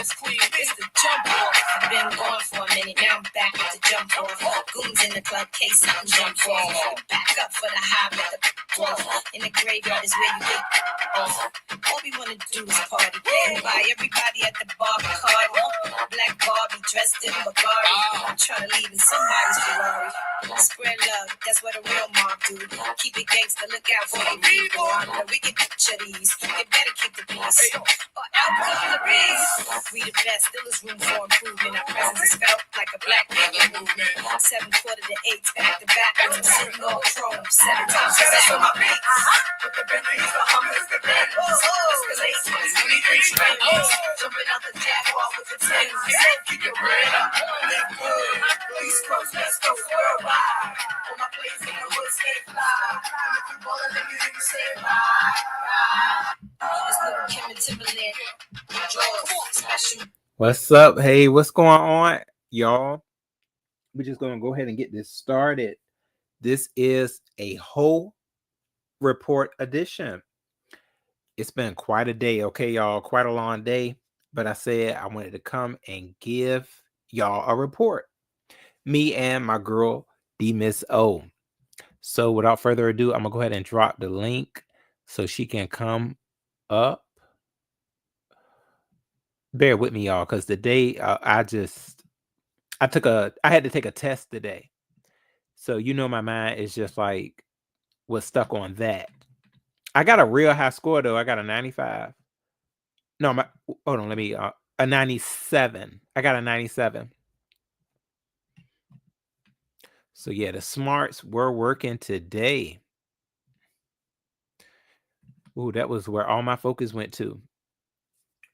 It's the jump off. Been gone for a minute, now I'm back with the jump off. Goons in the club, case I'm jump off. Back up for the high with the off. In the graveyard is where you get off. All we wanna do is party. By everybody at the bar, card. Black Barbie dressed in Bugatti. I'm trying to leave in somebody's Ferrari. Spread love, that's what a real mob do. Keep it gangster, look out for the people. We can picture these. They better keep the peace. Or out come the beast. We the best, still is room for improvement. Our presence is felt like a black nigga movement. 7 quarter to 8, back to back. I'm sitting on chrome 7 times. That's on my beat. With the Bentleys, the Hummers, the Benz. Escalade, 23 trains. Jumping out the Jaguar with the Tens. Keep your bread up, live good. East Coast, West Coast, worldwide. All my plays in the hood stay fly. If you ballin', let me hear you say bye. It's little Kim and Timberland. What's up? Hey, what's going on, y'all? We're just gonna go ahead and get this started. This is a whole report edition. It's been quite a day, okay, y'all, quite a long day, but I said I wanted to come and give y'all a report. Me and my girl D Miss O. So without further ado, I'm gonna go ahead and drop the link so she can come up. Bear with me, y'all, because the day I had to take a test today. So my mind is just like was stuck on that. I got a real high score though. I got a 95. No, hold on, a 97. I got a 97. So yeah, the smarts were working today. Ooh, that was where all my focus went to.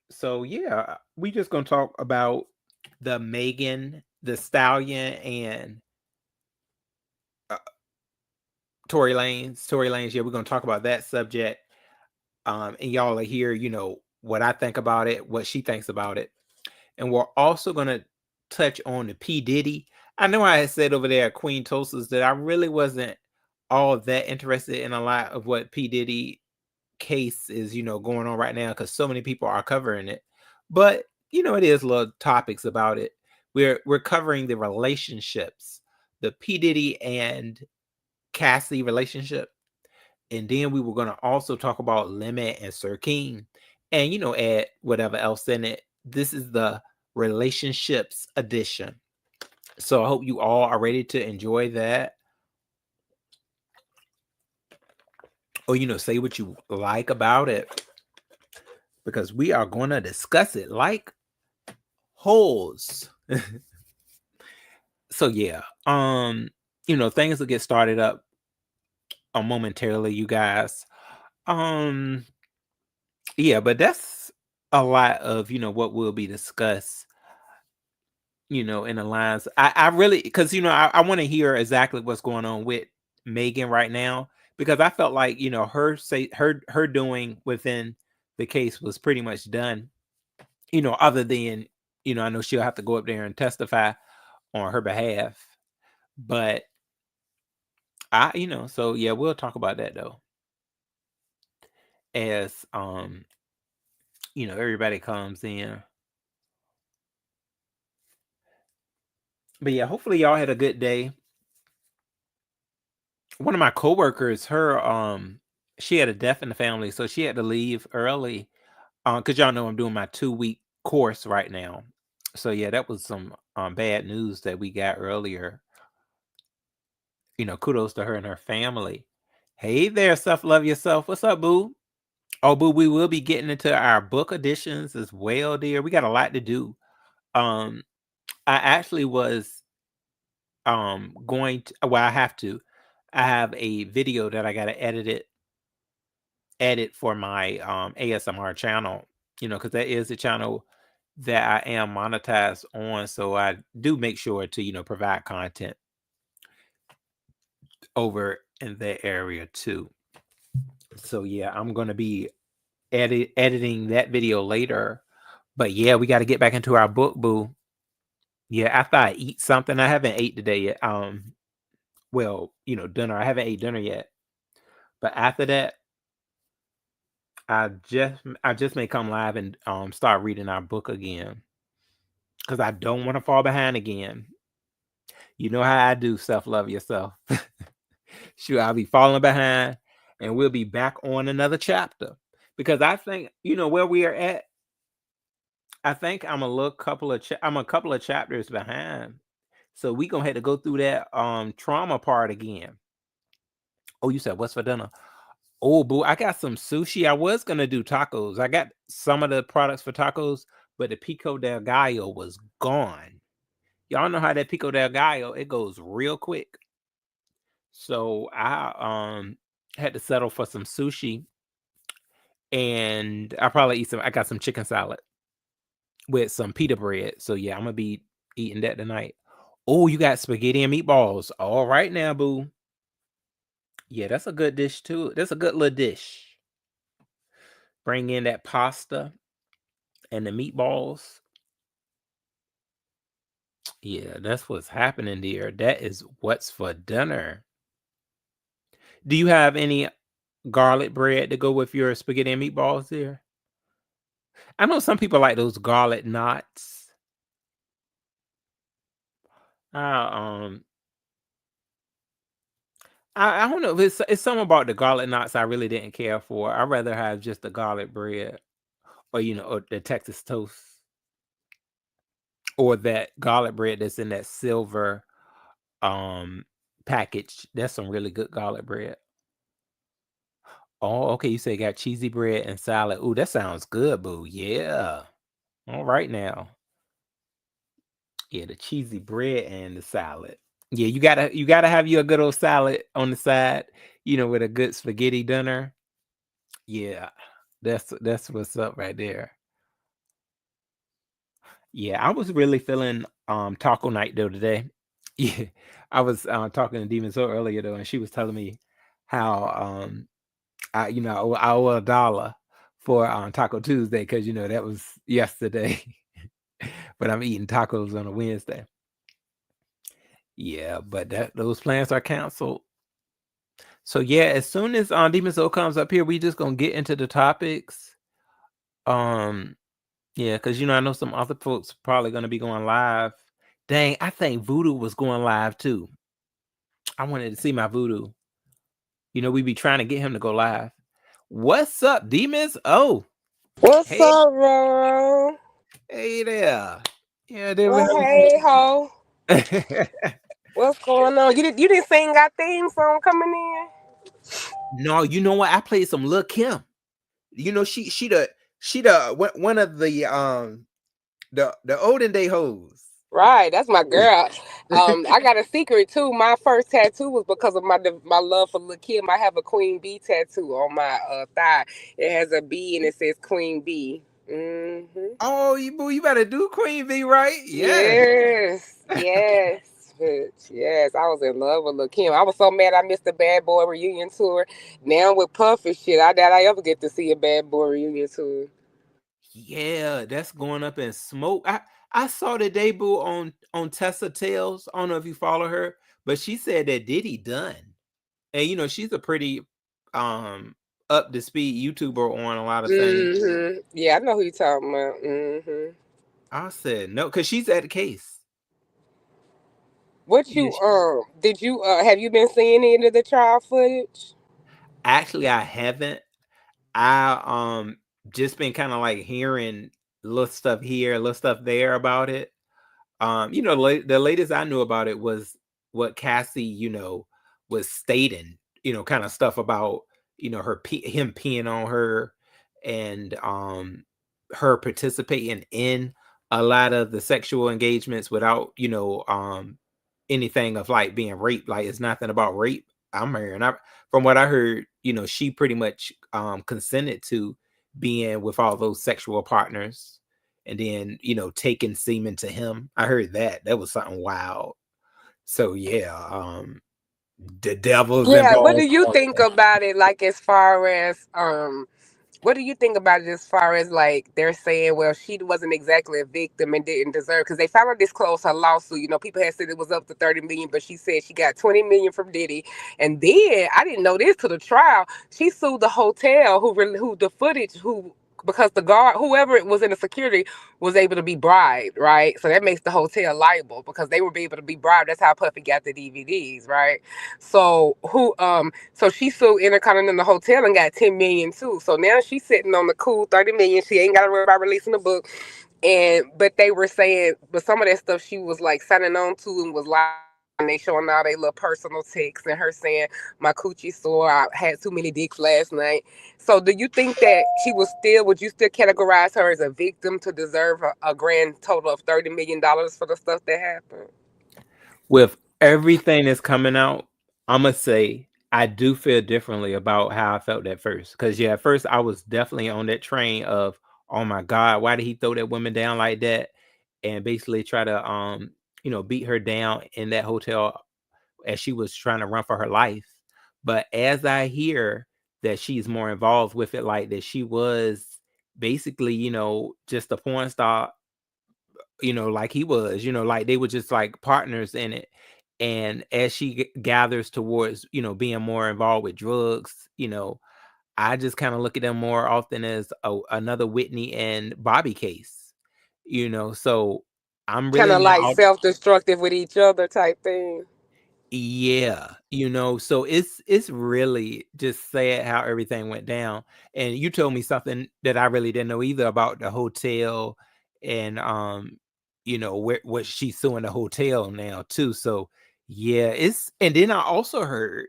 So yeah, we just gonna talk about the Megan, the Stallion, and Tory Lanez. Yeah, we're gonna talk about that subject. And y'all are here, what I think about it, what she thinks about it. And we're also gonna touch on the P. Diddy. I know I had said over there at Queen Toasters that I really wasn't all that interested in a lot of what P. Diddy case is, going on right now, because so many people are covering it. But it is little topics about it. We're covering the relationships, the P. Diddy and Cassie relationship, and then we were going to also talk about Limit and Sir King, and add whatever else in it. This is the relationships edition, so I hope you all are ready to enjoy that. Or say what you like about it, because we are going to discuss it like holes. So yeah, things will get started up momentarily, you guys. Yeah, but that's a lot of what will be discussed in the lines. I really, because I want to hear exactly what's going on with Megan right now, because I felt like her doing within the case was pretty much done, other than I know she'll have to go up there and testify on her behalf, but so yeah, we'll talk about that though, as everybody comes in. But yeah, hopefully y'all had a good day. One of my coworkers, she had a death in the family, so she had to leave early. Because y'all know I'm doing my 2-week course right now. So yeah, that was some bad news that we got earlier. Kudos to her and her family. Hey there, Self Love Yourself. What's up, boo? Oh, boo, we will be getting into our book editions as well, dear. We got a lot to do. I actually was I have a video that I got to edit for my ASMR channel, because that is the channel that I am monetized on. So I do make sure to, provide content over in that area too. So yeah, I'm going to be editing that video later. But yeah, we got to get back into our book, boo. Yeah, after I eat something, I haven't ate today yet. Well, dinner. I haven't ate dinner yet. But after that, I just may come live and start reading our book again because I don't want to fall behind again. You know how I do. Self love yourself. Sure, I'll be falling behind, and we'll be back on another chapter because I think where we are at. I think I'm a couple of chapters behind, so we gonna have to go through that trauma part again. Oh, you said what's for dinner? Oh, boo, I got some sushi. I was gonna do tacos. I got some of the products for tacos, but the pico del gallo was gone. Y'all know how that pico del gallo it goes real quick. So I had to settle for some sushi, and I probably eat some. I got some chicken salad with some pita bread. So yeah, I'm gonna be eating that tonight. Oh, you got spaghetti and meatballs. All right now, boo. Yeah, that's a good dish too. That's a good little dish. Bring in that pasta and the meatballs. Yeah, that's what's happening there. That is what's for dinner. Do you have any garlic bread to go with your spaghetti and meatballs there? I know some people like those garlic knots. Uh, um, I don't know. It's something about the garlic knots I really didn't care for. I'd rather have just the garlic bread, or or the Texas toast, or that garlic bread that's in that silver um package. That's some really good garlic bread. Oh, okay. You say you got cheesy bread and salad. Ooh, that sounds good, boo. Yeah. All right now. Yeah, the cheesy bread and the salad. Yeah, you gotta have you a good old salad on the side, with a good spaghetti dinner. Yeah. That's what's up right there. Yeah, I was really feeling taco night though today. Yeah. I was talking to Demon so earlier though, and she was telling me how I owe $1 for Taco Tuesday because that was yesterday. But I'm eating tacos on a Wednesday. Yeah, but those plans are canceled. So yeah, as soon as Demon Soul comes up here, we just gonna get into the topics. Um, yeah, because I know some other folks probably gonna be going live. Dang, I think Voodoo was going live too. I wanted to see my Voodoo. We be trying to get him to go live. What's up, Demons? Oh, What's hey, up, Roro? hey there. Yeah, there we Well, hey, ho. What's going on? You didn't sing our theme song coming in? No, you know what? I played some Lil Kim. She the one of the olden day hoes. Right, that's my girl. I got a secret too. My first tattoo was because of my love for Lil Kim. I have a Queen Bee tattoo on my thigh. It has a bee and it says Queen Bee. Oh, you better do Queen Bee right. Yes. Yes, yes, bitch. Yes. I was in love with Lil Kim. I was so mad I missed the Bad Boy reunion tour. Now with Puff and shit, I doubt I ever get to see a Bad Boy reunion tour. Yeah, that's going up in smoke. I saw the debut on Tessa Tales. I don't know if you follow her, but she said that Diddy done. And she's a pretty um up to speed YouTuber on a lot of things. Yeah, I know who you talking about. I said no, because she's at the case. What Yeah, you did you have you been seeing any of the trial footage? actually I haven't. I just been kind of like hearing little stuff here, little stuff there about it. The latest I knew about it was what Cassie, was stating, kind of stuff about, him peeing on her and her participating in a lot of the sexual engagements without, anything of like being raped. Like it's nothing about rape. I'm hearing. From what I heard, she pretty much consented to being with all those sexual partners and then taking semen to him. I heard that was something wild. So yeah, the devil's Yeah, what do involved. you think about it? Like as far as What do you think about it as far as like they're saying, well, she wasn't exactly a victim and didn't deserve because they finally disclosed her lawsuit. You know, people had said it was up to 30 million, but she said she got 20 million from Diddy. And then I didn't know this to the trial. She sued the hotel who the footage who because the guard whoever was in the security was able to be bribed, right? So that makes the hotel liable because they were able to be bribed. That's how Puffy got the DVDs, right? So she sued Intercontinental Hotel and got 10 million too. So now she's sitting on the cool 30 million. She ain't got to worry about releasing the book. And but they were saying, but some of that stuff she was like signing on to and was lying. And they showing all their little personal texts and her saying my coochie sore. I had too many dicks last night. So do you think that she was still? Would you still categorize her as a victim to deserve a grand total of $30 million for the stuff that happened? With everything that's coming out, I'm gonna say I do feel differently about how I felt at first. Because yeah, at first I was definitely on that train of, oh my God, why did he throw that woman down like that? And basically try to beat her down in that hotel as she was trying to run for her life. But as I hear that she's more involved with it, like that she was basically, just a porn star, like he was, like they were just like partners in it. And as she gathers towards, being more involved with drugs, I just kind of look at them more often as another Whitney and Bobby case, so I'm Kind really of like now. self-destructive with each other type thing. Yeah, so it's really just sad how everything went down. And you told me something that I really didn't know either about the hotel and where what she's suing the hotel now too. So yeah, it's and then I also heard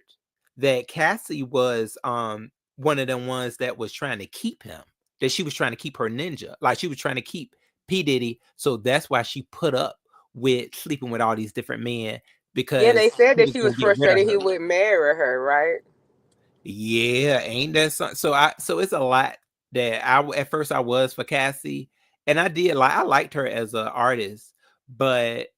that Cassie was one of the ones that was trying to keep him, that she was trying to keep her ninja, like she was trying to keep P. Diddy. So that's why she put up with sleeping with all these different men Yeah, they because said he that was she gonna was get rid of frustrated he her. wouldn't marry her, right? Yeah, ain't that something? So it's a lot that at first I was for Cassie, and I liked her as an artist, but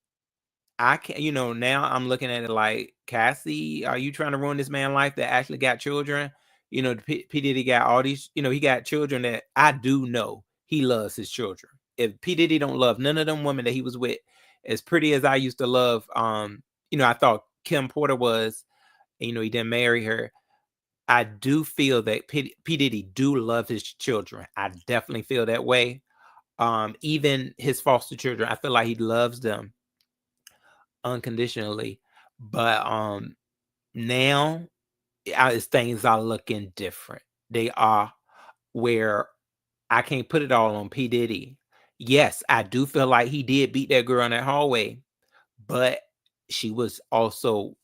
I can't, now I'm looking at it like, Cassie, are you trying to ruin this man's life that actually got children? P. Diddy got all these, he got children that I do know he loves his children. If P. Diddy don't love none of them women that he was with, as pretty as I used to love, I thought Kim Porter was, he didn't marry her. I do feel that P. Diddy do love his children. I definitely feel that way. Even his foster children, I feel like he loves them unconditionally. But now things are looking different. They are, where I can't put it all on P. Diddy. Yes, I do feel like he did beat that girl in that hallway, but she was also,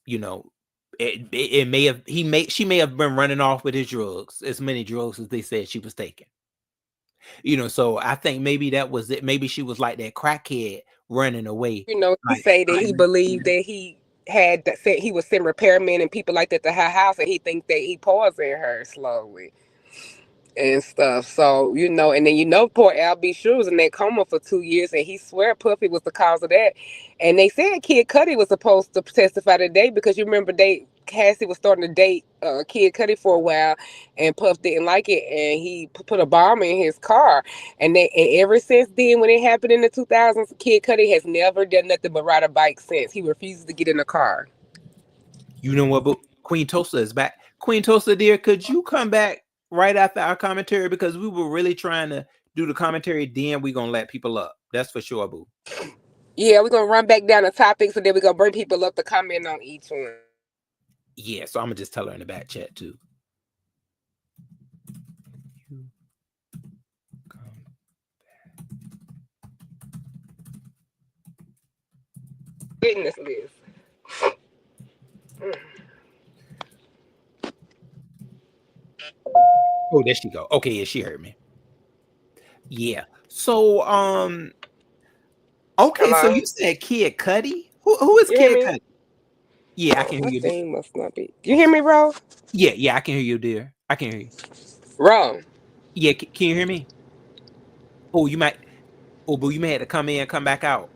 it may have she may have been running off with his drugs, as many drugs as they said she was taking. So I think maybe that was it. Maybe she was like that crackhead running away, You know, he like say that he hiding. believed that he had that said he was sending repairmen and people like that to her house, and he think that he poisoned her slowly and stuff. So, and then poor Al B. Sure was in that coma for 2 years, and he swear Puffy was the cause of that. And they said Kid Cudi was supposed to testify today because you remember Cassie was starting to date Kid Cudi for a while, and Puff didn't like it, and he put a bomb in his car. And ever since then, when it happened in the 2000s, Kid Cudi has never done nothing but ride a bike since. He refuses to get in a car. You know what? But Queen Tosa is back. Queen Tosa, dear, could you come back right after our commentary, because we were really trying to do the commentary. Then we gonna let people up. That's for sure, boo. Yeah, we're gonna run back down the topics, and then we're gonna bring people up to comment on each one. Yeah, so I'm gonna just tell her in the back chat too. Fitness list. Oh, there she go. Okay, yeah, she heard me. Yeah. So okay, so Hello? you said Kid Cudi? Who is You hear Kid me? Cudi? Yeah, I can hear My you. thing must not be. You hear me, bro? Yeah, I can hear you, dear. I can hear you. Bro. Yeah, can you hear me? Oh, you might. Oh, boo, you may have to come in and come back out.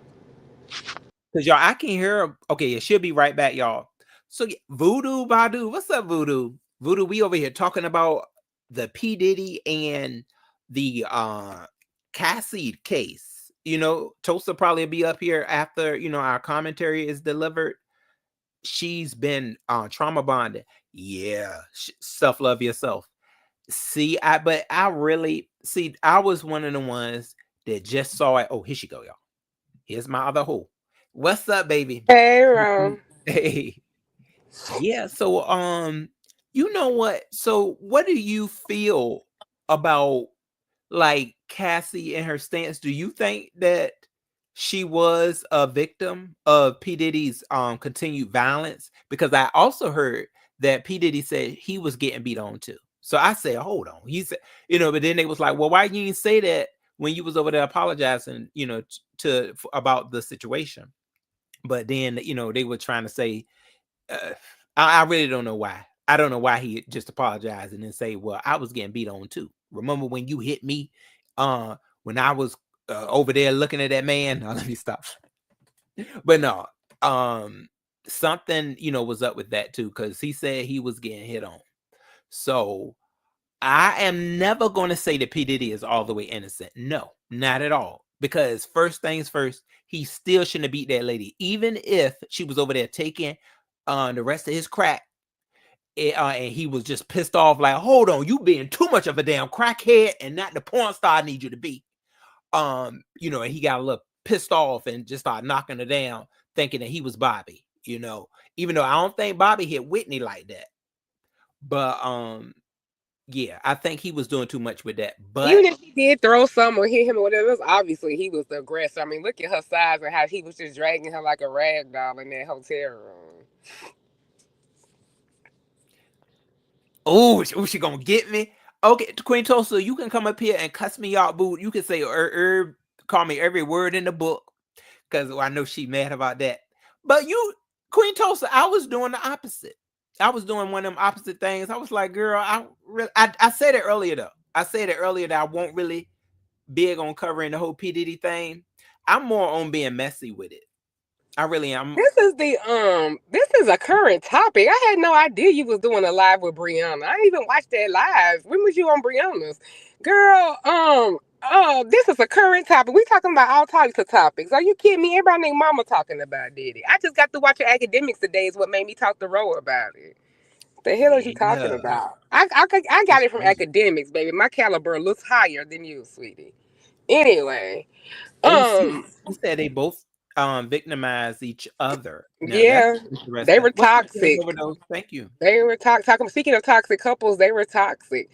Cause y'all, I can hear her. Okay, yeah, she'll be right back, y'all. So yeah, Voodoo Badu, what's up, Voodoo? Voodoo, we over here talking about the P. Diddy and the Cassie case. Tulsa probably be up here after our commentary is delivered. She's been trauma bonded. Yeah, self love yourself. See, but I really see. I was one of the ones that just saw it. Oh, here she go, y'all. Here's my other hoe. What's up, baby? Hey, Ron. Hey, yeah. So, you know what? So, what do you feel about like Cassie and her stance? Do you think that she was a victim of P. Diddy's continued violence? Because I also heard that P. Diddy said he was getting beat on too. So I said, hold on. He said, but then they was like, well, why you didn't say that when you was over there apologizing, about the situation? But then, they were trying to say, I really don't know why. I don't know why he just apologized and then say, well, I was getting beat on too. Remember when you hit me when I was over there looking at that man? Let me stop. But no, something, was up with that too, because he said he was getting hit on. So I am never going to say that P. Diddy is all the way innocent. No, not at all. Because first things first, he still shouldn't have beat that lady. Even if she was over there taking the rest of his crack, and he was just pissed off, like, hold on, you being too much of a damn crackhead and not the porn star I need you to be. And he got a little pissed off and just started knocking her down, thinking that he was Bobby, even though I don't think Bobby hit Whitney like that. But yeah, I think he was doing too much with that. But even if he did throw some or hit him or whatever, it was obviously he was the aggressor. I mean, look at her size and how he was just dragging her like a rag doll in that hotel room. Oh, she gonna get me? Okay, Queen Tulsa, you can come up here and cuss me out, boo. You can say call me every word in the book, because I know she mad about that. But you, Queen Tulsa, I was doing the opposite. I was doing one of them opposite things. I was like, girl, I said it earlier though. I said it earlier that I won't really big on covering the whole P. Diddy thing. I'm more on being messy with it. I really am. This is a current topic. I had no idea you was doing a live with Brianna. I didn't even watch that live. When was you on Brianna's? Girl, this is a current topic. We talking about all types of topics. Are you kidding me? Everybody named Mama talking about Diddy. I just got to watch Academics today is what made me talk to Ro about it. The hell are you talking Yeah. about? I got It's it from crazy. Academics, baby. My caliber looks higher than you, sweetie. Anyway, Oh, see, um, she said they both victimized each other. Now that's yeah, they interesting. were What's up, Drug toxic. Overdose? Thank you. They were talking. Speaking of toxic couples, they were toxic.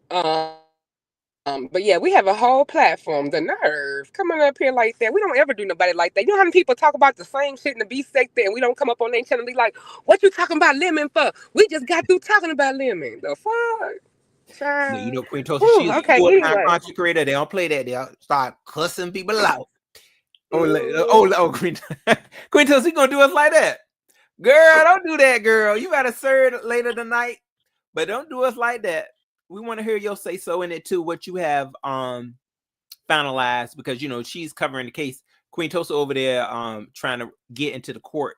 But yeah, we have a whole platform. The nerve coming up here like that. We don't ever do nobody like that. You know how many people talk about the same shit in the B sector, and we don't come up on their channel and be like, "What you talking about lemon for?" We just got through talking about lemon. The fuck, Yeah, child. Queen Tulsa, Whew, she is a okay. full-time Anyway. content creator. They don't play that. They'll start cussing people out. Mm. Queen, Queen Tulsa, you gonna do us like that? Girl, don't do that, girl. You gotta serve later tonight, but don't do us like that. We want to hear your say so in it too. What you have finalized, because she's covering the case. Queen Tulsa over there trying to get into the court.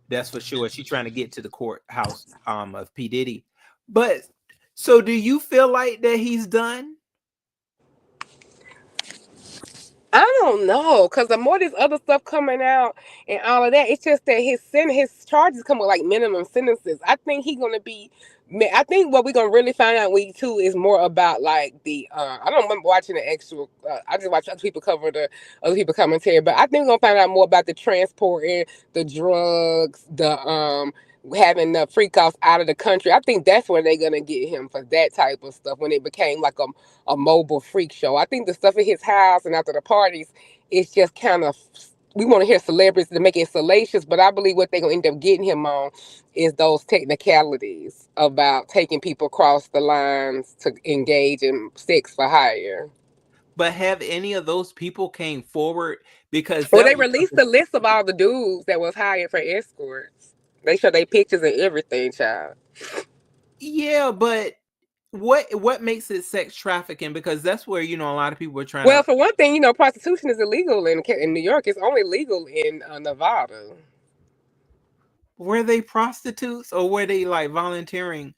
That's for sure. She's trying to get to the courthouse of P. Diddy. But so do you feel like that he's done? I don't know, cause the more this other stuff coming out and all of that, it's just that his charges come with like minimum sentences. I think he's gonna be. I think what we're gonna really find out week 2 is more about like the. I don't remember watching the actual. I just watch other people cover the other people commentary, but I think we're gonna find out more about the transporting, the drugs, the having the freak offs out of the country. I think that's where they're gonna get him for that type of stuff when it became like a mobile freak show. I think the stuff at his house and after the parties is just kind of, we want to hear celebrities to make it salacious, but I believe what they're gonna end up getting him on is those technicalities about taking people across the lines to engage in sex for hire. But have any of those people came forward? Because Well, that they was released something. the list of all the dudes that was hired for escorts. They show their pictures and everything, child. Yeah, but what makes it sex trafficking? Because that's where a lot of people are trying Well, to. for one thing, prostitution is illegal in New York. It's only legal in Nevada. Were they prostitutes or were they like volunteering?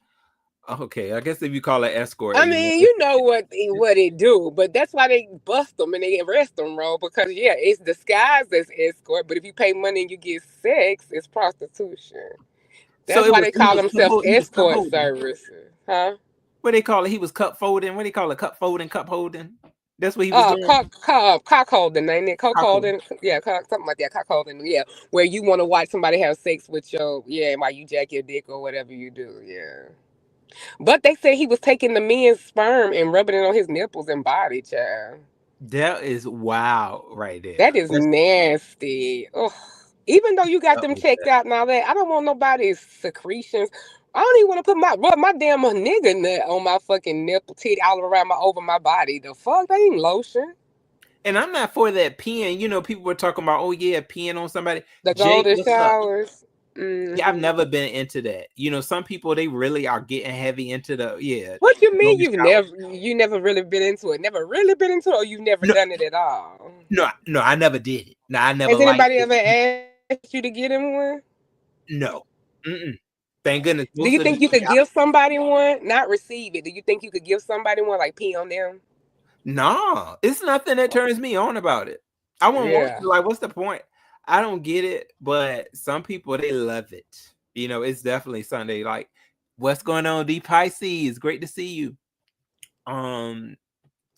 Okay, I guess if you call it escort, I you know. mean, you know what it do, but that's why they bust them and they arrest them, bro. Because yeah, it's disguised as escort, but if you pay money and you get sex, it's prostitution. So That's it why was they he call was cup themselves he was cup escort holding. services, huh? What they call it? He was cup folding. What do you call it? Cup folding, cup holding. That's what he was doing. Cock holding, ain't it? Cock Cup holding. holding, yeah, something like that. Cock holding, yeah. Where you want to watch somebody have sex with your, yeah, while you jack your dick or whatever you do, yeah. But they said he was taking the men's sperm and rubbing it on his nipples and body, child. That is wow right there. That is That's nasty. Ugh. Even though you got up them with checked that. out and all that, I don't want nobody's secretions. I don't even want to rub my damn nigga nut on my fucking nipple, titty, all around my over my body. The fuck, that ain't lotion. And I'm not for that peeing. You know, people were talking about, oh yeah, peeing on somebody. The Jake, golden what's up? showers. Yeah, I've Hmm. never been into that. You know, some people they really are getting heavy into the What you mean golden shower. you never really been into it? Never really been into it, or you've never No, done it at all? no, I never did it. No, I never Has liked anybody it. ever asked you to get in one? No, mm-mm. Thank goodness. Do you Most of think the you could give somebody one? Not receive it. Do you think you could give somebody one, like pee on them? no, it's nothing that turns me on about it. I wouldn't want Yeah. to. Like, what's the point? I don't get it, but some people they love it. You know, it's definitely Sunday. Like, what's going on, D Pisces? Great to see you. Um,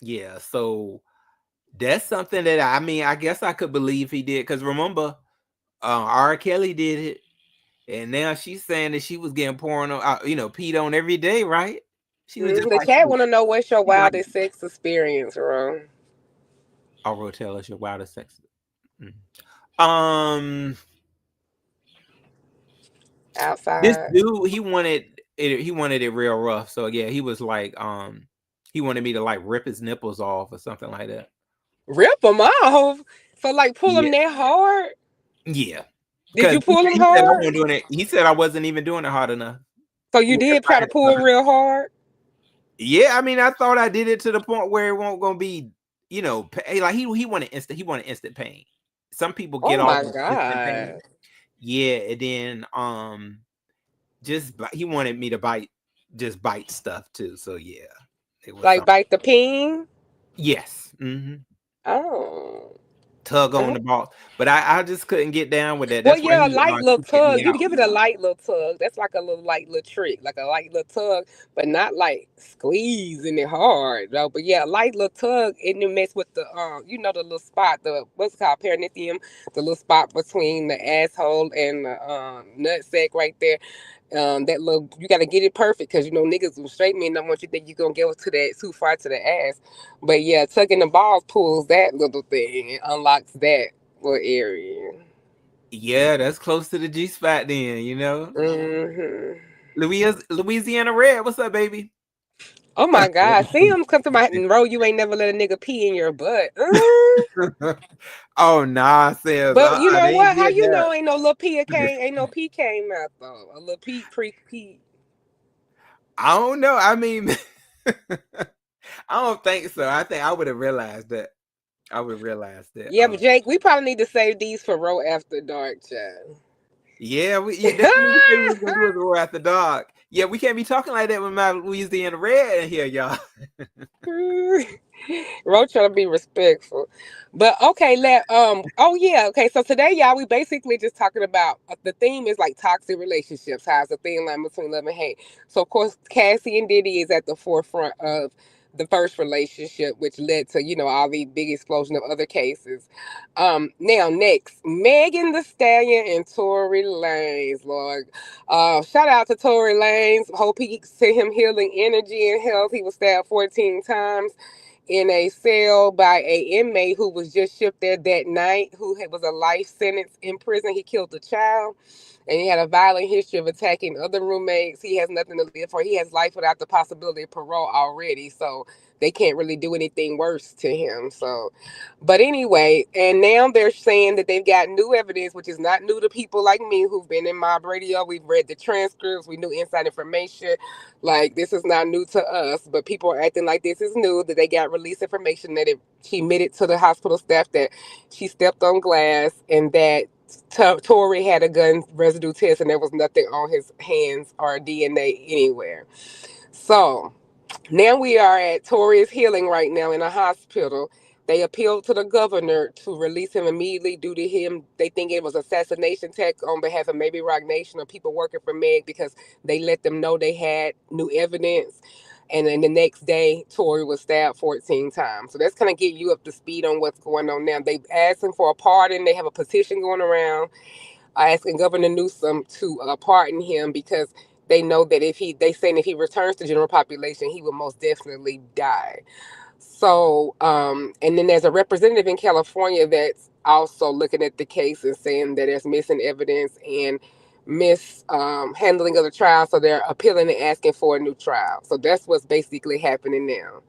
yeah. So that's something that I mean, I guess I could believe he did because remember, R. Kelly did it, and now she's saying that she was getting poured on, peed on every day, right? She was just The like chat want to know what's your she like, wildest sex experience, Ron. I'll roll tell us your wildest sex. Mm. Um, this Outside. dude, he wanted it real rough. So yeah, he was like, he wanted me to like rip his nipples off or something like that. Rip them off. So like pull Yeah, them that hard. yeah. Did Because you pull them he said I hard? wasn't doing it. He said I wasn't even doing it hard enough. So you did try to pull real hard. Yeah, I mean, I thought I did it to the point where it won't gonna be, like he wanted instant pain. Some people Oh get off my of instant pain. god. Yeah, and then he wanted me to bite stuff too. So yeah, it was Like something. bite the peen. Yes, Oh. tug on Oh. the ball, but I just couldn't get down with that. Well, That's why yeah, a light little he kicked me tug. You out. give it a light little tug. That's like a little light little trick, like a light little tug, but not like squeezing it hard, though. But yeah, a light little tug, and then mess with the the little spot, the what's it called, perineum, the little spot between the asshole and the nut sack right there. That little you gotta get it perfect because niggas will straight men don't want you to think you gonna get to that too far to the ass. But yeah, tugging the balls pulls that little thing and unlocks that little area. Yeah, that's close to the G spot. Then. Hmm. Louisiana Red, what's up, baby? Oh my God. See him come to my bro, you ain't never let a nigga pee in your butt. Oh nah, says But you know they ain't what? How did you that. know ain't no pee came out though. A little pee pre pee. I don't know. I mean, I don't think so. I think I would have realized that. I would realize that. Yeah, but Jake, we probably need to save these for Row After Dark, child. Yeah, that's what we said we was gonna do is roll after dark. Yeah, we can't be talking like that with my Louisiana Red in here, y'all. Ro trying to be respectful. But okay, oh yeah, okay. So today, y'all, we basically just talking about the theme is like toxic relationships, how it's a thin line between love and hate. So of course Cassie and Diddy is at the forefront of the first relationship, which led to, all the big explosion of other cases. Now next, Megan the Stallion and Tory Lanez, Lord. Shout out to Tory Lanez. Hope he sent him healing energy and health. He was stabbed 14 times in a cell by a inmate who was just shipped there that night, who was a life sentence in prison. He killed a child, and he had a violent history of attacking other roommates. He has nothing to live for. He has life without the possibility of parole already, so they can't really do anything worse to him. So, but anyway, and now they're saying that they've got new evidence, which is not new to people like me who've been in mob radio. We've read the transcripts, we knew inside information. Like, this is not new to us, but people are acting like this is new, that they got released information that she admitted to the hospital staff that she stepped on glass and that Tory had a gun residue test and there was nothing on his hands or DNA anywhere. So now we are at Tory is healing right now in a hospital. They appealed to the governor to release him immediately due to him. They think it was assassination tech on behalf of maybe Rock Nation or people working for Meg because they let them know they had new evidence. And then the next day, Tory was stabbed 14 times. So that's kind of get you up to speed on what's going on now. They asking for a pardon. They have a petition going around asking Governor Newsom to pardon him because they know that they saying if he returns to general population, he will most definitely die. So, and then there's a representative in California that's also looking at the case and saying that there's missing evidence and mishandling of the trial. So they're appealing and asking for a new trial. So that's what's basically happening now.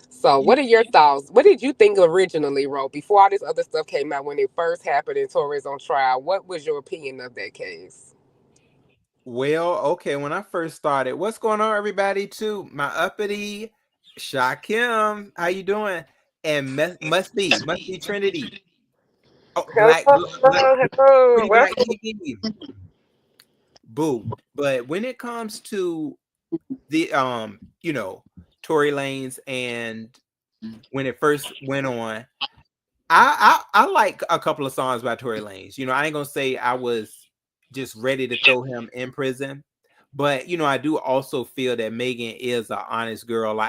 So, what are your thoughts? What did you think originally, Ro, before all this other stuff came out when it first happened and Torres on trial? What was your opinion of that case? Well, okay, when I first started, what's going on, everybody? Too, my uppity Shakim, how you doing? And must be Trinity. Oh, Hello, black, hello. pretty black Kiki. Boo. But when it comes to the Tory Lanez, and when it first went on, I like a couple of songs by Tory Lanez. I ain't gonna say I was just ready to throw him in prison, but I do also feel that Megan is an honest girl.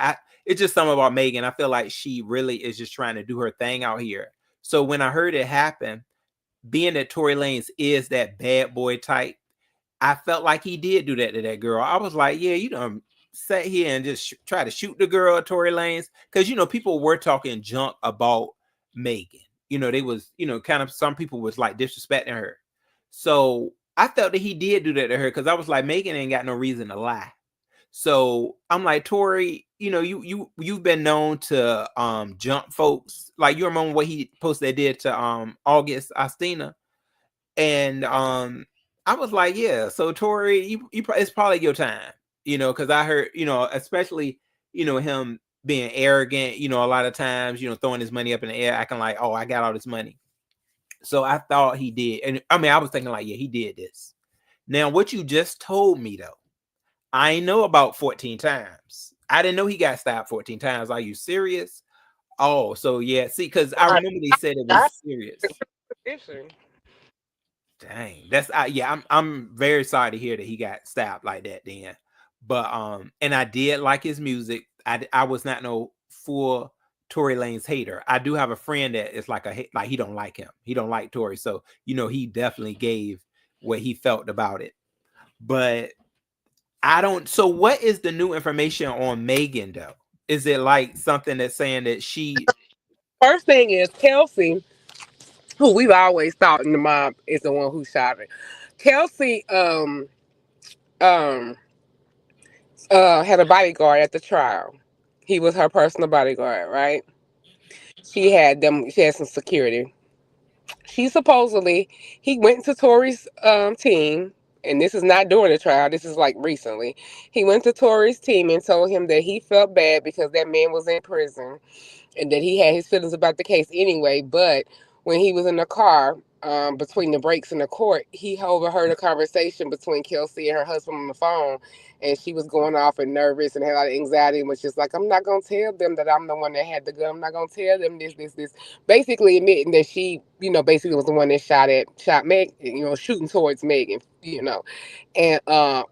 It's just something about Megan. I feel like she really is just trying to do her thing out here. So when I heard it happen, being that Tory Lanez is that bad boy type, I felt like he did do that to that girl. I was like, yeah, you done sat here and just try to shoot the girl, Tory Lanez, because people were talking junk about Megan. They was, kind of, some people was like disrespecting her. So I felt that he did do that to her because I was like, Megan ain't got no reason to lie. So I'm like, Tory, you've been known to jump folks. Like, you remember what he posted that did to August Astina, and I was like, yeah. So Tory, it's probably your time, because I heard, especially, him being arrogant, a lot of times, throwing his money up in the air, acting like, oh, I got all this money. So I thought he did, and I mean, I was thinking like, yeah, he did this. Now, what you just told me though, I know about 14 times. I didn't know he got stabbed 14 times. Are you serious? Oh, so yeah. See, because I remember they said it was serious. Dang, yeah. I'm very sorry to hear that he got stabbed like that. Then, but and I did like his music. I was not no full Tory Lanez hater. I do have a friend that is like he don't like him. He don't like Tory. So he definitely gave what he felt about it. But I don't. So what is the new information on Megan though? Is it like something that's saying that she? First thing is Kelsey, who we've always thought in the mob is the one who shot her. Kelsey um had a bodyguard at the trial. He was her personal bodyguard, right? She had some security. She supposedly he went to Tory's team, and this is not during the trial, this is like recently. He went to Tory's team and told him that he felt bad because that man was in prison and that he had his feelings about the case anyway. But when he was in the car, between the breaks in the court, he overheard a conversation between Kelsey and her husband on the phone, and she was going off and nervous and had a lot of anxiety and was just like, "I'm not gonna tell them that I'm the one that had the gun. I'm not gonna tell them this." Basically admitting that she, basically was the one that shot Meg, shooting towards Megan, and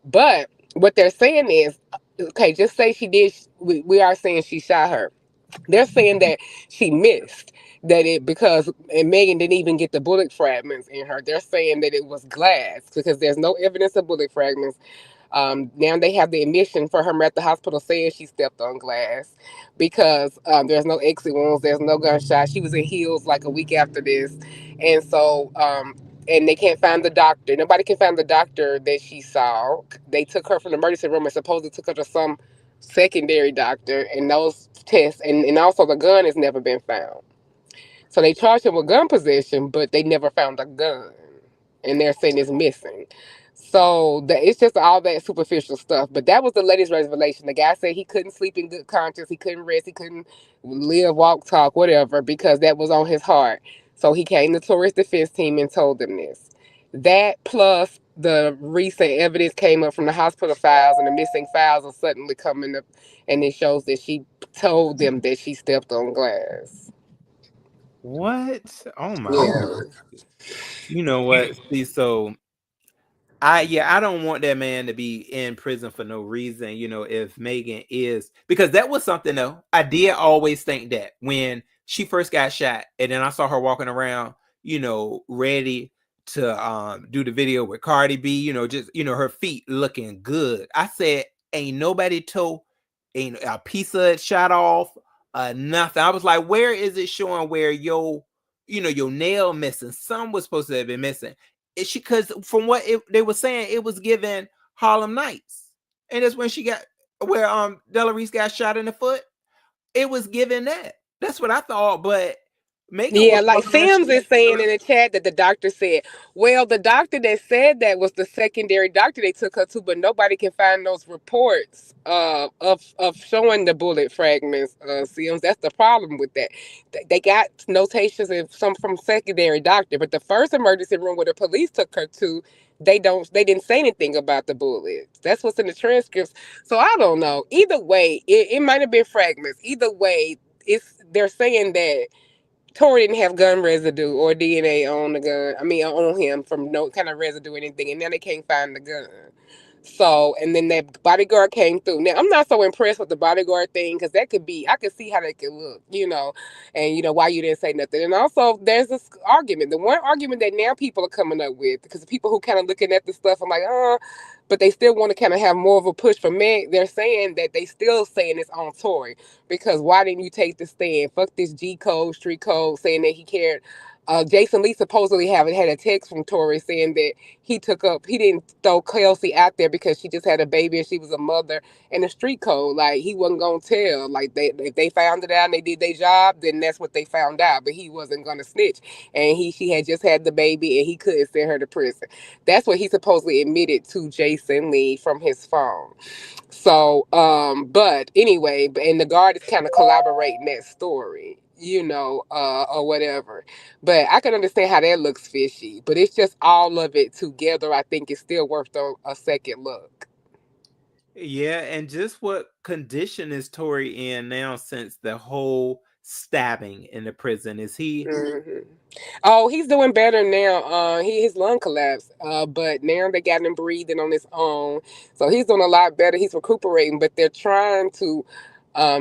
but what they're saying is, okay, just say she did. We are saying she shot her. They're saying that she missed, that it because and Megan didn't even get the bullet fragments in her. They're saying that it was glass because there's no evidence of bullet fragments. Now they have the admission for her at the hospital saying she stepped on glass because there's no exit wounds, there's no gunshot. She was in heels like a week after this, and so and they can't find the doctor. Nobody can find the doctor that she saw. They took her from the emergency room and supposedly took her to some secondary doctor, and those tests and also the gun has never been found. So they charged him with gun possession, but they never found a gun, and they're saying it's missing. So it's just all that superficial stuff. But that was the latest revelation. The guy said he couldn't sleep in good conscience, he couldn't rest, he couldn't live, walk, talk, whatever, because that was on his heart. So he came to Tourist Defense Team and told them this. That plus the recent evidence came up from the hospital files, and the missing files are suddenly coming up, and it shows that she told them that she stepped on glass. What? Oh my Yeah. God. You know what? See, so I don't want that man to be in prison for no reason, if Megan is, because that was something though. I did always think that when she first got shot, and then I saw her walking around, ready to do the video with Cardi B, just her feet looking good. I said, ain't nobody ain't a piece of it shot off, nothing. I was like, where is it showing where your nail missing? Some was supposed to have been missing. She, because from what they were saying, it was given Harlem Nights, and that's when she got where Delarice got shot in the foot. It was given that. That's what I thought, but Megan Yeah, was like walking around. Sims is saying in the chat that the doctor said, well, the doctor that said that was the secondary doctor they took her to, but nobody can find those reports of showing the bullet fragments. Sims, that's the problem with that. They got notations and some from secondary doctor, but the first emergency room where the police took her to, they didn't say anything about the bullets. That's what's in the transcripts. So I don't know. Either way, it might have been fragments. Either way, they're saying that Tory didn't have gun residue or DNA on the gun. I mean, on him from no kind of residue or anything. And now they can't find the gun. So, and then that bodyguard came through. Now, I'm not so impressed with the bodyguard thing because that could be, I could see how that could look, and, why you didn't say nothing. And also, there's this argument. The one argument that now people are coming up with, because the people who kind of looking at the stuff, I'm like, but they still want to kind of have more of a push for Meg. They're saying that they still saying it's on Tory because why didn't you take the stand? Fuck this G code, street code, saying that he cared. Jason Lee supposedly had a text from Tory saying that he didn't throw Kelsey out there because she just had a baby and she was a mother and a street code. Like he wasn't gonna tell. Like if they found it out and they did their job, then that's what they found out. But he wasn't gonna snitch. And she had just had the baby and he couldn't send her to prison. That's what he supposedly admitted to Jason Lee from his phone. So, but anyway, and the guard is kind of collaborating that story, or whatever. But I can understand how that looks fishy. But it's just all of it together. I think it's still worth a second look. Yeah, and just what condition is Tory in now since the whole stabbing in the prison? Is he? Hmm. Oh, he's doing better now. His lung collapsed. But now they got him breathing on his own, so he's doing a lot better. He's recuperating, but they're trying to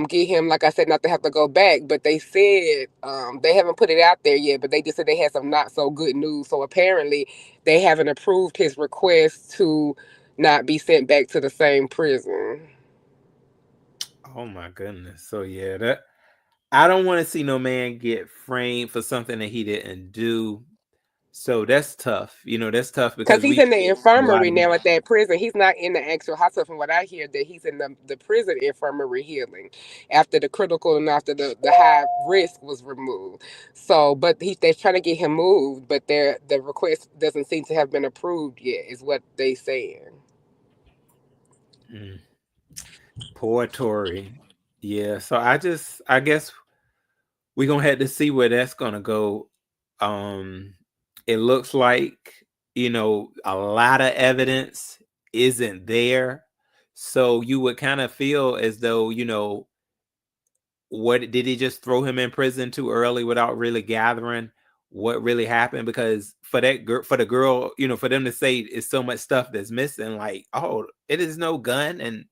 get him, like I said, not to have to go back. But they said they haven't put it out there yet. But they just said they had some not so good news. So apparently, they haven't approved his request to not be sent back to the same prison. Oh my goodness. So yeah, that I don't want to see no man get framed for something that he didn't do. So that's tough. That's tough Because because he's we in the a lot infirmary of now at that prison. He's not in the actual hospital. From what I hear, that he's in the prison infirmary healing after the critical and after the high risk was removed. So, but they're trying to get him moved, but the request doesn't seem to have been approved yet, is what they saying. Mm, poor Tory. Yeah. So I guess we're gonna have to see where that's gonna go. Um, it looks like a lot of evidence isn't there, so you would kind of feel as though what did he just throw him in prison too early without really gathering what really happened? Because for that girl, for the girl, for them to say it's so much stuff that's missing, like, oh, it is no gun, and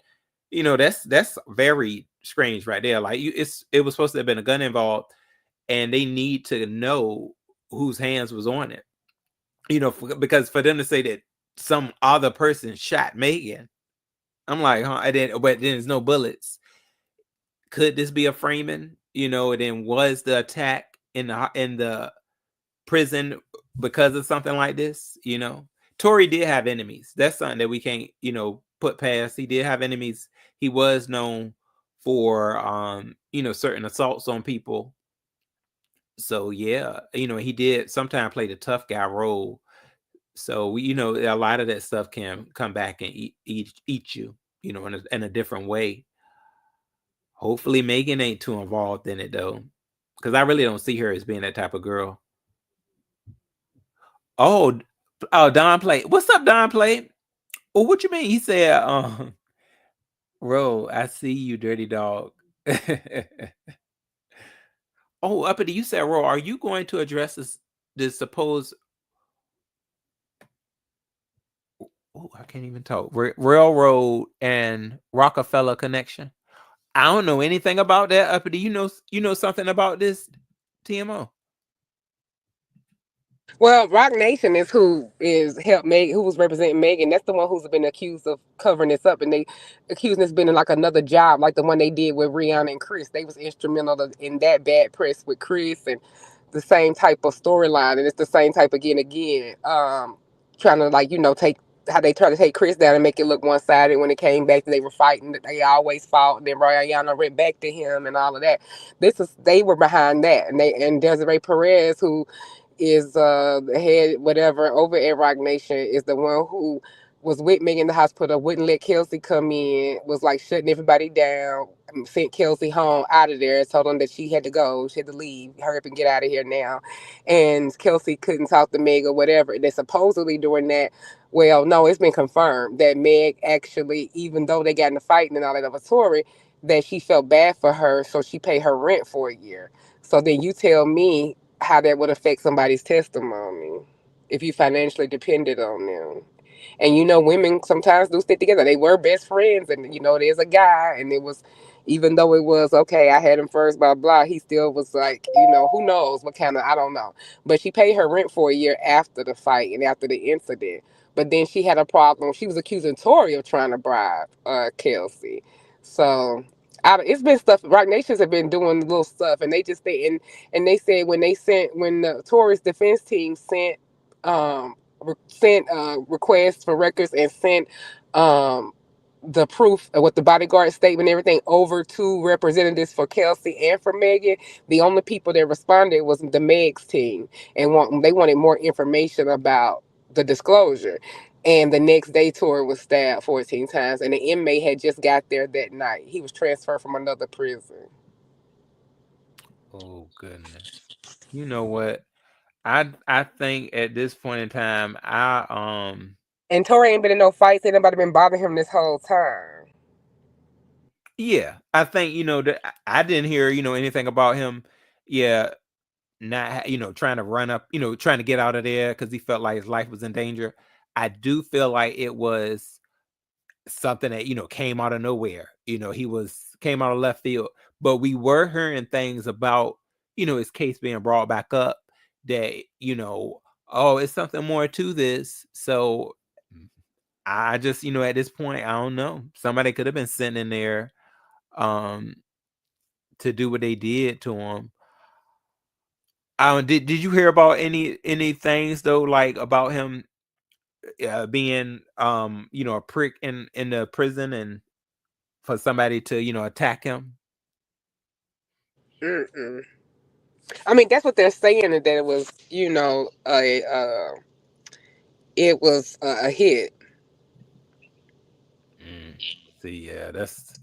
that's very strange right there. Like it was supposed to have been a gun involved, and they need to know whose hands was on it. Because for them to say that some other person shot Megan, I'm like, huh? But then there's no bullets. Could this be a framing? And then was the attack in the prison because of something like this? Tory did have enemies. That's something that we can't put past. He did have enemies. He was known for certain assaults on people. So yeah, he did sometimes play the tough guy role. So a lot of that stuff can come back and eat you, in a different way. Hopefully Megan ain't too involved in it though, because I really don't see her as being that type of girl. Oh, Oh, Don Play. What's up, Don Play? Oh, what you mean? He said, Ro, I see you, dirty dog. Oh, Uppity, you said, Ro, are you going to address this supposed I can't even talk. Railroad and Rockefeller connection. I don't know anything about that. Uppity, you know something about this, TMO? Well, Rock Nation is who is helped Meg, who was representing Megan. That's the one who's been accused of covering this up, and they accusing this being like another job, like the one they did with Rihanna and Chris. They was instrumental in that bad press with Chris, and the same type of storyline, and it's the same type again. Trying to take how they try to take Chris down and make it look one sided. When it came back, they were fighting. They always fought. And then Rihanna went back to him and all of that. They were behind that, and Desiree Perez, who is the head whatever over at Rock Nation, is the one who was with me in the hospital, wouldn't let Kelsey come in, was like shutting everybody down, sent Kelsey home out of there, told them that she had to go, she had to leave, hurry up and get out of here now. And Kelsey couldn't talk to Meg or whatever. And then supposedly during that, well, no, it's been confirmed that Meg actually, even though they got in a fight and all that over Tory, that she felt bad for her, so she paid her rent for a year. So then you tell me how that would affect somebody's testimony if you financially depended on them. And women sometimes do stick together. They were best friends, and there's a guy, and it was, even though it was okay, I had him first, blah blah. He still was like, who knows what kind of, I don't know. But she paid her rent for a year after the fight and after the incident. But then she had a problem. She was accusing Tory of trying to bribe Kelsey. So it's been stuff. Rock Nations have been doing little stuff, and they just stay and they said when the Tory's defense team um sent requests for records and sent um the proof of what the bodyguard statement and everything over to representatives for Kelsey and for Megan, the only people that responded was the Meg's team, and they wanted more information about the disclosure. And the next day, Tory was stabbed 14 times, and the inmate had just got there that night. He was transferred from another prison. Oh goodness. You know what? I think at this point in time, And Tory ain't been in no fights. Ain't nobody been bothering him this whole time. yeah, I think that I didn't hear anything about him. Yeah, not trying to run up, trying to get out of there because he felt like his life was in danger. I do feel like it was something that came out of nowhere. He was came out of left field, but we were hearing things about his case being brought back up that oh, it's something more to this. So I just at this point, I don't know, somebody could have been sent in there um to do what they did to him. Did you hear about any things though, like about him being a prick in the prison and for somebody to attack him? Mm-mm. I mean, that's what they're saying, that it was, it was a hit. Mm. See, yeah, that's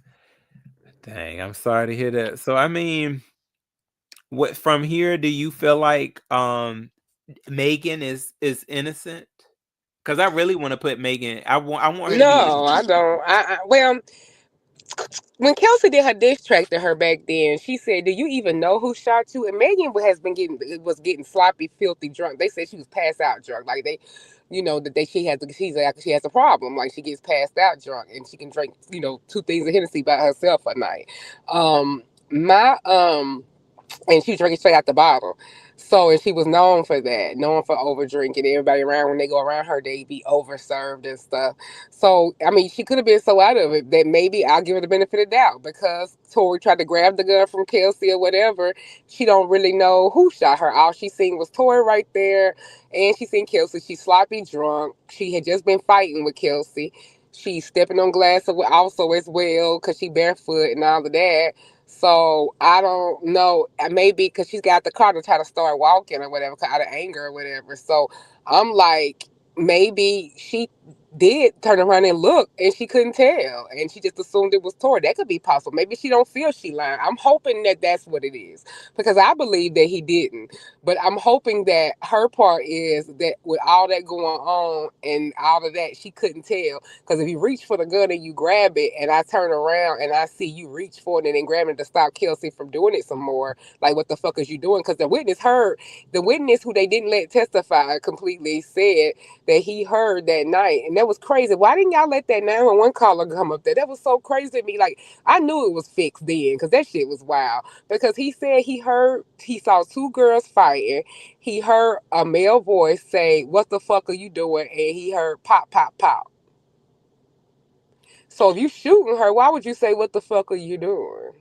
dang. I'm sorry to hear that. So, I mean, what from here do you feel like Megan is innocent? Because I really want to put Megan. I want her to be No, I innocent. don't. Well, when Kelsey did her diss track to her back then, she said, "Do you even know who shot you?" And Megan was getting sloppy, filthy drunk. They said she was passed out drunk. Like that she has a problem. Like she gets passed out drunk, and she can drink 2 things of Hennessy by herself a night. My and she was drinking straight out the bottle. So, and she was known for that, known for over drinking. Everybody around, when they go around her, they be overserved and stuff. So, I mean, she could have been so out of it that maybe I'll give her the benefit of the doubt, because Tori tried to grab the gun from Kelsey or whatever. She don't really know who shot her. All she seen was Tori right there, and she seen Kelsey. She's sloppy drunk. She had just been fighting with Kelsey. She's stepping on glass also as well, because she barefoot and all of that. So I don't know. Maybe because she's got the car to try to start walking or whatever, out of anger or whatever. So I'm like, maybe she did turn around and look and she couldn't tell and she just assumed it was Tory. That could be possible. Maybe she don't feel she lying. I'm hoping that that's what it is because I believe that he didn't. But I'm hoping that her part is that with all that going on and all of that, she couldn't tell. Because if you reach for the gun and you grab it and I turn around and I see you reach for it and then grab it to stop Kelsey from doing it some more, like what the fuck is you doing? Because the witness who they didn't let testify completely said that he heard that night. And that was crazy. Why didn't y'all let that 911 caller come up there? That was so crazy to me. Like, I knew it was fixed then because that shit was wild. Because he said he saw two girls fighting. He heard a male voice say, "What the fuck are you doing?" And he heard pop, pop, pop. So if you shooting her, why would you say, "What the fuck are you doing?"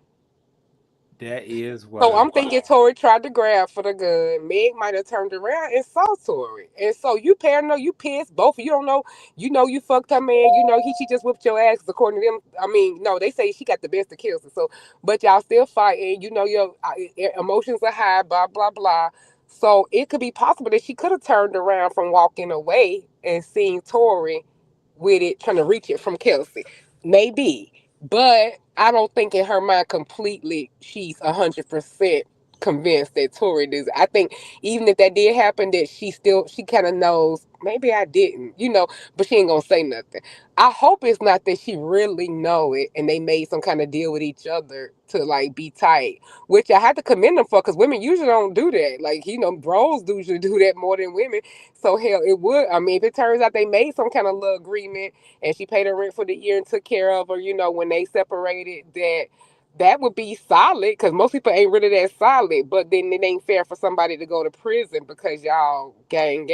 That is So wild. I'm thinking Tory tried to grab for the gun. Meg might have turned around and saw Tory. And so you paranoid, you pissed. Both of you don't know. You know you fucked her man. You know she just whipped your ass. According to them, I mean, no, they say she got the best of kills. So, but y'all still fighting. You know your emotions are high. Blah blah blah. So it could be possible that she could have turned around from walking away and seeing Tory with it, trying to reach it from Kelsey. Maybe. But I don't think in her mind completely she's 100% convinced that Tory does. I think even if that did happen, that she kind of knows maybe I didn't, but she ain't gonna say nothing. I hope it's not that she really know it and they made some kind of deal with each other to like be tight, which I have to commend them for because women usually don't do that. Like bros usually do that more than women. So hell, it would. I mean, if it turns out they made some kind of little agreement and she paid her rent for the year and took care of her, when they separated, that would be solid because most people ain't really that solid. But then it ain't fair for somebody to go to prison because y'all gang.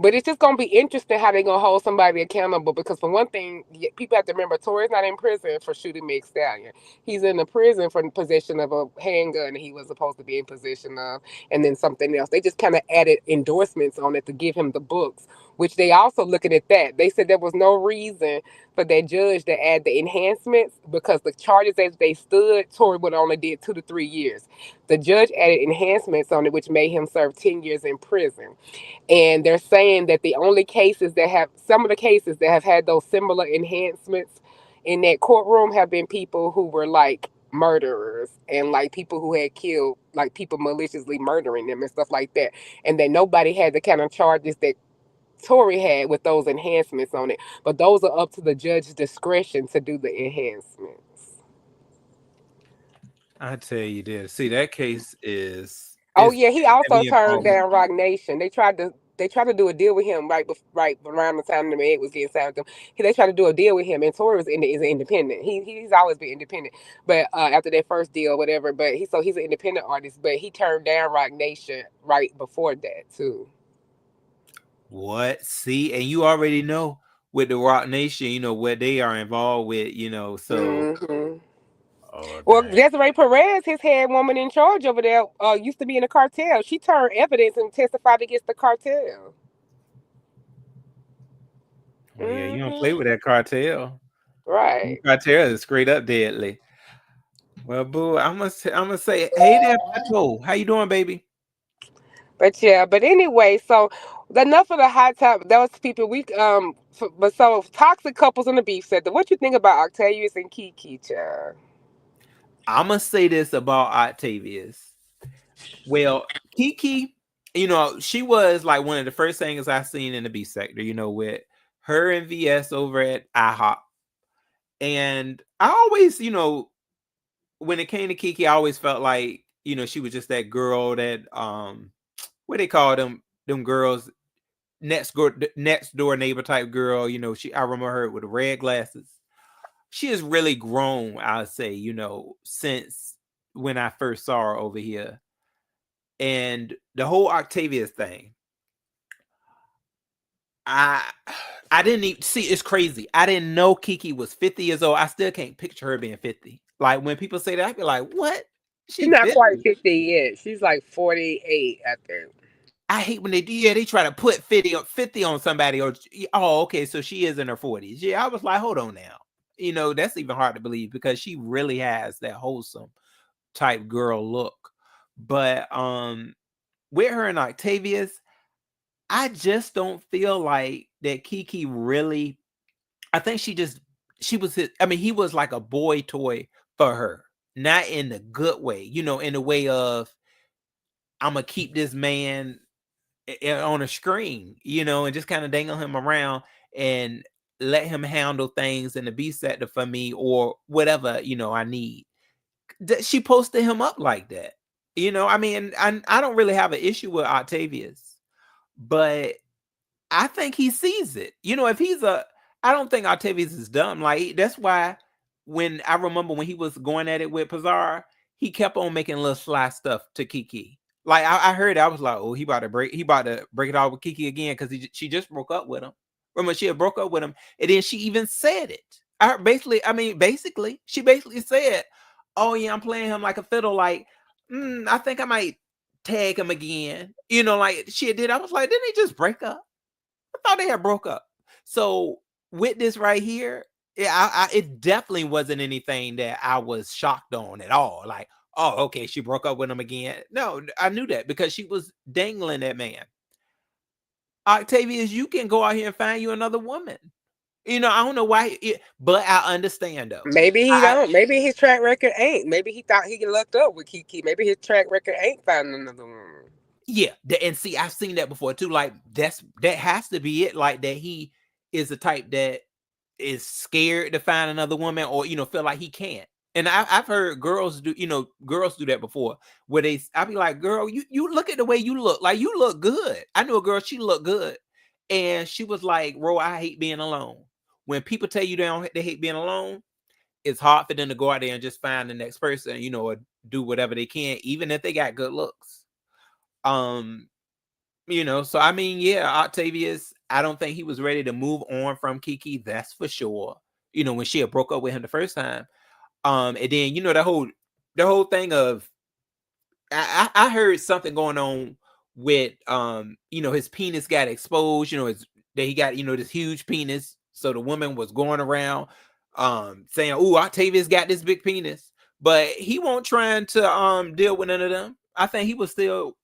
But it's just gonna be interesting how they gonna hold somebody accountable because for one thing, people have to remember Tory's not in prison for shooting Meg Stallion. He's in the prison for possession of a handgun he was supposed to be in possession of, and then something else. They just kind of added endorsements on it to give him the books, which they also looking at that. They said there was no reason for that judge to add the enhancements because the charges as they stood, Tory would only did 2 to 3 years. The judge added enhancements on it, which made him serve 10 years in prison. And they're saying that the only cases that have some of the cases that have had those similar enhancements in that courtroom have been people who were like murderers and like people who had killed like people maliciously murdering them and stuff like that. And that nobody had the kind of charges that Tory had with those enhancements on it. But those are up to the judge's discretion to do the enhancements. I tell you this. See, that case Oh is yeah, he also heavy turned involvement. down Rock Nation. They tried to do a deal with him right around the time the Meg was getting signed with them. They tried to do a deal with him, and Tory is an independent. He's always been independent, but after that first deal, whatever. But he's an independent artist, but he turned down Rock Nation right before that too. What? See, and you already know with the Rock Nation, what they are involved with. Hmm. Oh Well, dang. Desiree Perez, his head woman in charge over there, used to be in the cartel. She turned evidence and testified against the cartel. Well, yeah, you don't play Hmm. with that cartel. The Right. cartel is straight up deadly. Well, boo, I'm gonna say, hey there, Pato. How you doing, baby? But yeah, but anyway, so enough of the hot topic. That was people we but so toxic couples in the beef said. What you think about Octavius and Kiki, child? I'm gonna say this about Octavius. Well, Kiki, she was like one of the first singers I seen in the B sector, with her and VS over at IHOP. And I always, when it came to Kiki, I always felt like, she was just that girl that what they call them girls, next door neighbor type girl, I remember her with the red glasses. She has really grown, I'll say, since when I first saw her over here. And the whole Octavius thing, I I didn't even see. It's crazy. I didn't know Kiki was 50 years old. I still can't picture her being 50. Like when people say that, I be like, "What? She's She not quite 50?" 50 yet. She's like 48, I think. I hate when they do. Yeah, they try to put 50 on somebody. Or okay, so she is in her 40s. Yeah, I was like, hold on now. That's even hard to believe because she really has that wholesome type girl look. But with her and Octavius, I just don't feel like that Kiki really. I think she was his. I mean, he was like a boy toy for her, not in the good way. In the way of I'm gonna keep this man on a screen, and just kind of dangle him around and let him handle things in the B sector for me or whatever I need. She posted him up like that. I mean, I don't really have an issue with Octavius, but I think he sees it. If I don't think Octavius is dumb. Like that's why when I remember when he was going at it with Pizarro, he kept on making little sly stuff to Kiki. Like I heard, I was like, oh, he about to break it all with Kiki again because she just broke up with him. Remember, she had broke up with him, and then she even said it. Basically, she basically said, "Oh yeah, I'm playing him like a fiddle. Like, I think I might tag him again." Like she did. I was like, didn't they just break up? I thought they had broke up. So with this right here, it definitely wasn't anything that I was shocked on at all. Like, oh, okay, she broke up with him again. No, I knew that because she was dangling that man. Octavius, you can go out here and find you another woman. I don't know why, but I understand though. Maybe he don't. Maybe his track record ain't. Maybe he thought he lucked up with Kiki. Maybe his track record ain't finding another one. Yeah, and see, I've seen that before too. Like that has to be it. Like that he is the type that is scared to find another woman, or feel like he can't. And I've heard girls do that before, where I be like, girl, you look at the way you look, like you look good. I knew a girl, she looked good, and she was like, Ro, I hate being alone. When people tell you they hate being alone, it's hard for them to go out there and just find the next person, or do whatever they can, even if they got good looks. So I mean, yeah, Octavius, I don't think he was ready to move on from Kiki, that's for sure. When she had broke up with him the first time. And then the whole thing of I heard something going on with his penis got exposed, that he got, this huge penis. So the woman was going around saying, "Oh, Octavius got this big penis." But he won't trying to deal with none of them. I think he was still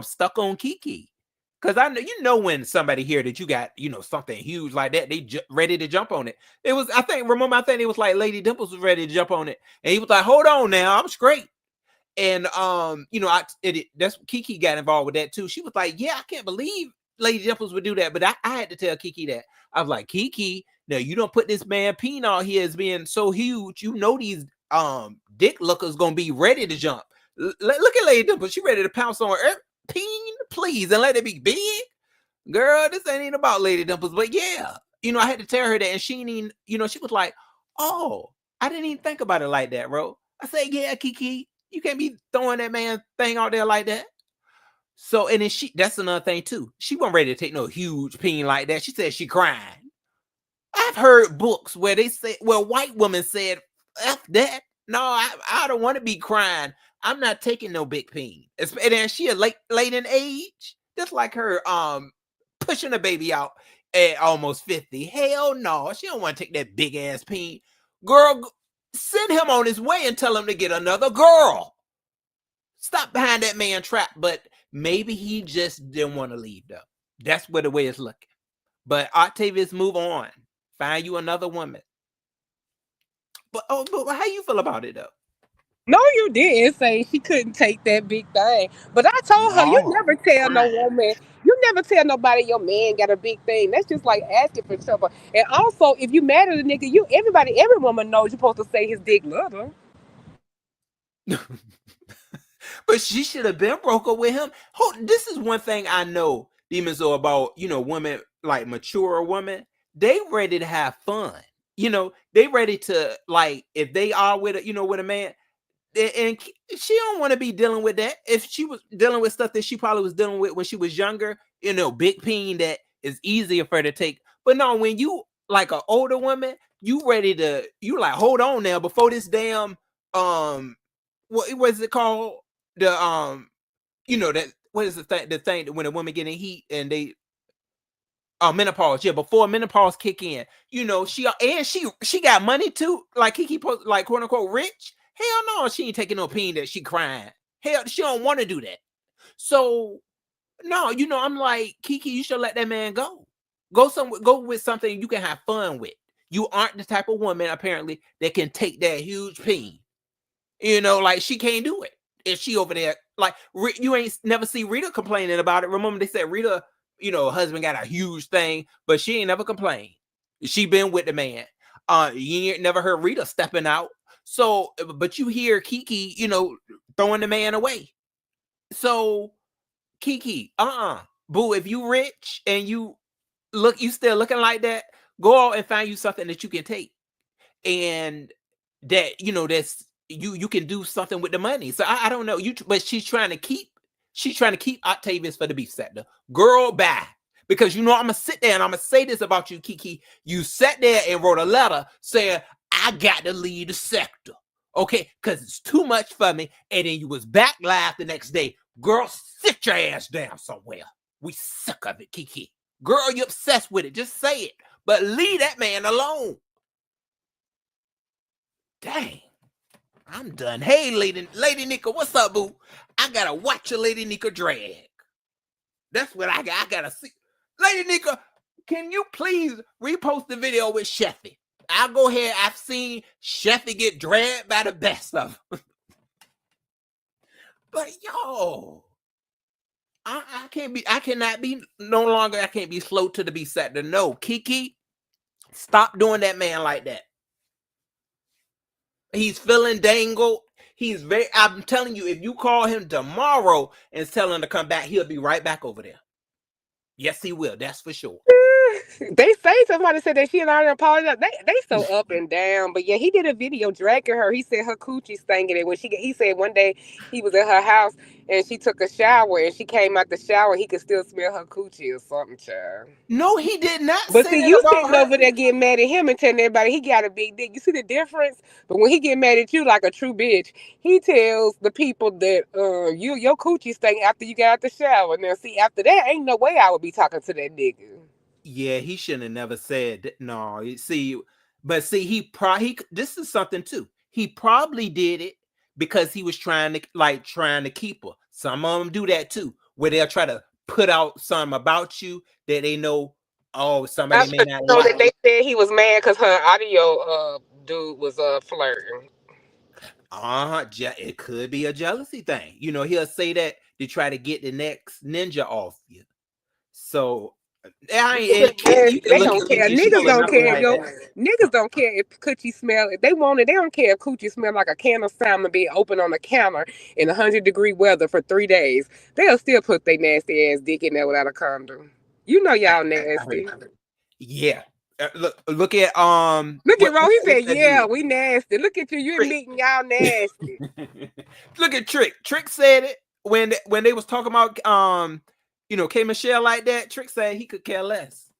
stuck on Kiki, because I know when somebody hear that you got something huge like that, they ready to jump on it. It was I think it was like Lady Dimples was ready to jump on it, and he was like, "Hold on now, I'm straight." And that's Kiki got involved with that too. She was like, "Yeah, I can't believe Lady Dimples would do that," but I had to tell Kiki that. I was like, "Kiki, now you don't put this man peen out here as being so huge. These dick lookers gonna be ready to jump. Look at Lady Dimples. She ready to pounce on her peen, please, and let it be big. Girl, this ain't even about Lady Dimples." But yeah, I had to tell her that, and she didn't, she was like, "Oh, I didn't even think about it like that, bro." I said, "Yeah, Kiki, you can't be throwing that man thing out there like that." So, and then that's another thing too. She wasn't ready to take no huge peen like that. She said she crying. I've heard books where they say, well, white women said, "F that. No, I don't want to be crying. I'm not taking no big peen." And then she late in age. Just like her pushing a baby out at almost 50. Hell no. She don't want to take that big ass peen. Girl, send him on his way and tell him to get another girl. Stop behind that man trap. But maybe he just didn't want to leave though. That's where the way it's looking. But Octavius, move on. Find you another woman. But how you feel about it though? No, you didn't say she couldn't take that big thing. But I told her, you No, never tell no crying. woman, you never tell nobody your man got a big thing. That's just like asking for trouble. And also, if you mad at a nigga, every woman knows you're supposed to say his dick little. But she should have been broke up with him. This is one thing I know, Demons, are about, women, like mature women. They ready to have fun. They ready to, like, if they are with with a man, and she don't want to be dealing with that. If she was dealing with stuff that she probably was dealing with when she was younger, big peen that is easier for her to take. But no, when you like an older woman, you like, hold on now, before this damn what was it called? The that, what is the thing that when a woman get in heat and they menopause. Yeah, before menopause kick in, she got money too, like Kiki, like quote unquote rich. Hell no, she ain't taking no pain that she crying. Hell, she don't want to do that. So No, I'm like, Kiki, you should let that man go. Go with something you can have fun with. You aren't the type of woman, apparently, that can take that huge pain. Like she can't do it. If she over there, like you ain't never see Rita complaining about it. Remember they said Rita, husband got a huge thing, but she ain't never complained. She been with the man. You ain't never heard Rita stepping out. So, but you hear Kiki, throwing the man away. So Kiki, boo, if you rich and you still looking like that, go out and find you something that you can take. And that, that's you can do something with the money. So I don't know. But she's trying to keep Octavius for the beef sector. Girl, bye. Because I'm gonna sit there and I'm gonna say this about you, Kiki. You sat there and wrote a letter saying, I got to leave the sector. Okay, because it's too much for me. And then you was back live the next day. Girl, sit your ass down somewhere. We sick of it, Kiki. Girl, you obsessed with it. Just say it. But leave that man alone. Dang. I'm done. Hey, Lady Nika, what's up, boo? I gotta watch a Lady Nika drag. That's what I got. I gotta see. Lady Nika, can you please repost the video with Sheffy? I'll go ahead. I've seen Sheffy get dragged by the best of them. But yo, I cannot be slow to the be set to no. Kiki, stop doing that man like that. He's feeling dangled. I'm telling you, if you call him tomorrow and tell him to come back, he'll be right back over there. Yes, he will. That's for sure. They say somebody said that she and I apologized. They so up and down. But yeah, he did a video dragging her. He said her coochie stinking. And he said one day he was at her house and she took a shower and she came out the shower. He could still smell her coochie or something, child. No, he did not. But say see, that you about sitting her. over there getting mad at him and telling everybody he got a big dick. You see the difference? But when he get mad at you like a true bitch, he tells the people that your coochie stink after you got out the shower. Now, see, after that, ain't no way I would be talking to that nigga. Yeah, he shouldn't have never said that. No, see, this is something too. He probably did it because he was trying to keep her. Some of them do that too, where they'll try to put out something about you that they know. Oh, somebody may not So like. that they said he was mad because her audio dude was flirting. It could be a jealousy thing. He'll say that to try to get the next ninja off you. So They don't care. Niggas don't care, yo. Niggas don't care if coochie smell. If they want it, they don't care if coochie smell like a can of salmon being open on the counter in 100-degree weather for 3 days. They'll still put their nasty ass dick in there without a condom. You know y'all nasty. Yeah. Look at Look at Ron. He said, "Yeah, we nasty." Look at you. You admitting y'all nasty. Look at Trick. Trick said it when they was talking about K Michelle like that. Trick said he could care less.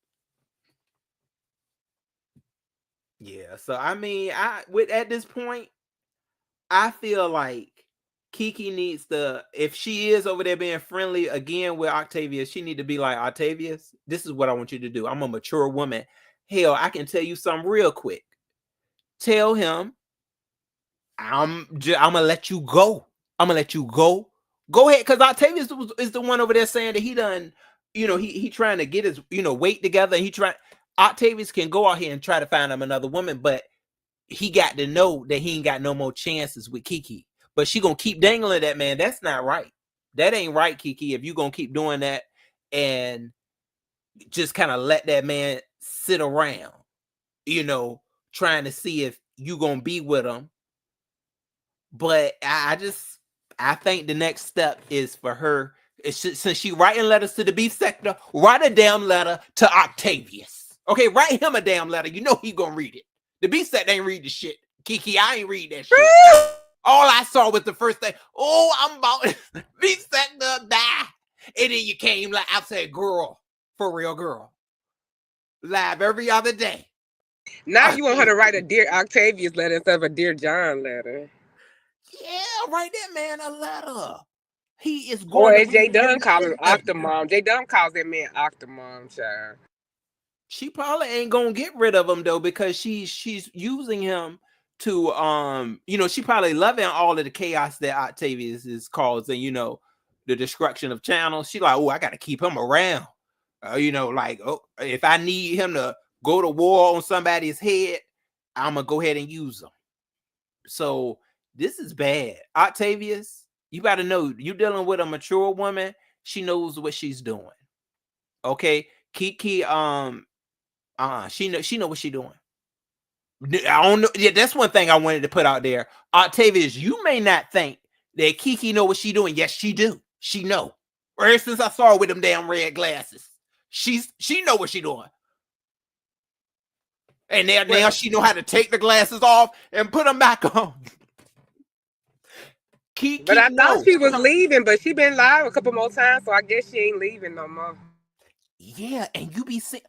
Yeah. So I mean, at this point, I feel like Kiki needs to, if she is over there being friendly again with Octavius, she need to be like, Octavius, this is what I want you to do. I'm a mature woman. Hell, I can tell you something real quick. Tell him, I'm gonna let you go. I'm gonna let you go. Go ahead, because Octavius is the one over there saying that he done, he trying to get his, weight together. Octavius can go out here and try to find him another woman, but he got to know that he ain't got no more chances with Kiki. But she gonna keep dangling that man. That's not right. That ain't right, Kiki. If you gonna keep doing that and just kind of let that man sit around, trying to see if you gonna be with him. But I think the next step is for her. Since she writing letters to the beef sector, write a damn letter to Octavius. Okay, write him a damn letter. You know he gonna read it. The beef sector ain't read the shit. Kiki, I ain't read that shit. All I saw was the first thing. Oh, I'm about beef sector die. And then you came like I said, girl, for real, girl. Live every other day. Now you want her to write a Dear Octavius letter instead of a Dear John letter. Yeah, write that man a letter. He is Or going as J Dunn calls him, Octomom. J Dunn calls that man Octomom, child. She probably ain't gonna get rid of him though, because she's using him to she probably loving all of the chaos that Octavius is causing, the destruction of channels. She like, oh, I gotta keep him around. Like, oh, if I need him to go to war on somebody's head, I'm gonna go ahead and use him. So this is bad. Octavius, you gotta know you're dealing with a mature woman. She knows what she's doing. Okay, Kiki, she know what she's doing. I don't know. Yeah, that's one thing I wanted to put out there. Octavius, you may not think that Kiki know what she doing. Yes, she do. She know. Ever since I saw her with them damn red glasses, she know what she doing. And now she know how to take the glasses off and put them back on. Kiki, but I thought she was leaving, but she been live a couple more times, so I guess she ain't leaving no more. Yeah, and you be saying,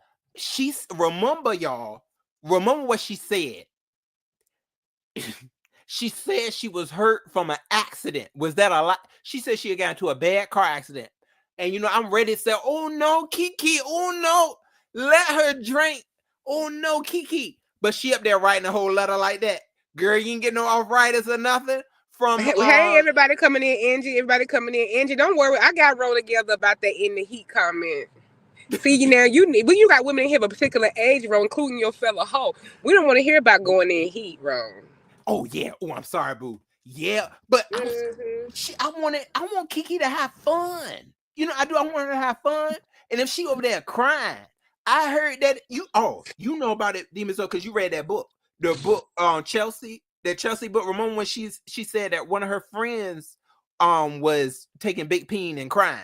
remember, y'all. Remember what she said. She said she was hurt from an accident. Was that a lot? She said she got into a bad car accident. And I'm ready to say, oh no, Kiki, oh no, let her drink. Oh no, Kiki. But she up there writing a whole letter like that. Girl, you ain't get no arthritis or nothing. Hey, everybody coming in, Angie. Everybody coming in, Angie. Don't worry, I got rolled together about that in the heat comment. See, now you got women in here of a particular age, Ro, including your fellow hoe. We don't want to hear about going in heat, Ro. Oh yeah. Oh, I'm sorry, boo. Yeah, but I want Kiki to have fun. I want her to have fun. And if she over there crying, I heard that you know about it, Demons, because you read that book, the book Chelsea, that Chelsea book. Remember when she said that one of her friends was taking big peen and crying,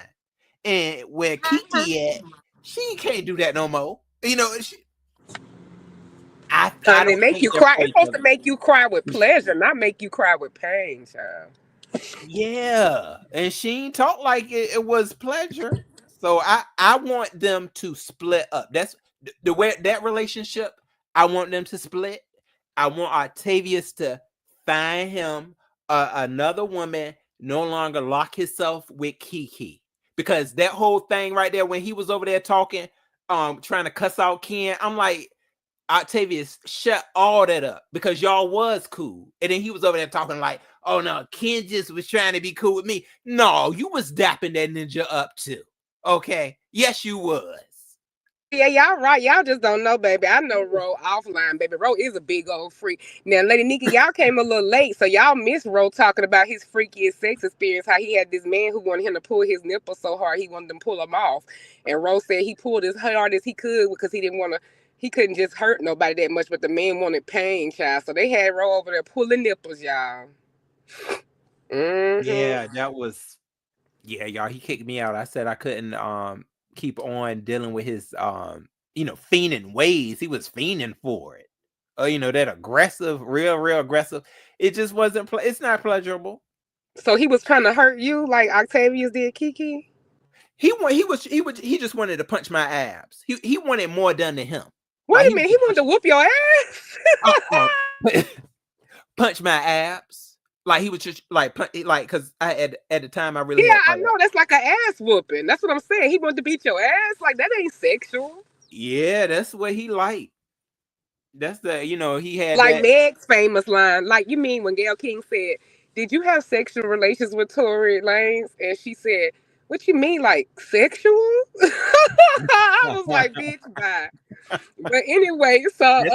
and where Kiki at, she can't do that no more. They make you cry. It's supposed to make you cry with pleasure, not make you cry with pain, child. Yeah, and she ain't talk like it was pleasure. So I want them to split up. That's the way that relationship. I want them to split. I want Octavius to find him another woman, no longer lock himself with Kiki, because that whole thing right there when he was over there talking, trying to cuss out Ken. I'm like, Octavius, shut all that up, because y'all was cool. And then he was over there talking like, oh no, Ken just was trying to be cool with me. No, you was dapping that ninja up too. Okay. Yes, you was. Yeah, y'all right. Y'all just don't know, baby. I know Ro offline, baby. Ro is a big old freak. Now, Lady Nikki, y'all came a little late, so y'all missed Ro talking about his freakiest sex experience, how he had this man who wanted him to pull his nipples so hard he wanted them to pull them off. And Ro said he pulled as hard as he could because he couldn't just hurt nobody that much, but the man wanted pain, child. So they had Ro over there pulling nipples, y'all. Yeah, that was, y'all, he kicked me out. I said I couldn't keep on dealing with his fiending ways. He was fiending for it. That aggressive, real aggressive. It just wasn't it's not pleasurable. So he was trying to hurt you like Octavius did Kiki? He just wanted to punch my abs. He wanted more done to him. Wait a minute, he wanted to whoop your ass? Punch my abs. Like he was just like because I at the time I really I know that's like an ass whooping. That's what I'm saying. He wanted to beat your ass. Like that ain't sexual. Yeah, that's what he liked. That's he had like Meg's famous line. Like, you mean when Gayle King said, "Did you have sexual relations with Tory Lanez?" And she said, "What you mean, like sexual?" I was like, "Bitch, bye." But anyway, he got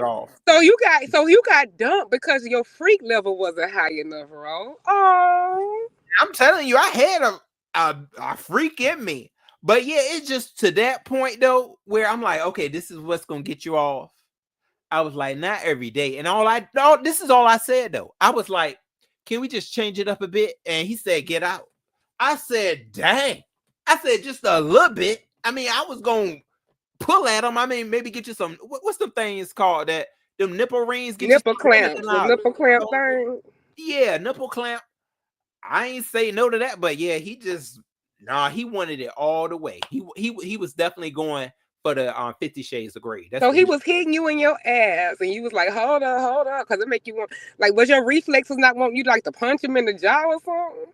off. So you got dumped because your freak level wasn't high enough, bro. Oh, I'm telling you, I had a freak in me. But yeah, it's just to that point though, where I'm like, okay, this is what's gonna get you off. I was like, not every day. And this is all I said though. I was like, can we just change it up a bit? And he said, get out. I said, dang. I said, just a little bit. I mean, I was gonna pull at him. I mean, maybe get you some. What's the things called that? Them nipple rings. Nipple clamps. The nipple clamp thing. Yeah, nipple clamp. I ain't say no to that, but yeah, he wanted it all the way. He was definitely going for the 50 Shades of Grey. So he was hitting you in your ass, and you was like, hold up, because it make you want, like, was your reflexes not wanting you like to punch him in the jaw or something?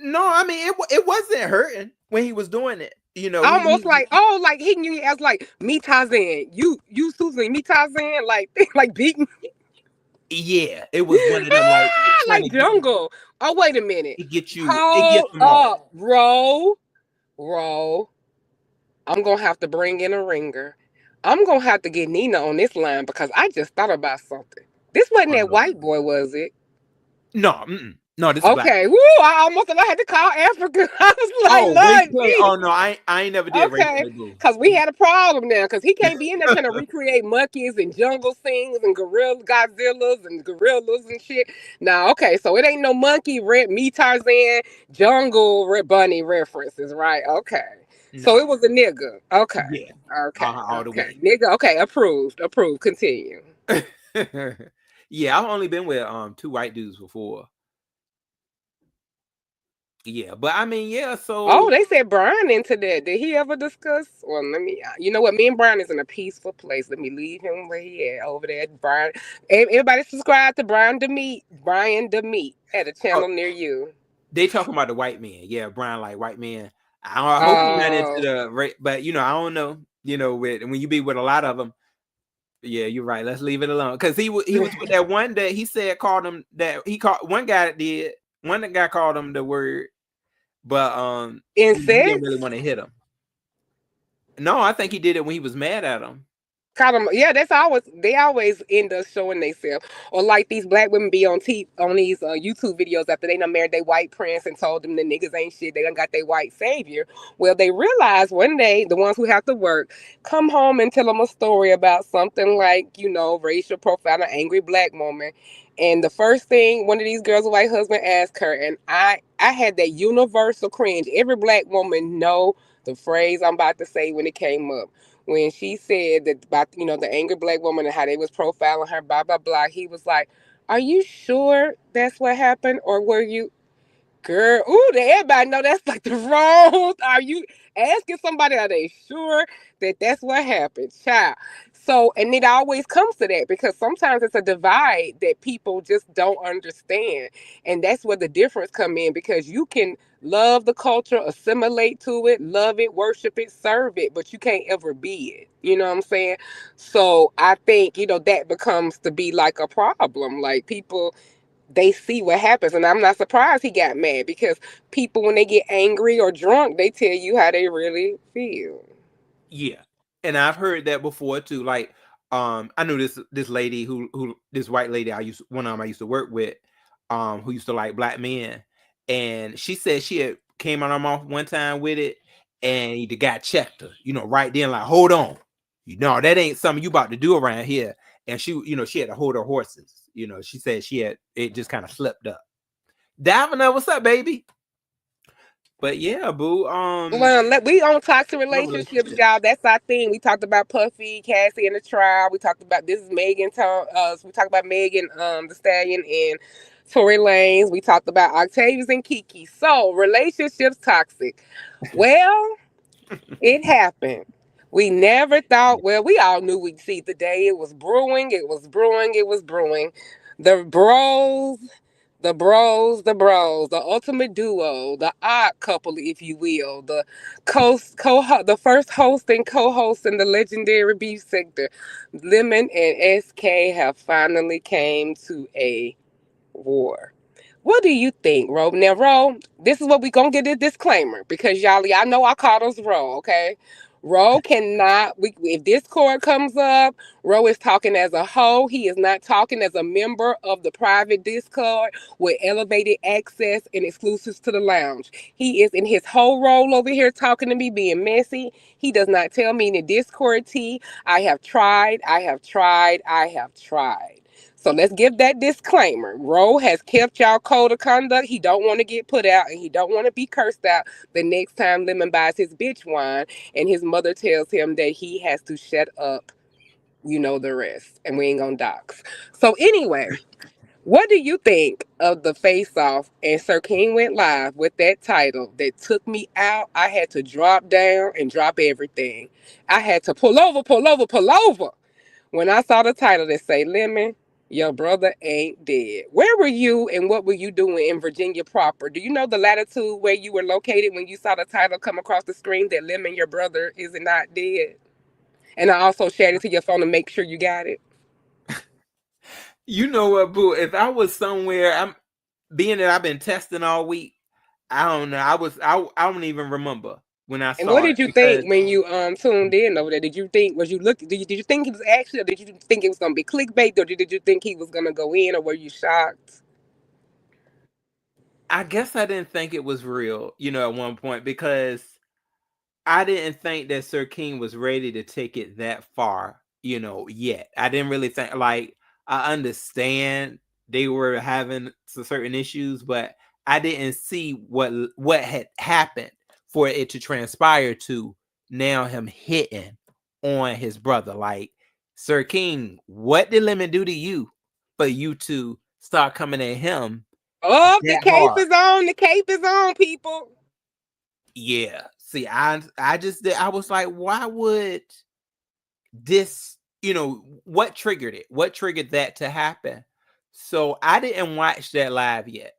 No, I mean it wasn't hurting when he was doing it. Almost like hitting you in your ass, like me Tarzan, you Susan, me Tarzan, like beating. Yeah, it was one of them like trying Like to jungle. Oh, wait a minute. it gets Hold them all. up. Roll. I'm gonna have to bring in a ringer. I'm gonna have to get Nina on this line because I just thought about something. This wasn't Oh that no, white boy, was it? no, no, this is black. Okay. Woo! I almost thought I had to call Africa. I was like, Oh, race Lord play. Oh Jesus. no, I ain't never did race Okay, play, boo. because we had a problem now. Because he can't be in there trying to recreate monkeys and jungle scenes and gorilla Godzillas and gorillas and shit. Nah, okay, so it ain't no monkey red me Tarzan jungle red bunny references, right? Okay, so it No, was a nigga. Okay, yeah, okay, all the okay, way. nigga. Okay, approved, approved. Continue. Yeah, I've only been with two white dudes before. Yeah, but I mean, yeah. Oh, So they said Brian into that. Did he ever discuss? Well, let me. You know what? Me and Brian is in a peaceful place. Let me leave him where he at over there. Brian. Everybody subscribe to Brian Demeat. Brian Demeat at a oh, channel near you. they talking about the white man. Yeah, Brian like white man. I hope he's not into Oh, the race, but I don't know. With when you be with a lot of them. Yeah, you're right. Let's leave it alone. Because he was with that one that he said called him that he called one guy that did one guy called him the word, but he didn't really incest. want to hit him. No, I think he did it when he was mad at him. Caught them, yeah. That's always they always end up showing themselves, or like these black women be on these YouTube videos after they done married their white prince and told them the niggas ain't shit. They done got their white savior. Well, they realize one day the ones who have to work come home and tell them a story about something like racial profile, an angry black woman, and the first thing one of these girls' white husband asked her, and I had that universal cringe. Every black woman know the phrase I'm about to say when it came up when she said that about the angry black woman and how they was profiling her, blah blah blah. He was like, "Are you sure that's what happened, or were you?" Girl, ooh, everybody know that's like the wrong. Are you asking somebody? Are they sure that that's what happened, child? So, and it always comes to that because sometimes it's a divide that people just don't understand, and that's where the difference come in because you can love the culture, assimilate to it, love it, worship it, serve it, but you can't ever be it. You know what I'm saying? So I think that becomes to be like a problem. Like people they see what happens. And I'm not surprised he got mad because people, when they get angry or drunk, they tell you how they really feel. Yeah, and I've heard that before too. Like, I knew this lady who this white lady I used to work with, who used to like black men, and she said she had came on her mouth one time with it, and the guy checked her, right then, like, hold on, that ain't something you about to do around here, and she had to hold her horses, she said she had it just kind of slipped up. Davina, what's up, baby? But yeah, boo, Well, we on toxic what relationships, relationship? y'all. That's our thing. We talked about Puffy, Cassie, and the trial. We talked about this is Megan. We talked about Megan, the Stallion, and Tory Lanez. We talked about Octavius and Kiki. So relationships toxic. Well, it happened. We never thought, well, we all knew we'd see the day. It was brewing, it was brewing, it was brewing. The bros, the ultimate duo, the odd couple, if you will, the first host and co-host in the legendary beef sector, Lemon and SK have finally came to a war. What do you think, Ro? Now, Ro, this is what we gonna get a disclaimer because y'all know I call us Ro, okay? Ro cannot. If Discord comes up, Ro is talking as a hoe. He is not talking as a member of the private Discord with elevated access and exclusives to the lounge. He is in his whole role over here talking to me, being messy. He does not tell me in the Discord tea. I have tried. I have tried. I have tried. So let's give that disclaimer. Ro has kept y'all code of conduct. He don't want to get put out and he don't want to be cursed out the next time Lemon buys his bitch wine and his mother tells him that he has to shut up. You know the rest. And we ain't gonna dox. So anyway, what do you think of the face off? And Sir King went live with that title that took me out. I had to drop down and drop everything. I had to pull over, pull over, pull over when I saw the title that say Lemon, your brother ain't dead. Where were you and what were you doing in Virginia proper? Do you know the latitude where you were located when you saw the title come across the screen that Lemon, your brother, is not dead? And I also shared it to your phone to make sure you got it. You know what, boo? If I was somewhere, I'm being that I've been testing all week. I don't know. I don't even remember when I And what saw it did you because think when you tuned in over there? Did you think was you look? Did you think he was actually, or did you think it was gonna be clickbait, or did you think he was gonna go in, or were you shocked? I guess I didn't think it was real, at one point because I didn't think that Sir King was ready to take it that far, yet. I didn't really think like I understand they were having certain issues, but I didn't see what had happened for it to transpire to now him hitting on his brother. Like, Sir King, what did Lemon do to you for you to start coming at him Oh, the that cape hard? is on. The cape is on, people. Yeah. See, I just did. I was like, why would this? What triggered it? What triggered that to happen? So I didn't watch that live yet.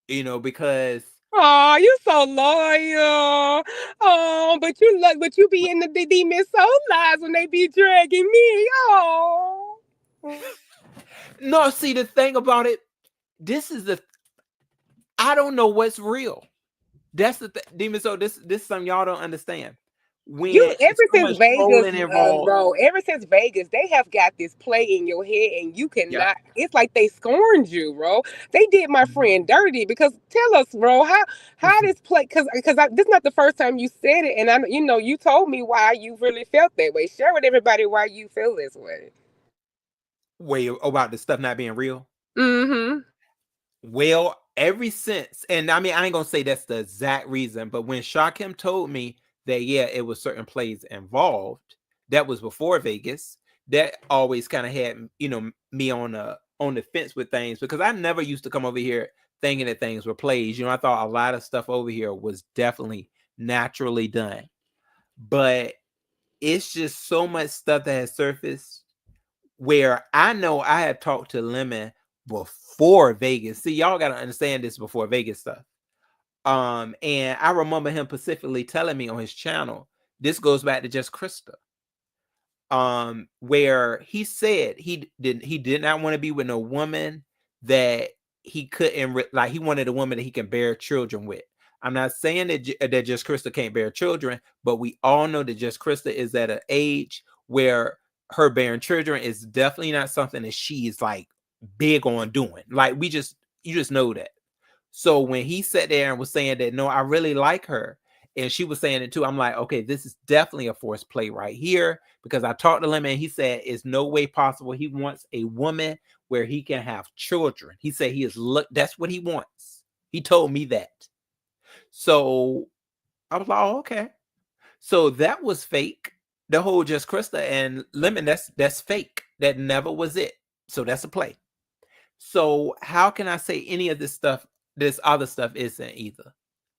Because Oh, you so loyal. Oh, but you be in the demon soul lives when they be dragging me. Oh. no. See, the thing about it, this is the I don't know what's real. That's the demon. So this is something y'all don't understand. You When ever it's so since much Vegas, trolling involved. bro. Ever since Vegas, they have got this play in your head, and you Yeah. cannot. It's like they scorned you, bro. They did my friend dirty because tell us, bro, how this play? Because this is not the first time you said it, and you told me why you really felt that way. Share with everybody why you feel this way. Way about the stuff not being real. Mm-hmm. Well, ever since, and I mean, I ain't gonna say that's the exact reason, but when Shakim told me that, yeah, it was certain plays involved, that was before Vegas. That always kind of had me on the fence with things because I never used to come over here thinking that things were plays. I thought a lot of stuff over here was definitely naturally done, but it's just so much stuff that has surfaced where I know I had talked to Lemon before Vegas. See, y'all got to understand this before Vegas stuff. And I remember him specifically telling me on his channel, this goes back to Just Krista, where he said he did not want to be with no woman that he couldn't like. He wanted a woman that he can bear children with. I'm not saying that Just Krista can't bear children, but we all know that Just Krista is at an age where her bearing children is definitely not something that she's like big on doing. Like you just know that. So when he sat there and was saying that, no, I really like her, and she was saying it too, I'm like, okay, this is definitely a forced play right here because I talked to him and he said it's no way possible. He wants a woman where he can have children. He said that's what he wants. He told me that. So I was like, oh, okay. So that was fake. The whole Just Krista and Lemon, that's fake. That never was it. So that's a play. So how can I say any of this other stuff isn't either?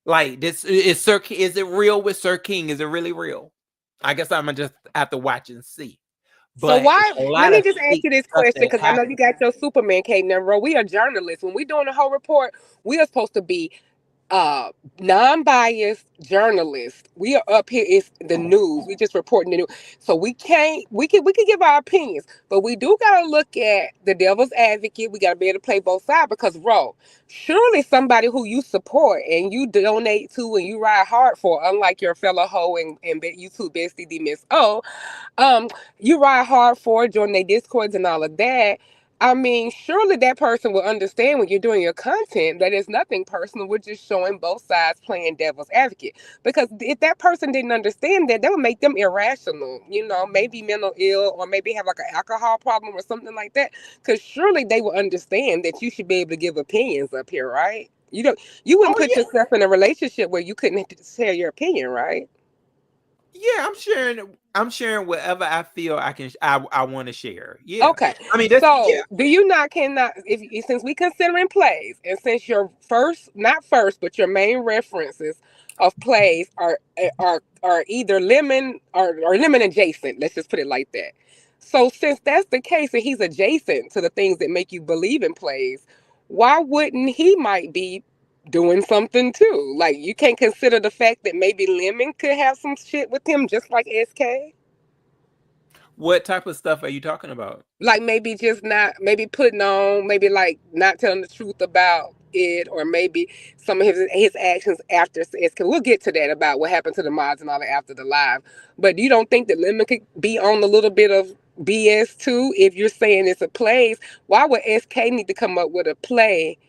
Like this is it real with Sir King? Is it really real? I guess I'm gonna just have to watch and see. So But it's why? a Let lot me of just ask fake you this stuff question that because I know you happened. got your Superman cape now, bro. We are journalists. When we doing a whole report, we are supposed to be uh non-biased journalists. We are up here, it's the news, we just reporting the news, so we can give our opinions, but we do got to look at the devil's advocate. We got to be able to play both sides because surely somebody who you support and you donate to and you ride hard for, unlike your fellow hoe and YouTube bestie D Miss O, um, you ride hard for, join their discords and all of that. I mean, surely that person will understand when you're doing your content that it's nothing personal. We're just showing both sides playing devil's advocate. Because if that person didn't understand that, that would make them irrational. Maybe mental ill or maybe have like an alcohol problem or something like that. Because surely they will understand that you should be able to give opinions up here, right? You wouldn't Oh put yeah. yourself in a relationship where you couldn't share your opinion, right? Yeah, I'm sharing whatever I feel I want to share. Yeah. Okay, I mean that's yeah. so do you not cannot if since we considering plays and since your first not first but your main references of plays are either lemon or lemon adjacent, let's just put it like that. So since that's the case and he's adjacent to the things that make you believe in plays, why wouldn't he might be doing something too? Like you can't consider the fact that maybe lemon could have some shit with him just like SK. What type of stuff are you talking about? Like maybe just not, maybe putting on, maybe like not telling the truth about it, or maybe some of his actions after SK. We'll get to that about what happened to the mods and all that after the live. But you don't think that Lemon could be on a little bit of BS too? If you're saying it's a plays, why would SK need to come up with a play?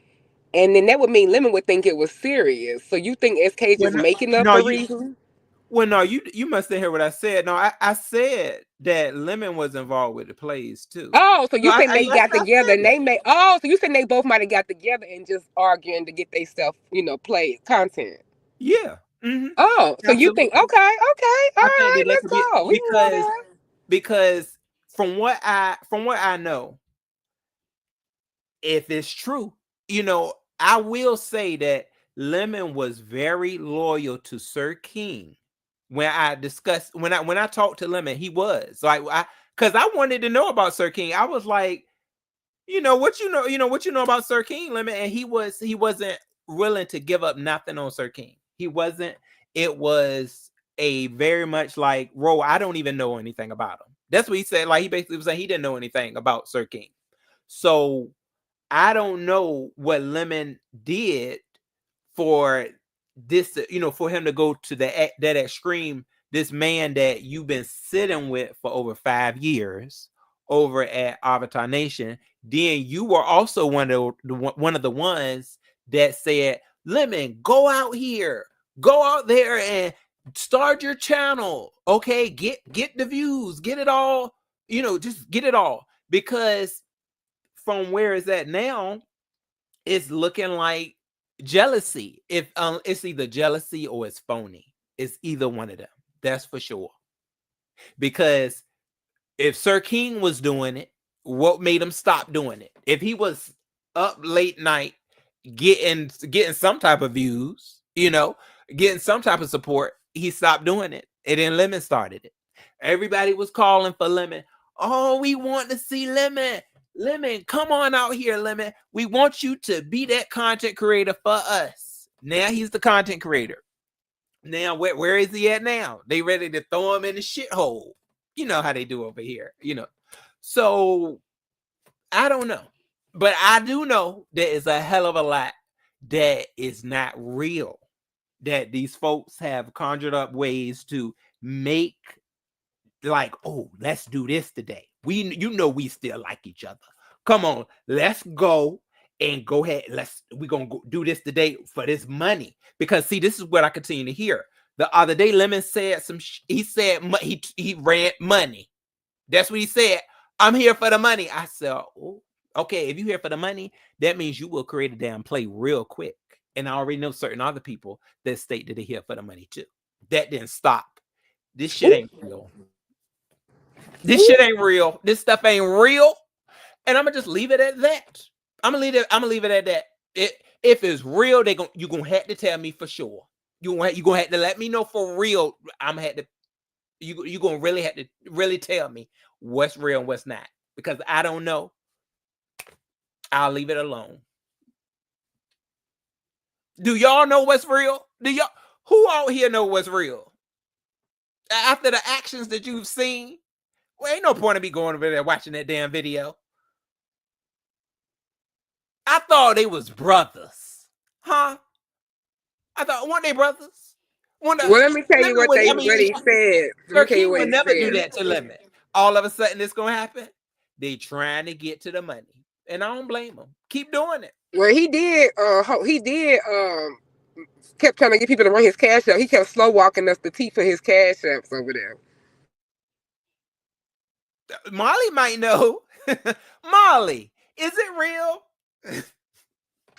And then that would mean Lemon would think it was serious. So you think SK Well, just making up no, a you. reason? Well, no, you must have heard what I said. No, I said that Lemon was involved with the plays too. Oh, so No, you think they yes, got I together said and that. they made? Oh, so you think they both might have got together and just arguing to get their stuff, play content? Yeah. Hmm. Oh, so you think? Absolutely. Okay, okay, all I think right, that that let's could be go. We can go there. because from what I know, if it's true, I will say that Lemon was very loyal to Sir King. When I talked to Lemon, he was like, because I wanted to know about Sir King. I was like, what you know about Sir King, Lemon, and he wasn't willing to give up nothing on Sir King. He wasn't. It was a very much like, Ro, I don't even know anything about him. That's what he said. Like, he basically was saying he didn't know anything about Sir King. So I don't know what Lemon did for this, for him to go to that extreme. This man that you've been sitting with for over 5 years over at Avatar Nation. Then you were also one of the ones that said, Lemon, go out here, go out there and start your channel. Okay, get the views, get it all, just get it all. Because from where it's at now, it's looking like jealousy. If it's either jealousy or it's phony. It's either one of them. That's for sure. Because if Sir King was doing it, what made him stop doing it? If he was up late night getting some type of views, getting some type of support, he stopped doing it. And then Lemon started it. Everybody was calling for Lemon. Oh, we want to see Lemon. Lemon, come on out here, Lemon. We want you to be that content creator for us. Now he's the content creator. Now, where is he at now? They ready to throw him in the shithole. You know how they do over here, So I don't know. But I do know there is a hell of a lot that is not real. That these folks have conjured up ways to make, like, oh, let's do this today. We still like each other. Come on, let's go and go ahead. We're gonna go do this today for this money. Because see, this is what I continue to hear. The other day, Lemon said he said he ran money. That's what he said. I'm here for the money. I said, oh, okay, if you're here for the money, that means you will create a damn play real quick. And I already know certain other people that state that they're here for the money too. That didn't stop. This shit ain't real. This shit ain't real. This stuff ain't real. And I'm gonna just leave it at that. I'm gonna leave it at that. If it's real, you're gonna have to tell me for sure. You're gonna have to let me know for real. You're gonna really have to really tell me what's real and what's not. Because I don't know. I'll leave it alone. Do y'all know what's real? Who out here know what's real? After the actions that you've seen, well, ain't no point in me going over there watching that damn video. I thought they was brothers. Huh? I thought, weren't they brothers? Well, let me tell you what he said. Sir King would never do that to Lemon. All of a sudden, it's gonna happen. They trying to get to the money, and I don't blame them. Keep doing it. Well, he did. Kept trying to get people to run his cash app. He kept slow walking us the teeth for his cash apps over there. Molly might know. Molly, is it real?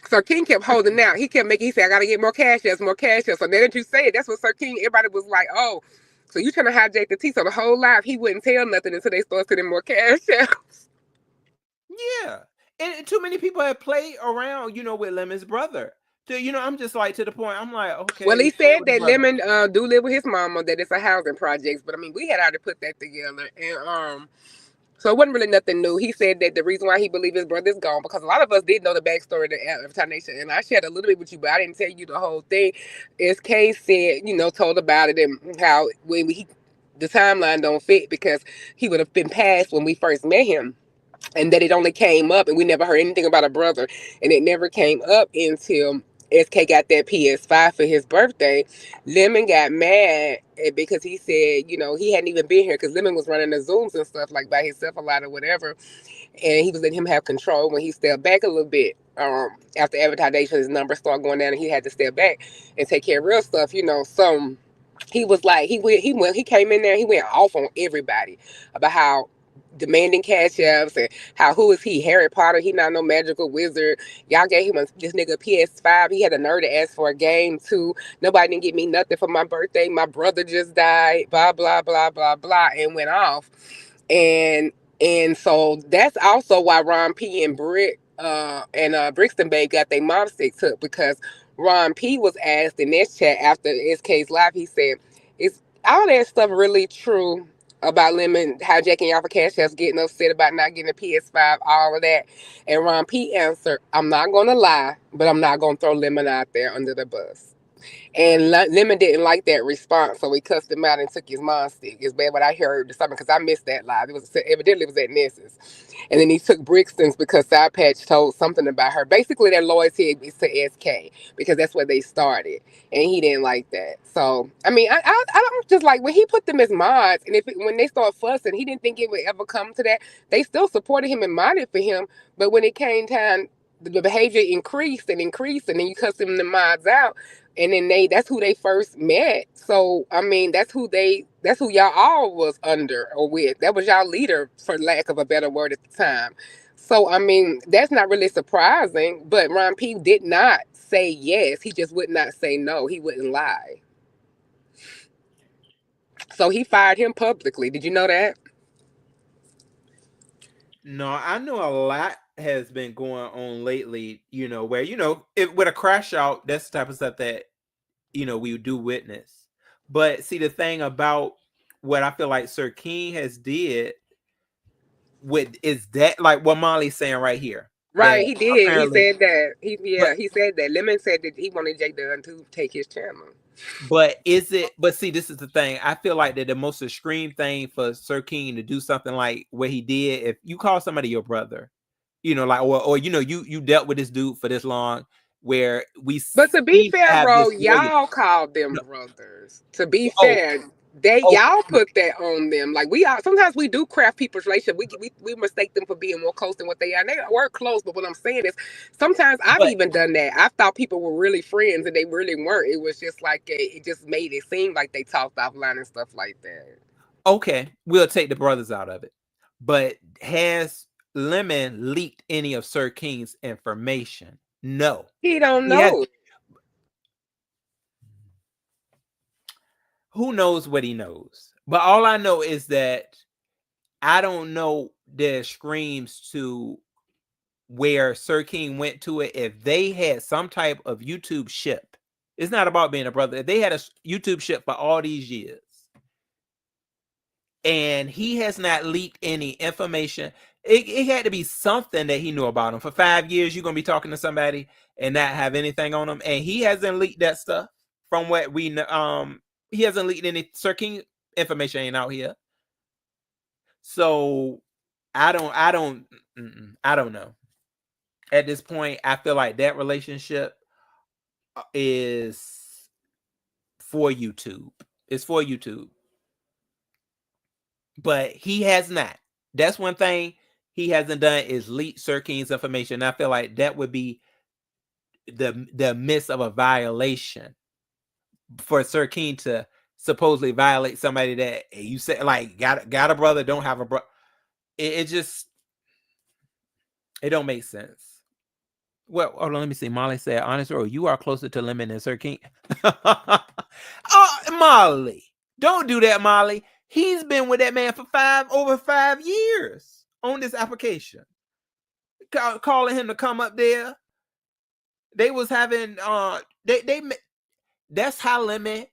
Sir King kept holding out. He said, I gotta get more cash apps, more cash apps. So now that you say it, that's what Sir King, everybody was like, oh, so you trying to hijack the tea. So the whole life, he wouldn't tell nothing until they started sending more cash apps. Yeah. And too many people have played around, with Lemon's brother. I'm just like, to the point, I'm like, okay. Well, he said that Lemon do live with his mama, that it's a housing project. But I mean, we had already put that together. And so it wasn't really nothing new. He said that the reason why he believed his brother's gone, because a lot of us did know the backstory of the Avatar Nation. And I shared a little bit with you, but I didn't tell you the whole thing. SK said, told about it and how when the timeline don't fit because he would have been passed when we first met him, and that it only came up and we never heard anything about a brother, and it never came up until SK got that PS5 for his birthday. Lemon got mad because he said, he hadn't even been here because Lemon was running the Zooms and stuff like by himself a lot or whatever, and he was letting him have control. When he stepped back a little bit, after advertising, his numbers started going down and he had to step back and take care of real stuff, so he was like he came in there, he went off on everybody about how demanding cash apps and how who is he, Harry Potter, he not no magical wizard. Y'all gave him this nigga a PS5, he had a nerve to ask for a game too. Nobody didn't get me nothing for my birthday, my brother just died, blah blah blah blah blah, and went off. And so that's also why Ron P and Brixton Bay got their mom sticks took, because Ron P was asked in this chat after SK's live, he said, is all that stuff really true about Lemon hijacking y'all for cash apps, getting upset about not getting a PS5, all of that? And Ron P answered, I'm not going to lie, but I'm not going to throw Lemon out there under the bus. And Lemon didn't like that response, so he cussed him out and took his mom stick. It's bad what I heard or something, because I missed that live. It was evidently it was at Ness's. And then he took Brixton's because Side Patch told something about her. Basically, their loyalty is to SK because that's where they started, and he didn't like that. So I mean, I don't just like when he put them as mods, and when they start fussing, he didn't think it would ever come to that. They still supported him and modded for him, but when it came time, the behavior increased and increased, and then you cuss them the mods out, and then that's who they first met. So I mean, that's who y'all all was under or with. That was y'all leader, for lack of a better word, at the time. So I mean, that's not really surprising. But Ron P did not say yes. He just would not say no. He wouldn't lie. So he fired him publicly. Did you know that? No, I know a lot has been going on lately, where, with a crash out, that's the type of stuff that, we do witness. But see, the thing about what I feel like Sir King has did is that, like what Molly's saying right here. Right, he did. He said that. But, He said that. Lemon said that he wanted Jay Dunn to take his channel. But see, this is the thing. I feel like that the most extreme thing for Sir King to do something like what he did, if you call somebody your brother, like, or you dealt with this dude for this long, where But to be fair, bro, y'all called them brothers. To be fair, y'all put that on them. Like sometimes we do craft people's relationship. We mistake them for being more close than what they are. And they were close, but what I'm saying is sometimes I've even done that. I thought people were really friends and they really weren't. It was just like it just made it seem like they talked offline and stuff like that. Okay, we'll take the brothers out of it. But has Lemon leaked any of Sir King's information? No. He don't know. Who knows what he knows? But all I know is that I don't know the screams to where Sir King went to it. If they had some type of YouTube ship, it's not about being a brother. If they had a YouTube ship for all these years, and he has not leaked any information, it had to be something that he knew about him. For 5 years, you're going to be talking to somebody and not have anything on them. And he hasn't leaked that stuff from what we know. He hasn't leaked any Sir King information ain't out here. So I don't know. At this point, I feel like that relationship is for YouTube. It's for YouTube. But he has not. That's one thing he hasn't done is leak Sir King's information. I feel like that would be the midst of a violation for Sir King to supposedly violate somebody that you said like got a brother, don't have a brother. It just don't make sense. Well, hold on, let me see. Molly said, honest or you are closer to Lemon than Sir King. Molly, don't do that, Molly. He's been with that man for over 5 years on this application. Calling him to come up there. They was having they that's how Lemon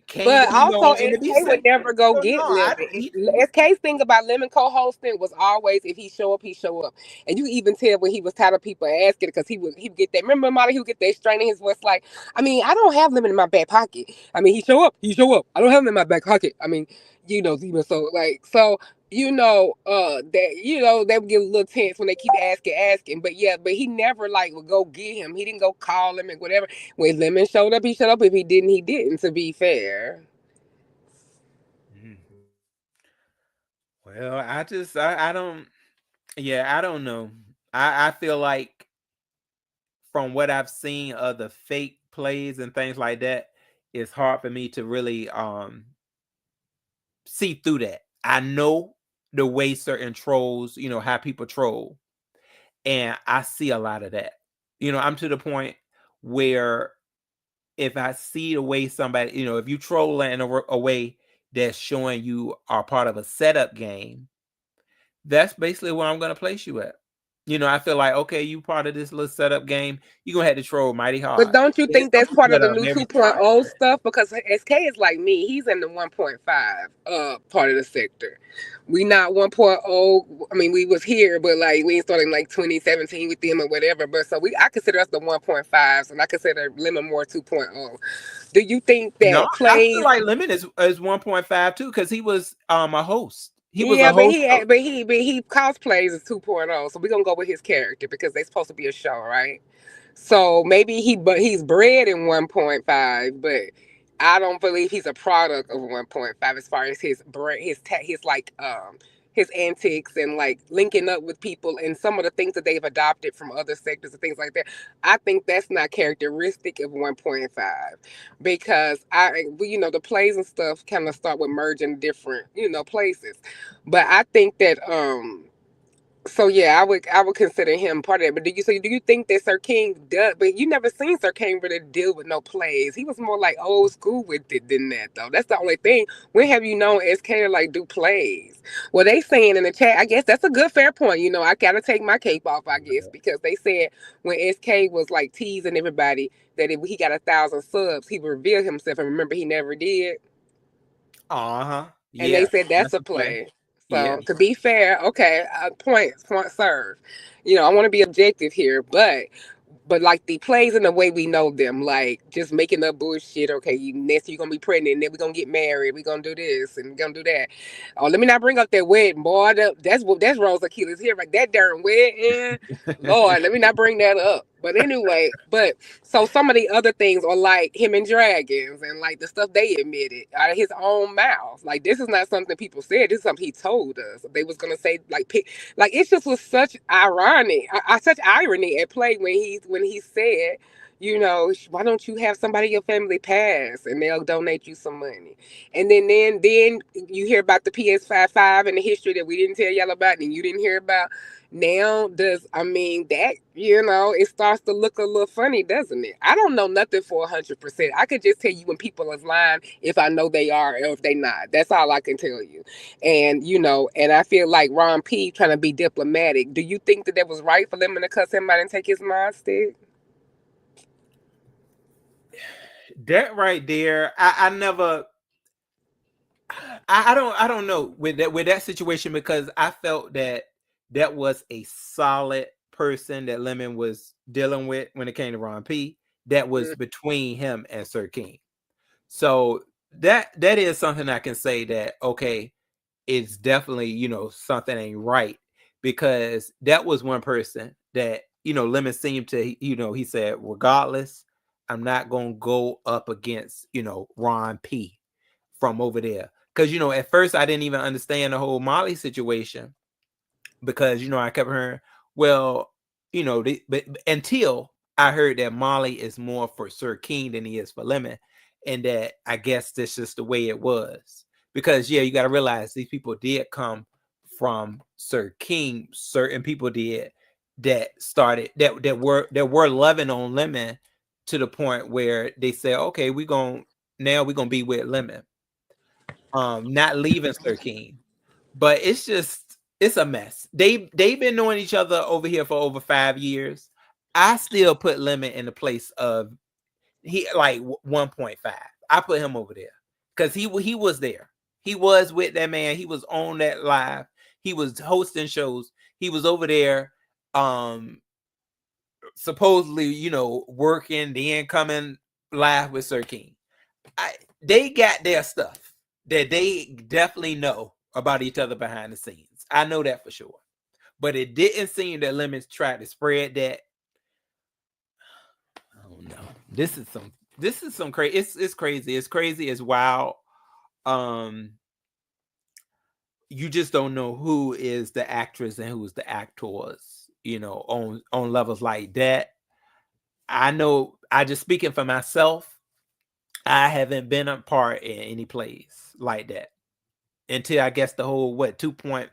came to But be also, known and to be SK would said. never go So get no, I Lemon. don't. SK's thing about Lemon co-hosting was always if he show up, he show up. And you even tell when he was tired of people asking because he would get that. Remember, Molly, he would get that strain in his voice like, I mean, I don't have Lemon in my back pocket. I mean, he show up, he show up. I don't have him in my back pocket. I mean, even so like so. That they would get a little tense when they keep asking. But yeah, but he never like would go get him. He didn't go call him and whatever. When Lemon showed up, he showed up. If he didn't, he didn't. To be fair. Mm. Well, I don't. Yeah, I don't know. I feel like from what I've seen of the fake plays and things like that, it's hard for me to really see through that. I know the way certain trolls, how people troll, and I see a lot of that. I'm to the point where if I see the way somebody, if you troll in a way that's showing you are part of a setup game, that's basically where I'm going to place you at. I feel like, okay, you part of this little setup game, you're going to have to troll mighty But hard. don't you There's think some that's people part of that the are new very 2.0 smart. stuff? Because SK is like me. He's in the 1.5 part of the sector. We not 1.0. I mean, we was here, but like we started in like 2017 with them or whatever. But so I consider us the 1.5s, and I consider Lemon more 2.0. Do you think No, that I feel plays? like Lemon is 1.5 too, because he was a host. He was a Yeah, but host. he cosplays as 2.0. So we're gonna go with his character because they're supposed to be a show, right? So maybe he's bred in 1.5, but I don't believe he's a product of 1.5 as far as his brain, his like his antics and like linking up with people and some of the things that they've adopted from other sectors and things like that. I think that's not characteristic of 1.5 because the plays and stuff kind of start with merging different places, but I think that so yeah, I would consider him part of that. But do you think that Sir King does? But you never seen Sir King really deal with no plays. He was more like old school with it than that though. That's the only thing. When have you known SK to like do plays? Well, they saying in the chat. I guess that's a good fair point. I gotta take my cape off. I guess because they said when SK was like teasing everybody that if he got 1,000 subs, he would reveal himself. And remember, he never did. Uh-huh. And they Yeah. said that's That's a the play. play. Yeah. So to be fair, okay, point served. I want to be objective here, but like the plays and the way we know them, like just making up bullshit. Okay, next you're gonna be pregnant, and then we're gonna get married. We're gonna do this and we're gonna do that. Oh, let me not bring up that wedding, boy. That's Rose Achilles here, right? That darn wedding, Lord. Let me not bring that up. But anyway, so some of the other things are like him and dragons and like the stuff they admitted out of his own mouth. Like this is not something people said. This is something he told us. They was gonna say like it just was such such irony at play when he said, why don't you have somebody in your family pass and they'll donate you some money? And then you hear about the PS5 and the history that we didn't tell y'all about and you didn't hear about. Now it starts to look a little funny, doesn't it? I don't know nothing for 100%. I could just tell you when people is lying if I know they are or if they not. That's all I can tell you. And I feel like Ron P trying to be diplomatic. Do you think that was right for them to cuss him out and take his mod stick? That right there, I never I don't know with that situation because I felt that was a solid person that Lemon was dealing with when it came to Ron P. That was between him and Sir King. So that is something I can say that okay, it's definitely something ain't right because that was one person that Lemon seemed to he said regardless, I'm not gonna go up against Ron P from over there. Because at first I didn't even understand the whole Molly situation because I kept hearing, well, but until I heard that Molly is more for Sir King than he is for Lemon, and that I guess this is the way it was. Because you got to realize these people did come from Sir King. Certain people did that started that were loving on Lemon to the point where they said, okay, we're gonna be with Lemon. Not leaving Sir King, but it's a mess. They've been knowing each other over here for over 5 years. I still put Lemon in the place of he like 1.5. I put him over there because he was there. He was with that man. He was on that live. He was hosting shows. He was over there, supposedly, you know, working, then coming live with Sir King. They got their stuff that they definitely know about each other behind the scenes. I know that for sure. But it didn't seem that Lemons tried to spread that. I don't know. This is some crazy. It's crazy. It's crazy. It's wild. You just don't know who is the actress and who is the actors, you know, on levels like that. I know, I just speaking for myself, I haven't been a part in any plays like that until I guess the whole 2.5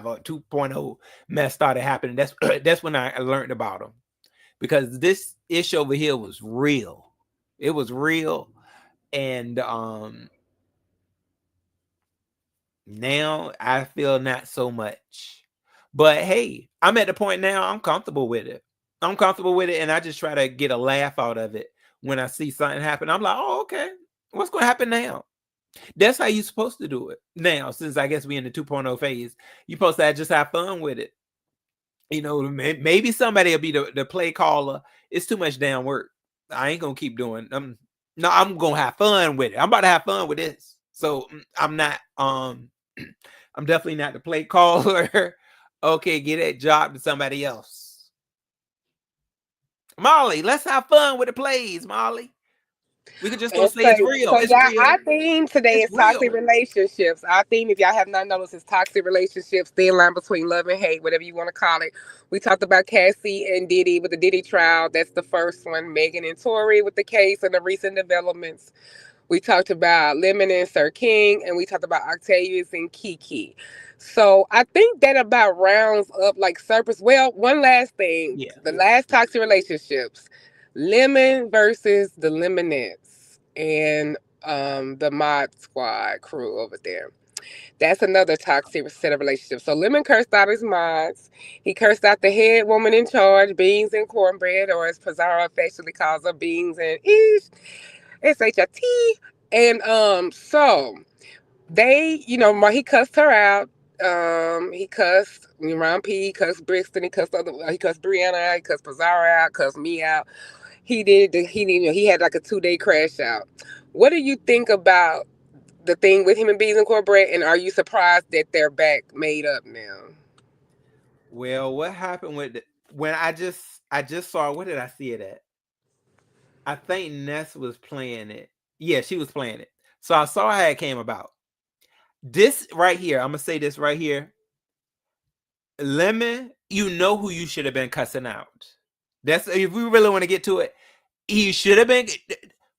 or 2.0 mess started happening. That's when I learned about them, because this issue over here was real. It was real, and now I feel not so much. But hey, I'm at the point now I'm comfortable with it. I'm comfortable with it, and I just try to get a laugh out of it when I see something happen. I'm like, oh, okay, what's going to happen now? That's how you're supposed to do it now. Since I guess we in the 2.0 phase, you're supposed to just have fun with it. You know, maybe somebody will be the play caller. It's too much damn work. I ain't gonna keep doing. No, I'm gonna have fun with it. I'm about to have fun with this. So I'm not. I'm definitely not the play caller. Okay, get that job to somebody else. Molly, let's have fun with the plays, Molly. We could just go say it's real. So It's yeah, real. our theme today It's is toxic real. relationships. Our theme, if y'all have not noticed, is toxic relationships, thin line between love and hate, whatever you want to call it. We talked about Cassie and Diddy with the Diddy trial. That's the first one. Megan and Tory with the case and the recent developments. We talked about Lemon and Sir King, and we talked about Octavius and Kiki. So I think that about rounds up like surface. Well, one last thing. Yeah. The last toxic relationships. Lemon versus the Lemonettes and the Mod Squad crew over there. That's another toxic set of relationships. So Lemon cursed out his mods. He cursed out the head woman in charge, Beans and Cornbread, or as Pizarro affectionately calls her, Beans and Ish. S-H-I-T. And so they, he cussed her out. He cussed Ron P, he cussed Brixton, he cussed Brianna out, he cussed Pizarro out, cussed me out. He had like a 2-day crash out. What do you think about the thing with him and Beans and Cornbread, and are you surprised that they're back made up now? Well, what happened when I just saw, where did I see it at? I think Ness was playing it. Yeah, she was playing it. So I saw how it came about. This right here, I'm gonna say this right here. Lemon, you know who you should have been cussing out. That's, if we really want to get to it, he should have been.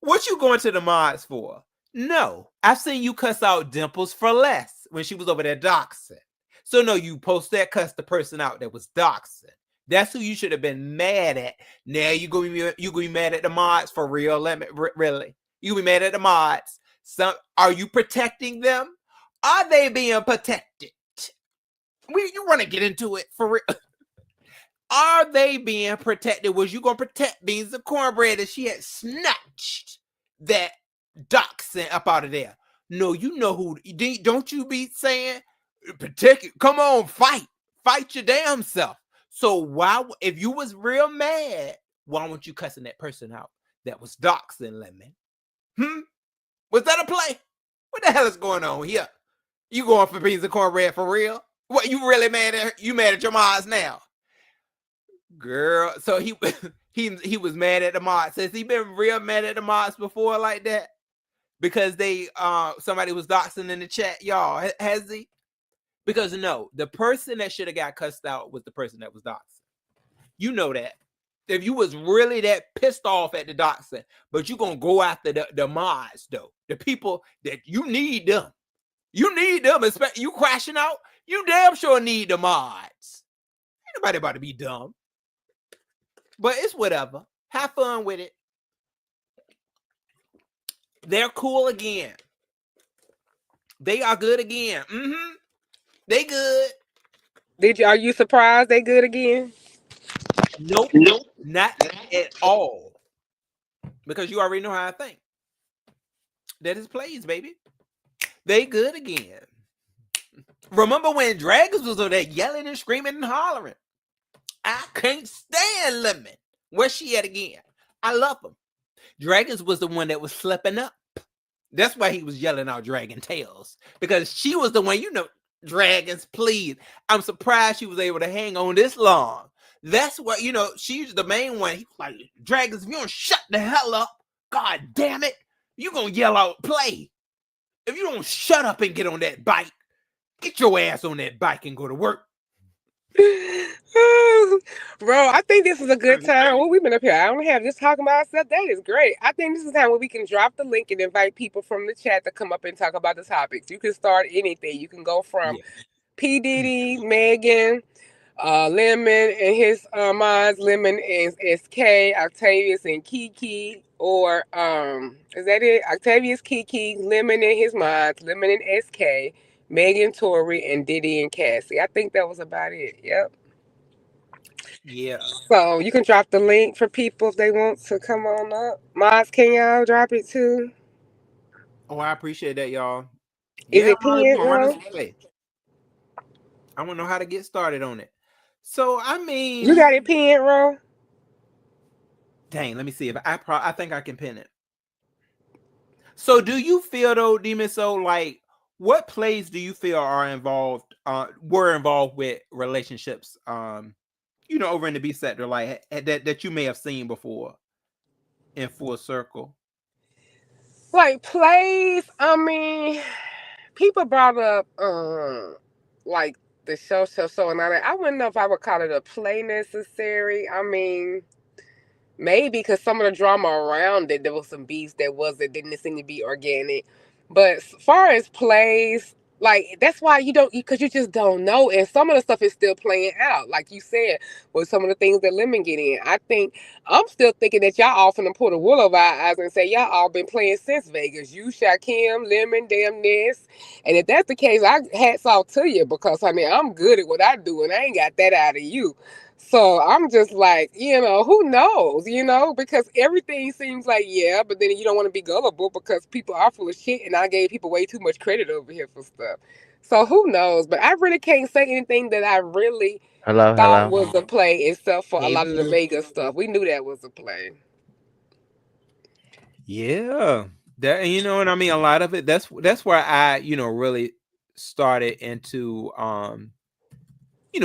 What you going to the mods for? No, I've seen you cuss out Dimples for less when she was over there doxing. So no, you post that, cuss the person out that was doxing. That's who you should have been mad at. Now you gonna be mad at the mods for real? Really? You be mad at the mods? Are you protecting them? Are they being protected? You want to get into it for real? Are they being protected? Was you gonna protect Beans and Cornbread that she had snatched that dachshund up out of there? No, you know who. Don't you be saying protect it? Come on, fight your damn self. So why, if you was real mad, why weren't you cussing that person out that was dachshund Lemon? Was that a play? What the hell is going on here? You going for Beans and Cornbread for real? What, you really mad at her? You mad at your mods now? Girl, so he was mad at the mods. Has he been real mad at the mods before like that? Because they somebody was doxing in the chat, y'all. Has he? Because no, the person that should have got cussed out was the person that was doxing. You know that. If you was really that pissed off at the doxing, but you gonna go after the mods though, the people that you need them. You need them, especially you crashing out. You damn sure need the mods. Ain't nobody about to be dumb. But it's whatever. Have fun with it. They're cool again. They are good again. They good. Are you surprised they good again? Nope. Not at all. Because you already know how I think. That is plays, baby. They good again. Remember when Dragons was over there yelling and screaming and hollering? I can't stand Lemon. Where's she at again? I love him. Dragons was the one that was slipping up. That's why he was yelling out Dragon Tales. Because she was the one, Dragons, please. I'm surprised she was able to hang on this long. That's what, she's the main one. He's like, Dragons, if you don't shut the hell up, God damn it, you gonna yell out play. If you don't shut up and get on that bike, get your ass on that bike and go to work. Bro, I think this is a good time. Well, we've been up here. I don't have just talking about stuff. That is great. I think this is time where we can drop the link and invite people from the chat to come up and talk about the topics. You can start anything. You can go from P. Diddy, Megan, Lemon and his mods, Lemon and SK, Octavius and Kiki, or is that it? Octavius, Kiki, Lemon and his mods, Lemon and SK, Megan, Tory, and Diddy and Cassie. I think that was about it. Yep. Yeah. So you can drop the link for people if they want to come on up. Mods, can y'all drop it too? Oh, I appreciate that, y'all. Is it pinned, bro? I want to know how to get started on it. So, I mean, you got it pinned, bro? Dang, let me see if I think I can pin it. So, do you feel though, Demon Soul, like what plays do you feel are involved? Were involved with relationships? Over in the B sector, like that you may have seen before in Full Circle. Like plays, I mean, people brought up like the show and all that. I wouldn't know if I would call it a play necessary. I mean, maybe because some of the drama around it, there was some beats that didn't seem to be organic. But as far as plays, like that's why because you just don't know. And some of the stuff is still playing out, like you said, with some of the things that Lemon get in. I'm still thinking that y'all all finna pull the wool over our eyes and say y'all all been playing since Vegas. You, Shakim, Lemon, damn Ness. And if that's the case, I hats off to you because honey, I'm good at what I do and I ain't got that out of you. So I'm just like, who knows, because everything seems like, yeah, but then you don't want to be gullible because people are full of shit and I gave people way too much credit over here for stuff. So who knows? But I really can't say anything that I really thought was a play except for a lot of the Vegas stuff. We knew that was a play. Yeah. That, what I mean? A lot of it, that's where I, really started into,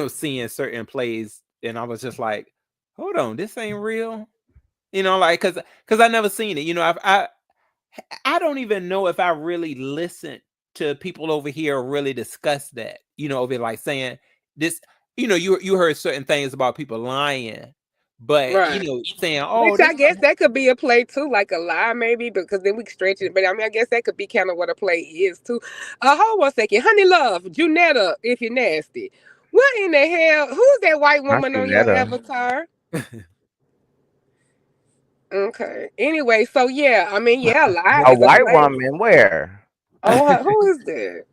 seeing certain plays. And I was just like, hold on, this ain't real. Like, cause I never seen it. I don't even know if I really listened to people over here really discuss that, over like saying this, you heard certain things about people lying, but right. saying, which I guess that could be a play too, like a lie maybe, because then we stretch it. But I mean, I guess that could be kind of what a play is too. Hold 1 second, Honey Love, Junetta, if you're nasty. What in the hell? Who's that white woman on your avatar? Okay. Anyway, so yeah, I mean, yeah, lie A is a white play. woman? Where? Oh, who is that?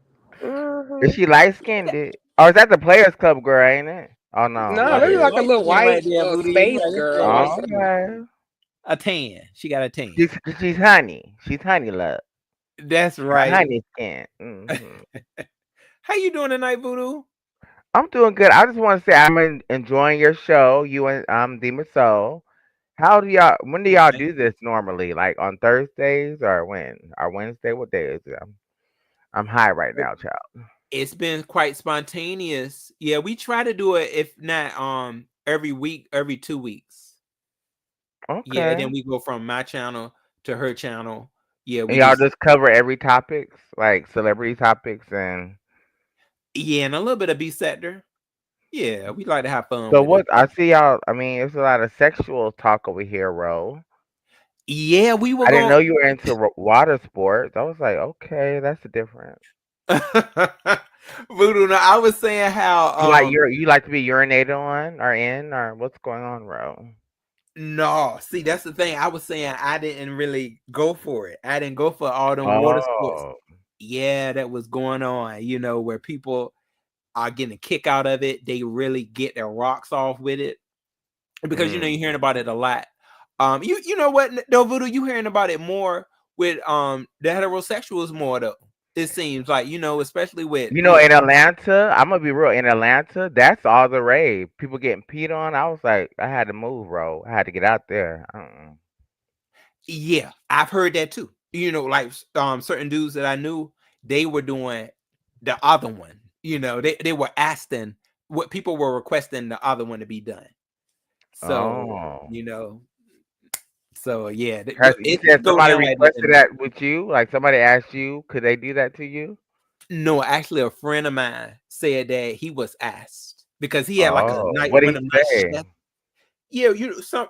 Mm-hmm. Is she light skinned? Or is that the Players Club girl? Ain't it? Oh no. No, this is like a little white space girl. Oh, okay. A tan. She got a tan. She's honey. She's honey love. That's right. Honey skin. Mm-hmm. How you doing tonight, Voodoo? I'm doing good. I just want to say I'm enjoying your show. You and Demon Soul. When do y'all do this normally? Like on Thursdays or when? Or Wednesday? What day is it? I'm high right now, child. It's been quite spontaneous. Yeah, we try to do it, if not every week, every 2 weeks. Okay. Yeah, and then we go from my channel to her channel. Yeah, and y'all just cover every topics, like celebrity topics and and a little bit of B sector. Yeah, we like to have fun. So what I see y'all, I mean, it's a lot of sexual talk over here, Ro. Yeah, we were. I didn't know you were into water sports. I was like, okay, that's a difference. Voodoo, no, I was saying how like you like to be urinated on or in or what's going on, Ro? No, see, that's the thing. I was saying I didn't really go for it. I didn't go for all them water sports. Yeah, that was going on, where people are getting a kick out of it. They really get their rocks off with it. Because you're hearing about it a lot. You know what, though, Voodoo, you hearing about it more the heterosexuals more though. It seems like, especially with You know, in Atlanta, I'm gonna be real. In Atlanta, that's all the rave. People getting peed on. I was like, I had to move, bro. I had to get out there. yeah, I've heard that too. Like certain dudes that I knew, they were doing the other one. They were asking what people were requesting the other one to be done. So, Oh, yeah, you it said go somebody down like that. requested that with you? Like somebody asked you, could they do that to you? No, actually, a friend of mine said that he was asked because he had like a Oh, nice, what one did of he them nice say? chests. Yeah,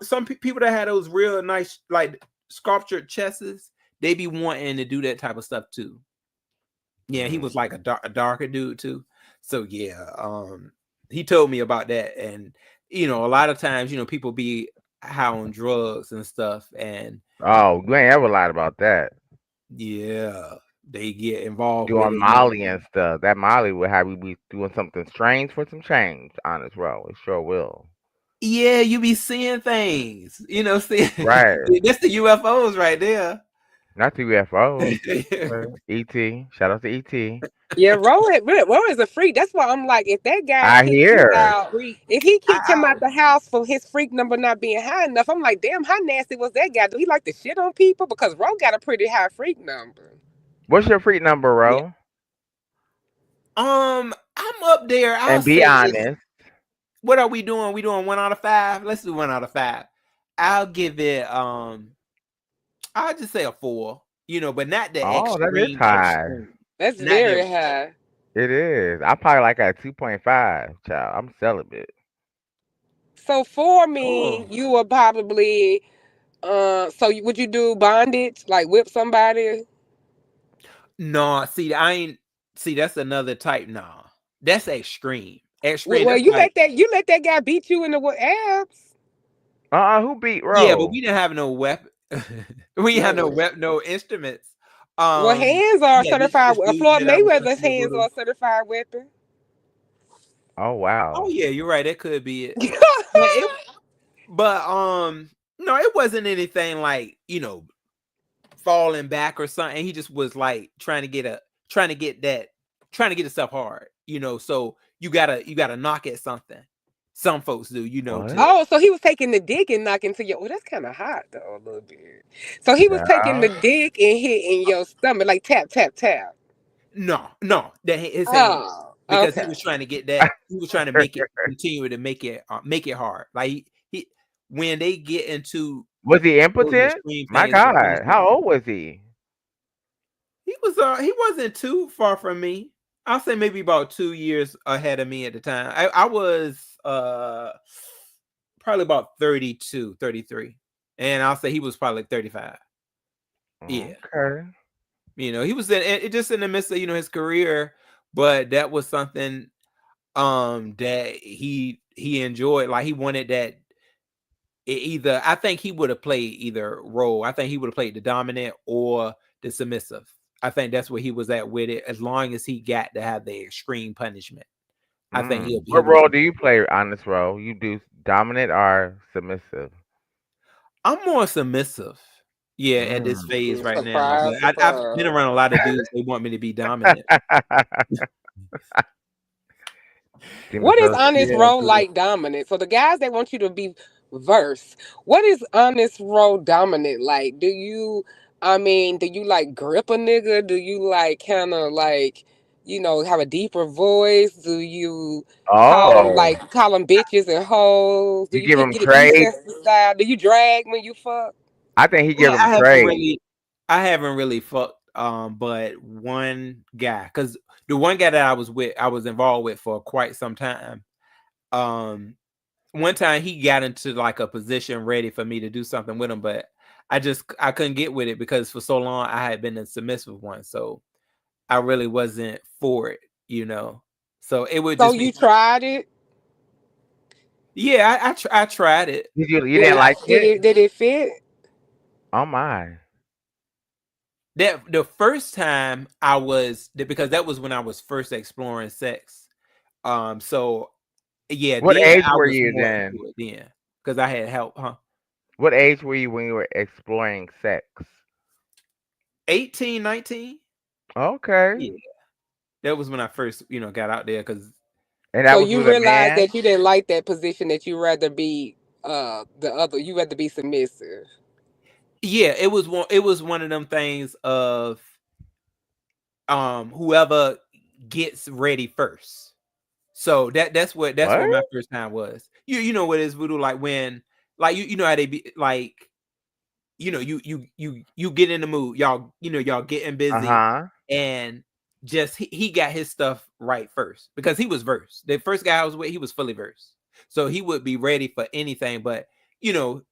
some people that had those real nice like sculptured chests, they be wanting to do that type of stuff too. Yeah, he was like a darker dude too. So yeah, he told me about that, and a lot of times, people be high on drugs and stuff, and Oh, you ain't ever lied about that. yeah, they get involved with Doing it. Molly and stuff. That Molly would have you be doing something strange for some change. Honest, bro. It sure will. Yeah, you be seeing things, see, Right. that's the UFOs right there. Not the UFOs. ET. Shout out to ET. Yeah, Ro is a freak. That's why I'm like, if that guy I kicked you hear. out, if he kicked him I, out the house for his freak number not being high enough, I'm like, damn, how nasty was that guy? Do he like to shit on people? Because Ro got a pretty high freak number. What's your freak number, yeah. bro? I'm up there. I'll And be say it's, honest. what are we doing? We doing 1 out of 5? Let's do 1 out of 5. I'll give it I'll just say a 4, but not the Oh, that is high. extreme. That's Not very the high. It is. I probably like at 2.5, child. I'm celibate. So for me, oh you would probably would you do bondage, like whip somebody? no, see, I ain't see that's another type. Nah. That's extreme. Extreme. Well, That's you like, let that guy beat you in the abs. Who beat yeah, but Ro? we didn't have no weapon. We had no No. weapon, no instruments. Well, hands are Yeah, this certified. this dude Floyd that I was Mayweather's comfortable hands with. are a certified weapon. Oh, Oh wow. yeah, you're right. That could be it. But no, it wasn't anything like, falling back or something. He just was like trying to get that trying to get himself hard, so you gotta knock at something. Some folks do, What? to Oh, so he was taking the dick and knocking to your. Oh, that's kind of hot though, a little bit. So he was taking the Child. dick and hitting your stomach like tap tap tap. no, that his hand, Oh, because he okay. was trying to get that he was trying to make it continue to make it hard. Like he when they get into Was he those impotent? extreme My things with God. punishment, How old was he? he wasn't too far from me. I'll say maybe about 2 years ahead of me at the time. I was probably about 32, 33. And I'll say he was probably like 35. Yeah. Okay. He was just in the midst of, his career, but that was something that he enjoyed. Like he wanted that either, I think he would have played either role. I think he would have played the dominant or the submissive. I think that's where he was at with it. As long as he got to have the extreme punishment, I think he What was. role do you play on this role? You do dominant or submissive? I'm more submissive. Yeah, at this Mm. phase right now. Surprise, But I've been surprise. around a lot of dudes. They want me to be dominant. Seems What is so honest Yeah. role like dominant? So the guys that want you to be verse, what is honest role dominant like? Do you like grip a nigga? Do you like kind of like, have a deeper voice? Do you Oh, call them bitches and hoes? Do you you give him get it trade? P-Session style? Do you drag when you fuck? I think he give Well, him trade. I haven't really fucked but one guy, because the one guy that I was involved with for quite some time. Um One time he got into like a position ready for me to do something with him, but I couldn't get with it because for so long I had been a submissive one. So I really wasn't for it. So it would So just be, you tried it? yeah, I tried it. You Did didn't it like did it? it did it fit? Oh my. That the first time because that was when I was first exploring sex. So yeah, What then age I were was you more then? into it then because I had help, huh? What age were you when you were exploring sex? 18, 19. Okay. Yeah, that was when I first, got out there because And So that was you with a realized man? that you didn't like that position, that you rather be you rather be submissive. yeah, it was one of them things of whoever gets ready first. So that's what What? my first time was. You know what is voodoo like when like you know how they be like you get in the mood, y'all getting busy, Uh-huh. and just he got his stuff right first because he was versed. The first guy I was with, he was fully versed, so he would be ready for anything. But you know,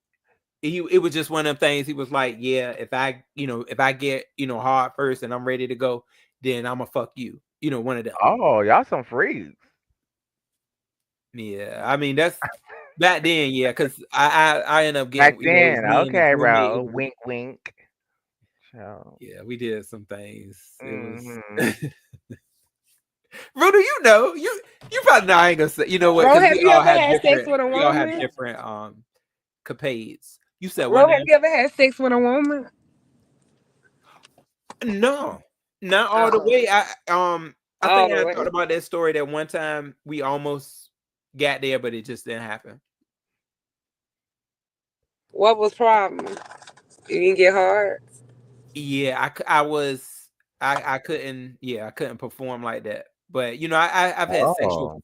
it was just one of them things. He was like, yeah, if I get hard first and I'm ready to go, then I'm gonna fuck you. One of them. Oh, y'all some freaks. Yeah, I mean that's back then. Yeah, because I ended up Back getting it was then. me and this Okay, roommate. bro. Wink, wink. So, Yeah, we did some things. It was mm-hmm. Rudy, you probably know I ain't gonna say you know what, Ro, because have you ever had sex with a we all have woman? different capades. You said what Ro, have now? you ever had sex with a woman? No, not all the Oh, way. I all think the I way. talked about that story that one time we almost got there, but it just didn't happen. What was problem? You didn't get hard. Yeah, I was I couldn't I couldn't perform like that. But I've had Oh.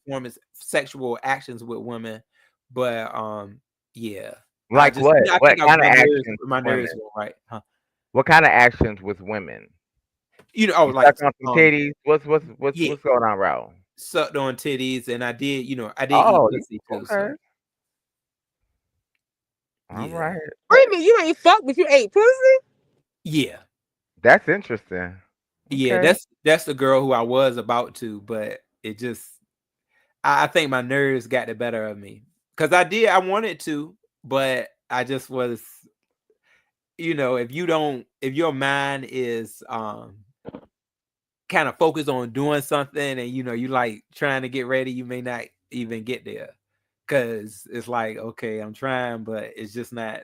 sexual actions with women, but yeah, I Like just what? I What think kind of my nerves actions with my women? nerves were right, huh? What kind of actions with women? Oh, You like suck on some titties? yeah, What's going on, bro? sucked on titties, and I did eat Oh, pussy too. okay. So All yeah, right. Wait a minute, you ain't fucked, but you ate pussy? yeah, That's interesting. yeah. Okay. That's the girl who I was about to, but it just I think my nerves got the better of me because I wanted to, but I just was, if your mind is kind of focused on doing something and you like trying to get ready, you may not even get there because it's like, okay, I'm trying, but it's just not,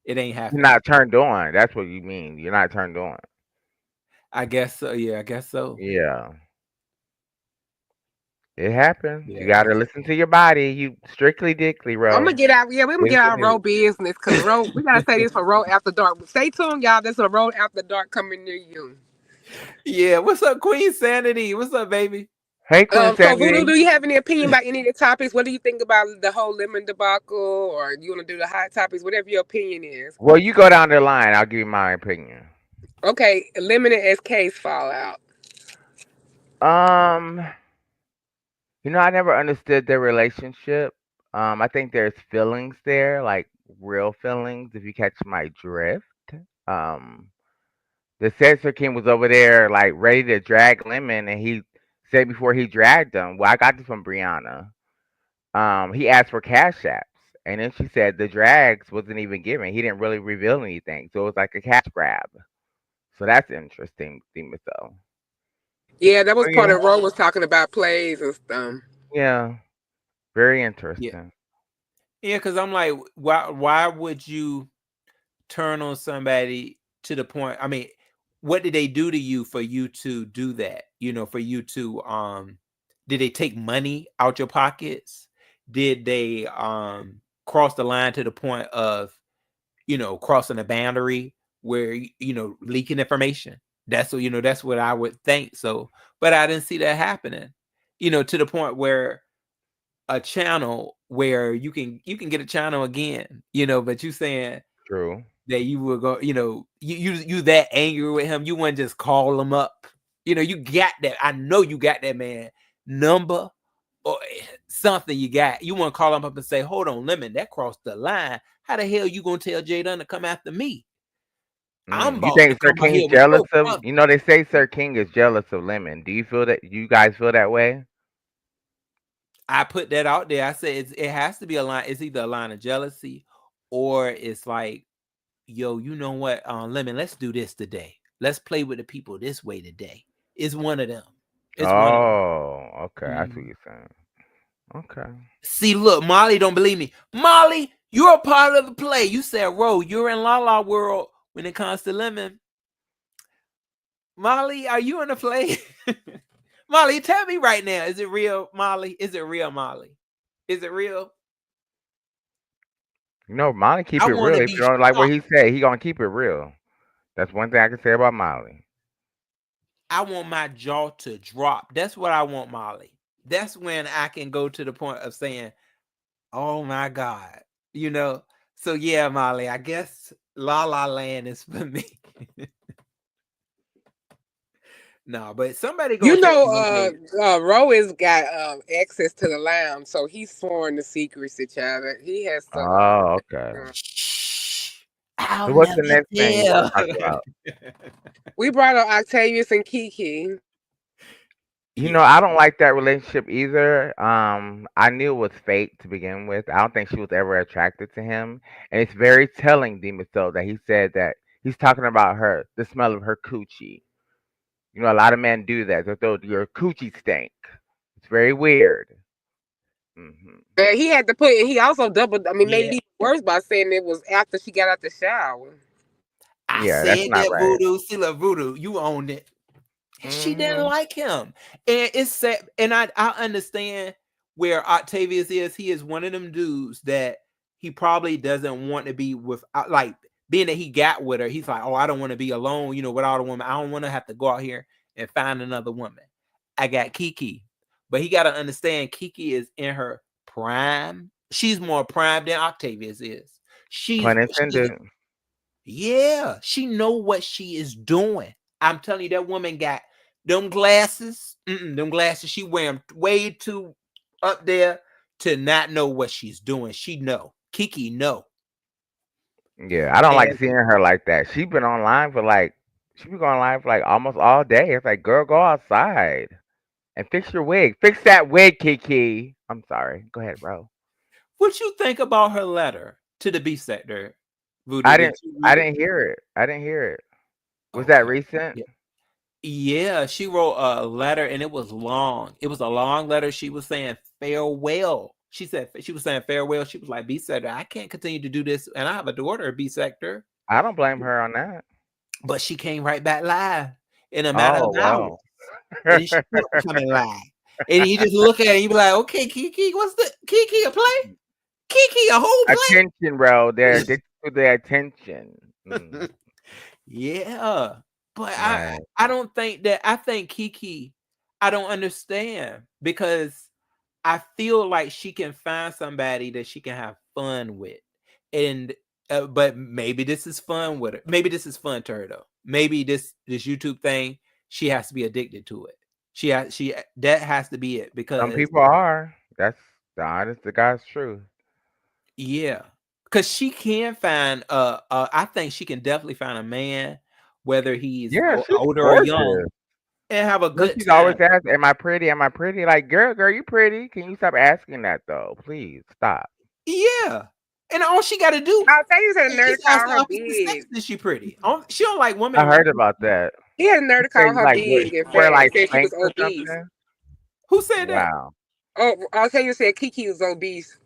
it ain't You're happening. not turned on. That's what you mean. You're not turned on. I guess so. Yeah, I guess so. Yeah. It happens. You Yeah. gotta listen to your body. You strictly dickly, I'm gonna bro. get out. Yeah, we're gonna It is get what out of it Row is. business because Row. We gotta say this for Row After Dark. Stay tuned, y'all. There's a Row After Dark coming near you. Yeah. What's up, Queen Sanity? What's up, baby? Hey, Queen So Voodoo, Sanity. do you have any opinion about any of the topics? What do you think about the whole lemon debacle, or you want to do the hot topics? Whatever your opinion is. Well, you go down the line. I'll give you my opinion. Okay, lemon and SK's fallout. Um, I never understood their relationship. I think there's feelings there, like real feelings, if you catch my drift. Um, the Censor King was over there, like, ready to drag Lemon, and he said before he dragged him, well, I got this from Brianna. He asked for cash apps, and then she said the drags wasn't even given. He didn't really reveal anything, so it was like a cash grab. So that's interesting, though. Yeah, that was Oh part yeah, of Row was talking about plays and stuff. yeah, very Yeah. interesting. Yeah. Cause I'm like, why would you turn on somebody to the point? I mean, what did they do to you for you to do that? For you to did they take money out your pockets? Did they cross the line to the point of crossing a boundary where leaking information? That's what I would think. So, but I didn't see that happening. To the point where a channel where you can get a channel again, but you saying True. that you will go, you that angry with him, you wouldn't just call him up. You got that. I know you got that man number or something. You want to call him up and say, hold on, Lemon, that crossed the line. How the hell you gonna tell Jay Dunn to come after me? I'm You about to think Sir come out King's here with jealous your of? brother. They say Sir King is jealous of Lemon. Do you feel that? You guys feel that way? I put that out there. I said it has to be a line. It's either a line of jealousy or it's like, yo, you know what, Lemon, let's do this today. Let's play with the people this way today. It's one of them. It's one of them. Oh, okay. I see what Mhm. you're saying. Okay. See, look, Molly don't believe me. Molly, you're a part of the play. You said, Ro, you're in La La World when it comes to Lemon. Molly, are you in the play? Molly, tell me right now, is it real, Molly? Is it real, Molly? Is it real? No, Molly keep I it want real. to If be you don't like what shocked. he said, he gonna keep it real. That's one thing I can say about Molly. I want my jaw to drop. That's what I want, Molly. That's when I can go to the point of saying, "Oh my God," you know. So yeah, Molly, I guess La La Land is for me. No, but somebody gonna You catch know, me one day. Ro has got access to the lounge, so he's sworn the secrets each other. He has to. Oh, okay. Shh, I'll So what's the never next thing you want tell. to talk about? We brought on Octavius and Kiki. Yeah, I don't like that relationship either. I knew it was fake to begin with. I don't think she was ever attracted to him, and it's very telling, Demon Soul, that he said that he's talking about her, the smell of her coochie. A lot of men do that. They throw your coochie stink. It's very weird. He had to put. He also doubled. I mean, made yeah. it even worse by saying it was after she got out the shower. I Yeah, that's said not that right. voodoo, see, look, voodoo, you owned it. She didn't Hmm. like him, and it's sad. And I understand where Octavius is. He is one of them dudes that he probably doesn't want to be with. Like being that he got with her, he's like, oh, I don't want to be alone. Without a woman, I don't want to have to go out here and find another woman. I got Kiki, but he got to understand Kiki is in her prime. She's more prime than Octavius is. Pun She's intended. yeah, she know what she is doing. I'm telling you, that woman got them glasses. Them glasses she wear them way too up there to not know what she's doing. She know. Kiki know. Yeah, I don't like And seeing her like that. She been going live for like almost all day. It's like, girl, go outside and fix your wig. Fix that wig, Kiki. I'm sorry. Go ahead, bro. what you think about her letter to the B sector, Voodoo? I Did didn't. you I read it? didn't hear it. I didn't hear it. Was that Okay. recent? Yeah. Yeah, she wrote a letter and it was long. It was a long letter. She was saying farewell. She was saying farewell. She was like, B sector, I can't continue to do this. And I have a daughter, B sector. I don't blame her on that. But she came right back live in a matter of Oh hours. well. And then she kept coming live. And you just look at it and you be like, okay, Kiki, what's the Kiki a play? Kiki a whole Attention, bro. They're play? addicted to their attention. Yeah. But Right. I don't think that I think Kiki, I don't understand because I feel like she can find somebody that she can have fun with. And but maybe this is fun with her. Maybe this is fun to her though. Maybe this YouTube thing, she has to be addicted to it. She that has to be it Some because people are. That's the honest to God's truth. yeah. Cause she can find I think she can definitely find a man, whether he's Yeah, she's older or young, gorgeous. and have a good She's always time. asked, "Am I pretty? Am I pretty?" Like, girl, you pretty. Can you stop asking that though? Please stop. Yeah. And all she gotta do Octavius had a is nerve she's to asked call the her opposite sex big. is she pretty. She don't like women I around. heard about that. He had a nerve She to said call you her like big she and wear fat. like Said she was Spanx or obese. something. Who said that? Wow. Oh, Octavius said Kiki was obese.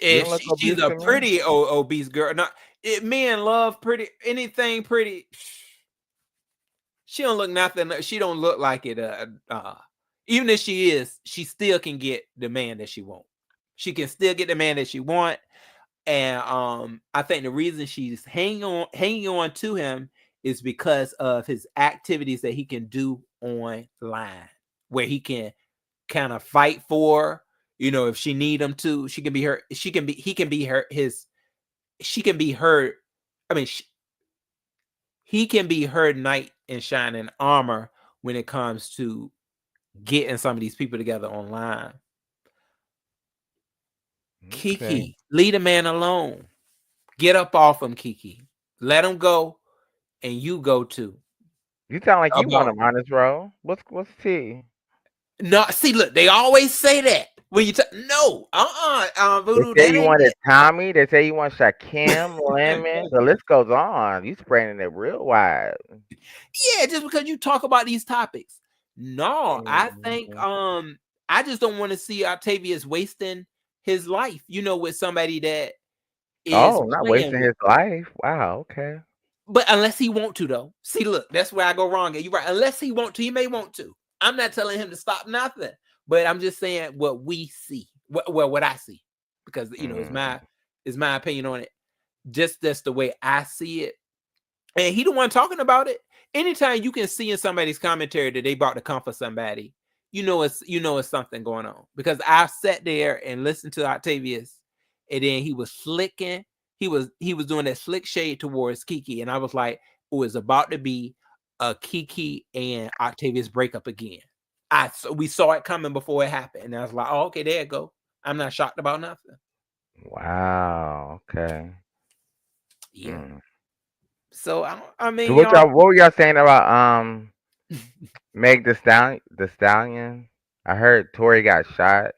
You don't look She's obese a to me. pretty obese girl. Not men love pretty anything pretty. She don't look nothing. She don't look like it. Even if she is, she still can get the man that she want. She can still get the man that she want. And I think the reason she's hanging on to him is because of his activities that he can do online, where he can kind of fight for her. If she need him to, she can be her. She can be. He can be her. She can be her. I mean, he can be her knight in shining armor when it comes to getting some of these people together online. Okay. Kiki, leave a man alone. Get up off him, Kiki. Let him go, and you go too. You sound like you want About him on this roll. What's tea? no, see, look, they always say that when you no, They Voodoo, say that you ain't wanted Tommy. They say you want Shaquem, it. Lemon. The list goes on. You spreading it real wide. Yeah, just because you talk about these topics. No, I think Mhm. I just don't want to see Octavius wasting his life, with somebody that is Oh, not playing wasting with. his life. Wow. Okay. But unless he want to, though. See, look, that's where I go wrong. And you're right. Unless he want to, he may want to. I'm not telling him to stop nothing, but I'm just saying what we see. What I see, because it's my opinion on it. Just that's the way I see it. And he the one talking about it. Anytime you can see in somebody's commentary that they about to come for somebody, it's something going on. Because I sat there and listened to Octavius, and then he was slicking. He was doing that slick shade towards Kiki, and I was like, it was about to be a Kiki and Octavius breakup again. We saw it coming before it happened, and I was like, oh, okay, there it go. I'm not shocked about nothing. Wow. Okay. Yeah. Mm. So I mean, So what were y'all saying about Meg the Stallion? I heard Tory got shot.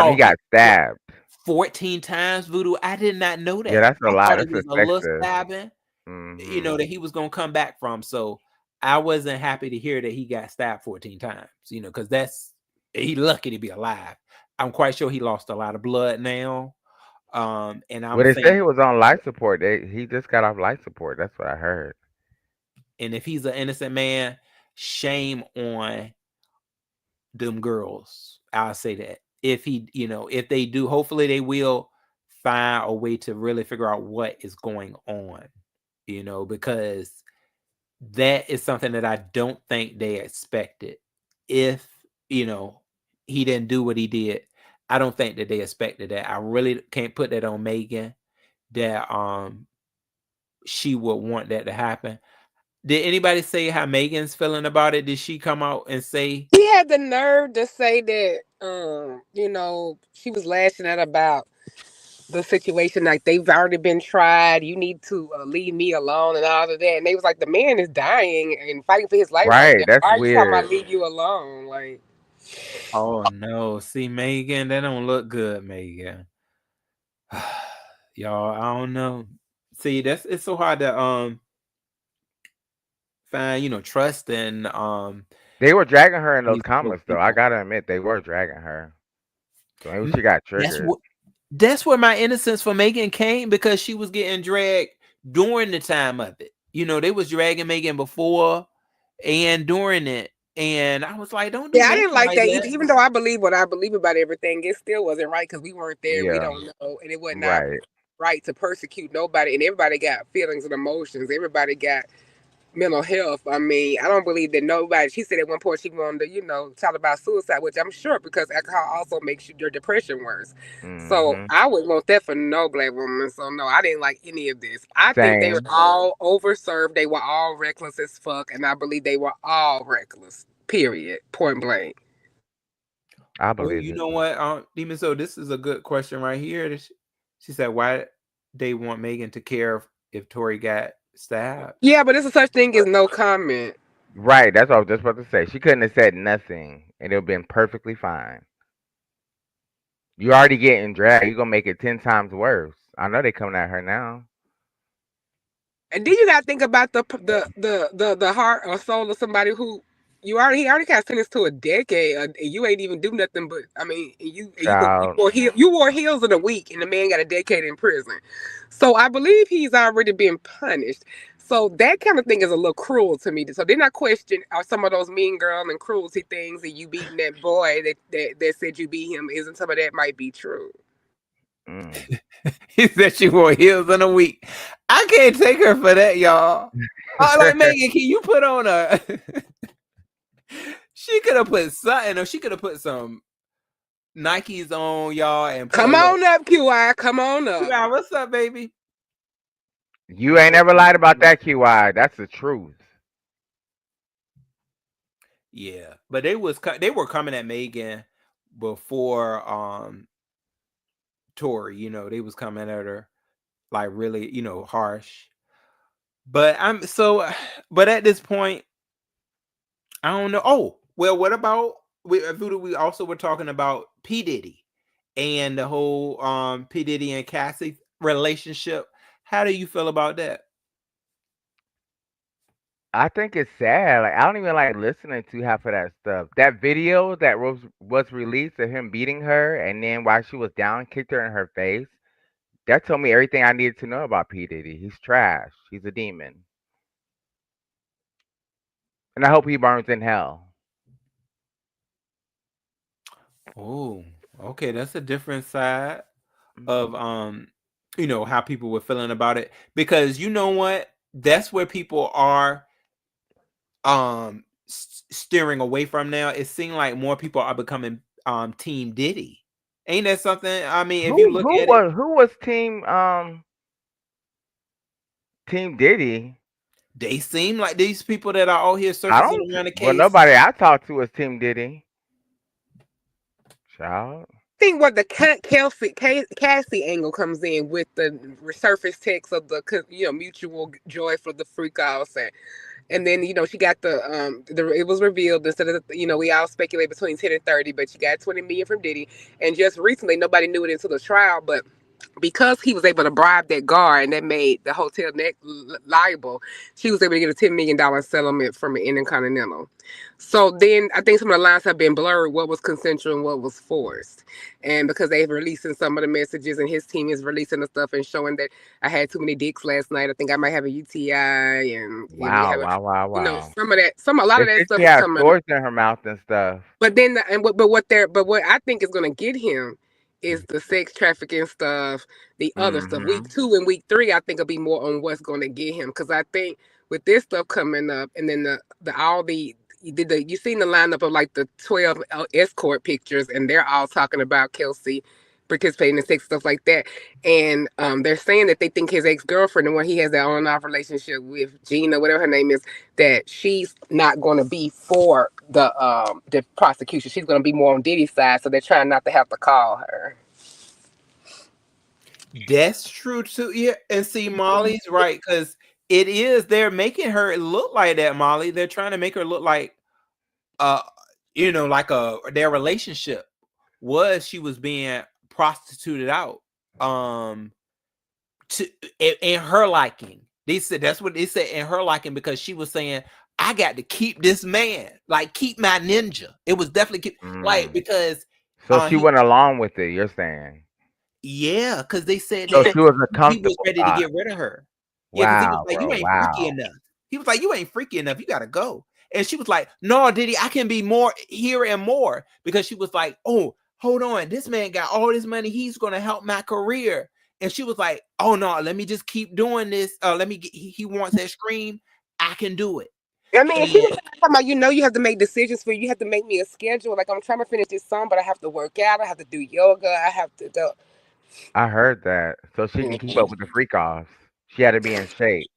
He got stabbed. 14 times, Voodoo. I did not know Yeah, that. that's a I lot. thought it That's was a little excessive. stabbing, Mm-hmm. that he was gonna come back from. So I wasn't happy to hear that he got stabbed 14 times. Because he lucky to be alive. I'm quite sure he lost a lot of blood now. And I'm Well, they say saying, he was on life support. He just got off life support. That's what I heard. and if he's an innocent man, shame on them girls. I'll say that. If if they do, hopefully they will find a way to really figure out what is going on, because that is something that I don't think they expected. If, he didn't do what he did, I don't think that they expected that. I really can't put that on Megan, that she would want that to happen. Did anybody say how Megan's feeling about it? Did she come out and say? He had the nerve to say that, she was lashing out about the situation. Like, they've already been tried. You need to leave me alone and all of that. And they was like, the man is dying and fighting for his life right Right. now. That's Why are you talking about weird. leave you alone? Like, Oh no, see Megan, that don't look good, Megan. Y'all, I don't know. See, it's so hard to find, trust in They were dragging her in those these comments, though. I people. gotta admit, they were dragging her. So maybe she got That's triggered. what that's where my innocence for Megan came, because she was getting dragged during the time of it. They was dragging Megan before and during it. And I was like, don't do yeah, I Megan didn't like like that either. that. Even though I believe what I believe about everything, it still wasn't right because we weren't there. We Yeah. don't know. And it was not Right. right to persecute nobody. And everybody got feelings and emotions. Everybody got mental health. I mean, I don't believe that nobody. She said at one point she wanted to, talk about suicide, which I'm sure because alcohol also makes your depression worse. So Mm-hmm. I wouldn't want that for no black woman. So no, I didn't like any of this. I think they were Same. all overserved. They were all reckless as fuck, and I believe they were all reckless. Period. Point blank. I Well, believe you it. know what, Demon, so this is a good question right here. She said, why they want Megan to care if Tory got stabbed? Yeah, but there's a such thing as no comment. Right. That's what I was just about to say. She couldn't have said nothing, and it would have been perfectly fine. You already getting dragged. You gonna make it 10 times worse. I know they coming at her now. And then you got to think about the heart or soul of somebody who he already got sentenced to a decade. And you ain't even do nothing but I mean Child. you wore heels in a week and the man got a decade in prison. So I believe he's already been punished. So that kind of thing is a little cruel to me. So then I question are some of those mean girl and cruelty things that you beating that boy that said you beat him. Isn't some of that might be true? Mm. He said she wore heels in a week. I can't take her for that, y'all. Like, Megan, can you put on a she could have put something, or she could have put some Nikes on, y'all, and put a Come look. on up, QI. Come on up. Yeah, what's up, baby? You ain't never lied about that, QI. That's the truth. Yeah, but they were coming at Megan before Tory. They was coming at her like really, harsh. But but at this point, I don't know. Oh, well, what about we also were talking about P. Diddy and the whole P. Diddy and Cassie relationship. How do you feel about that? I think it's sad. Like I don't even like listening to half of that stuff. That video that was released of him beating her, and then while she was down, kicked her in her face. That told me everything I needed to know about P Diddy. He's trash. He's a demon, and I hope he burns in hell. Oh, okay, that's a different side of Hmm. how people were feeling about it, because you know what? That's where people are steering away from now. It seems like more people are becoming Team Diddy. Ain't that something? I mean, if you Who look who at it, was who was Team Diddy? they seem like these people that are out here I surfacing don't. around the Well, case. nobody I talked to was Team Diddy. Child. Think what the Cassie angle comes in with the resurface text of the mutual joy for the freak offs, and then she got the it was revealed instead of we all speculate between 10 and 30, but she got 20 million from Diddy, and just recently nobody knew it until the trial, but because he was able to bribe that guard and that made the hotel liable, she was able to get a $10 million settlement from an Intercontinental. So then I think some of the lines have been blurred, what was consensual and what was forced. And because they've releasing some of the messages and his team is releasing the stuff and showing that I had too many dicks last night. I think I might have a UTI and we Wow, have wow, wow, wow. a lot They of that said she stuff is had coming. swords in her mouth and stuff. But then, but what I think is going to get him is the sex trafficking stuff, the other stuff. Week Hmm. 2 and week 3, I think will be more on what's going to get him, because I think with this stuff coming up, and then the all the you seen the lineup of like the 12 escort pictures, and they're all talking about Kelsey participating in sex stuff like that, and they're saying that they think his ex girlfriend, the one he has that on and off relationship with, Gina, whatever her name is, that she's not going to be for the prosecution. She's going to be more on Diddy's side, so they're trying not to have to call her. That's true too. Yeah, and see, Molly's right, because it is. They're making her look like that, Molly. They're trying to make her look like, uh, like their relationship was, she was being prostituted out, to in her liking. They said that's what they said, in her liking, because she was saying, I got to keep this man, like keep my ninja. It was definitely like, Mm. because So she he went along with it. You're saying? yeah, because they said So that she was a he was comfortable ready to guy. get rid of her. Yeah, because he was Wow, like, you bro. ain't freaky Wow. enough. He was like, you ain't freaky enough. You gotta go. And she was like, no, Diddy, I can be more here and more. Because she was like, oh, hold on. This man got all this money. He's gonna help my career. And she was like, oh no, let me just keep doing this. Let me get, he wants that scream. I can do it. I mean, he was And talking about, you have to make decisions for you. You have to make me a schedule. Like, I'm trying to finish this song, but I have to work out. I have to do yoga. I have to do. I heard that. So she can keep up with the freak offs. She had to be in shape.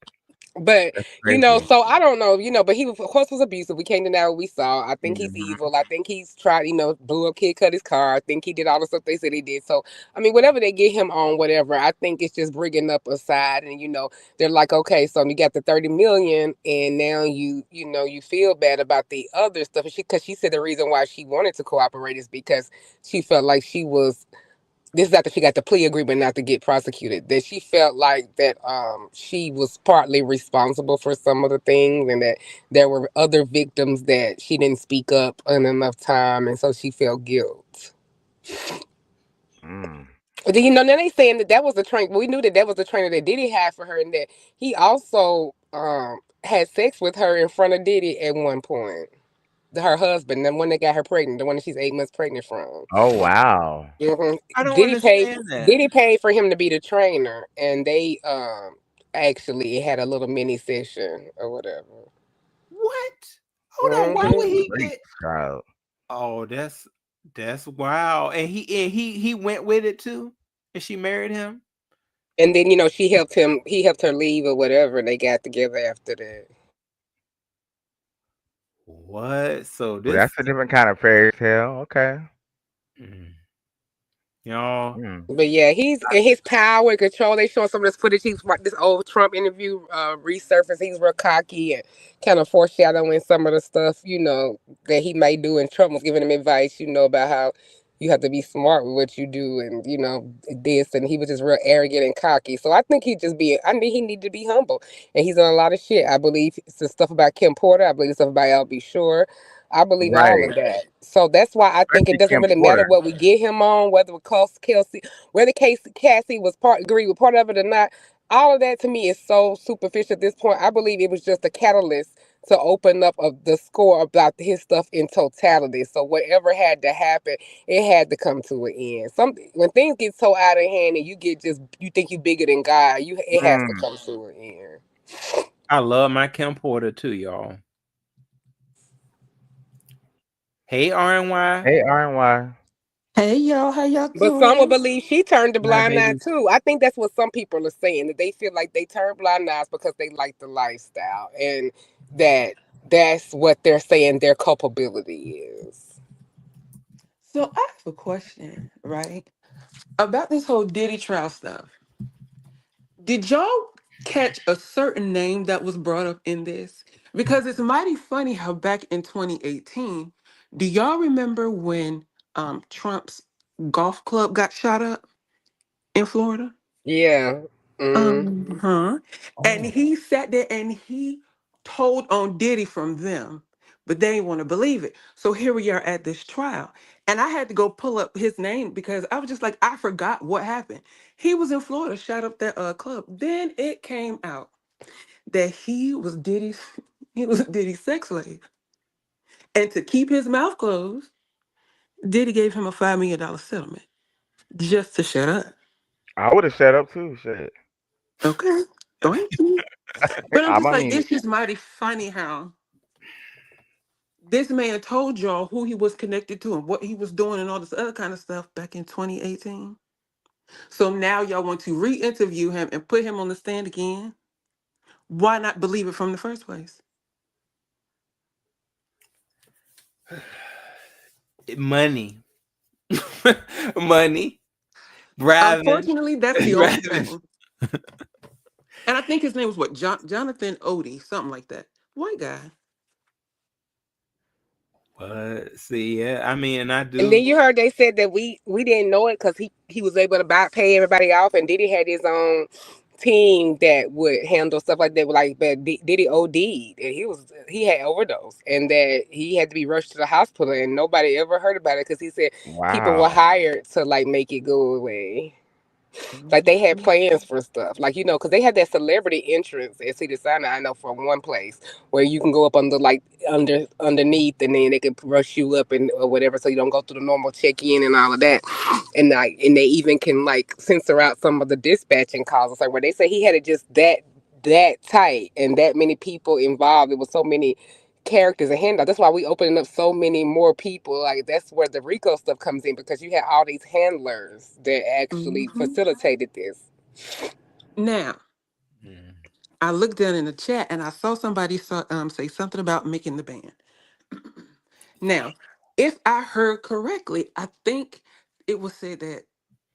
But That's crazy. so I don't know, but he was, of course, was abusive. We came to know what we saw. I think he's Hmm. evil. I think he's tried, blew up kid, cut his car. I think he did all the stuff they said he did. So I mean, whatever they get him on, whatever. I think it's just bringing up a side, and they're like, okay, so you got the 30 million, and now you feel bad about the other stuff. Because she said the reason why she wanted to cooperate is because she felt like she was, this is after she got the plea agreement not to get prosecuted, that she felt like that she was partly responsible for some of the things, and that there were other victims that she didn't speak up in enough time, and so she felt guilt. Mm. But then, now they saying that was the train. We knew that was the trainer that Diddy had for her, and that he also had sex with her in front of Diddy at one point. Her husband, the one that got her pregnant, the one that she's 8 months pregnant from. Oh wow. hmm I don't Diddy paid. understand that. Diddy paid for him to be the trainer, and they actually had a little mini session or whatever. What? Hold on. Why would hmm he Freak get? child. Oh, that's wow. And he went with it too, and she married him. And then she helped him. He helped her leave or whatever, and they got together after that. What? So Well, this, that's a different kind of fairy tale. Okay. mm, y'all. Mm. But yeah, he's in his power and control. They showing some of this footage. He's like this old Trump interview resurfaced. He's real cocky and kind of foreshadowing some of the stuff, that he may do. And Trump was giving him advice, about how you have to be smart with what you do, and this. And he was just real arrogant and cocky. So I think I think he needed to be humble. And he's done a lot of shit. I believe some stuff about Kim Porter. I believe stuff about L.B. Shore. I believe all of Right. that. So that's why I think it Especially doesn't Kim really matter Porter. what we get him on, whether it costs Kelsey, whether Cassie was agree with part of it or not. All of that to me is so superficial at this point. I believe it was just a catalyst to open up of the score about his stuff in totality. So whatever had to happen, it had to come to an end. Some when things get so out of hand and you get just you think you bigger than God, it has to Mm. come to an end. I love my Kim Porter too, y'all. Hey RNY. Hey, RNY. Hey y'all, how y'all But some will doing? believe she turned a Hi blind eye baby. too. I think that's what some people are saying, that they feel like they turn blind eyes because they like the lifestyle, and that that's what they're saying their culpability is. So I have a question, right? About this whole Diddy trial stuff. Did y'all catch a certain name that was brought up in this? Because it's mighty funny how back in 2018, do y'all remember when Trump's golf club got shot up in Florida? Yeah. Mm-hmm. Huh. And Oh, he sat there and he told on Diddy from them, but they didn't want to believe it. So here we are at this trial. And I had to go pull up his name because I was just like, I forgot what happened. He was in Florida, shot up that club. Then it came out that he was Diddy's he was Diddy's sex slave. And to keep his mouth closed, Diddy gave him a $5 million settlement just to shut up. I would have set up too. Shit. Okay. Thank you. But I'm I just like, mean, it's just mighty funny how this man told y'all who he was connected to and what he was doing and all this other kind of stuff back in 2018. So now y'all want to re-interview him and put him on the stand again. Why not believe it from the first place? Money. Money. Bravin. Unfortunately, that's the only Bravin. thing. And I think his name was what? Jonathan Odie, something like that. White guy. What? See, yeah. I mean, and I And do. then you heard they said that we didn't know it because he was able to pay everybody off, and Diddy had his own team that would handle stuff like that. Like, but Diddy OD'd, and he had overdose, and that he had to be rushed to the hospital, and nobody ever heard about it because he said people were wow. hired to like make it go away. Like they had Mhm. plans for stuff, like because they had that celebrity entrance at Cedar Sinai. I know from one place where you can go up underneath, and then they can rush you up and or whatever, so you don't go through the normal check in and all of that. And they even can like censor out some of the dispatching calls. It's like where they say he had it just that tight and that many people involved. There was so many characters and handouts. That's why we opening up so many more people. Like that's where the Rico stuff comes in because you had all these handlers that actually Mhm. facilitated this. Now, Mm. I looked down in the chat and I saw somebody say something about making the band. Now, if I heard correctly, I think it was said that